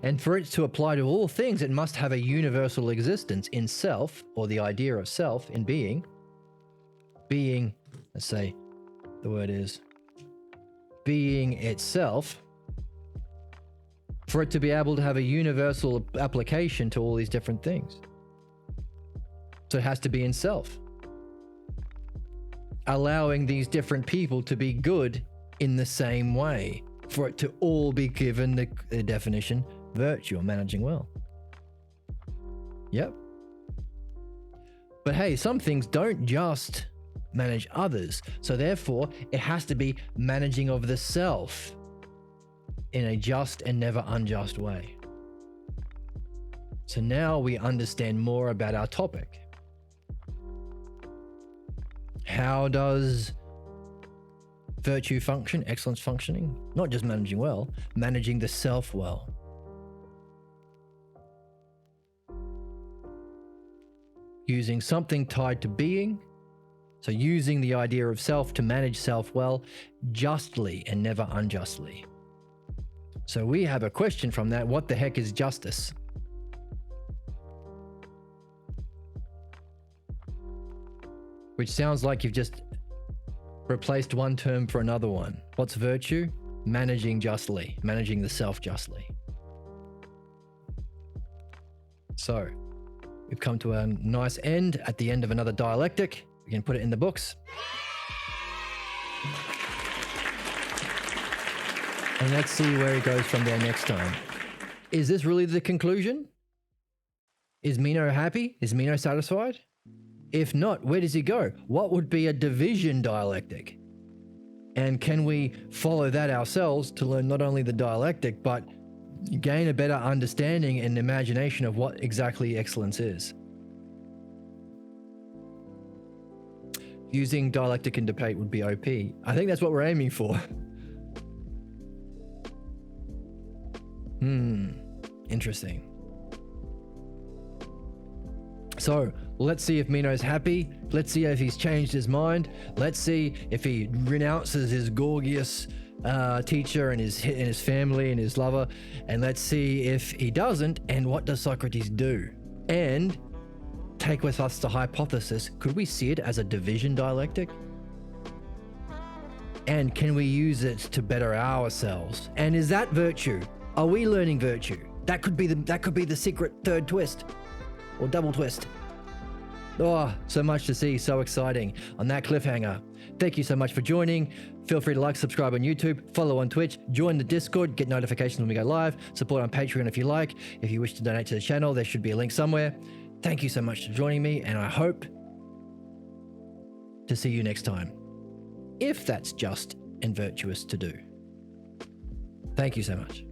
And for it to apply to all things, it must have a universal existence in self, or the idea of self in being. Being, let's say the word is being itself. For it to be able to have a universal application to all these different things. So it has to be in self. Allowing these different people to be good in the same way. For it to all be given the definition, virtue, or managing well. Yep. But hey, some things don't just manage others. So therefore, it has to be managing of the self in a just and never unjust way. So now we understand more about our topic. How does virtue function, excellence functioning? Not just managing well, managing the self well. Using something tied to being, so using the idea of self to manage self well, justly and never unjustly. So we have a question from that. What the heck is justice? Which sounds like you've just replaced one term for another one. What's virtue? Managing justly, managing the self justly. So we've come to a nice end at the end of another dialectic. We can put it in the books. And let's see where he goes from there next time. Is this really the conclusion? Is Meno happy? Is Meno satisfied? If not, where does he go? What would be a division dialectic? And can we follow that ourselves to learn not only the dialectic, but gain a better understanding and imagination of what exactly excellence is? Using dialectic in debate would be OP. I think that's what we're aiming for. Interesting. So let's see if Meno's happy. Let's see if he's changed his mind. Let's see if he renounces his Gorgias teacher and his family and his lover. And let's see if he doesn't, and what does Socrates do? And take with us the hypothesis, could we see it as a division dialectic? And can we use it to better ourselves? And is that virtue? Are we learning virtue? That could be the secret third twist or double twist. Oh, so much to see, so exciting. On that cliffhanger, thank you so much for joining. Feel free to like, subscribe on YouTube, follow on Twitch, join the Discord, get notifications when we go live, support on Patreon if you like. If you wish to donate to the channel, there should be a link somewhere. Thank you so much for joining me, and I hope to see you next time, if that's just and virtuous to do. Thank you so much.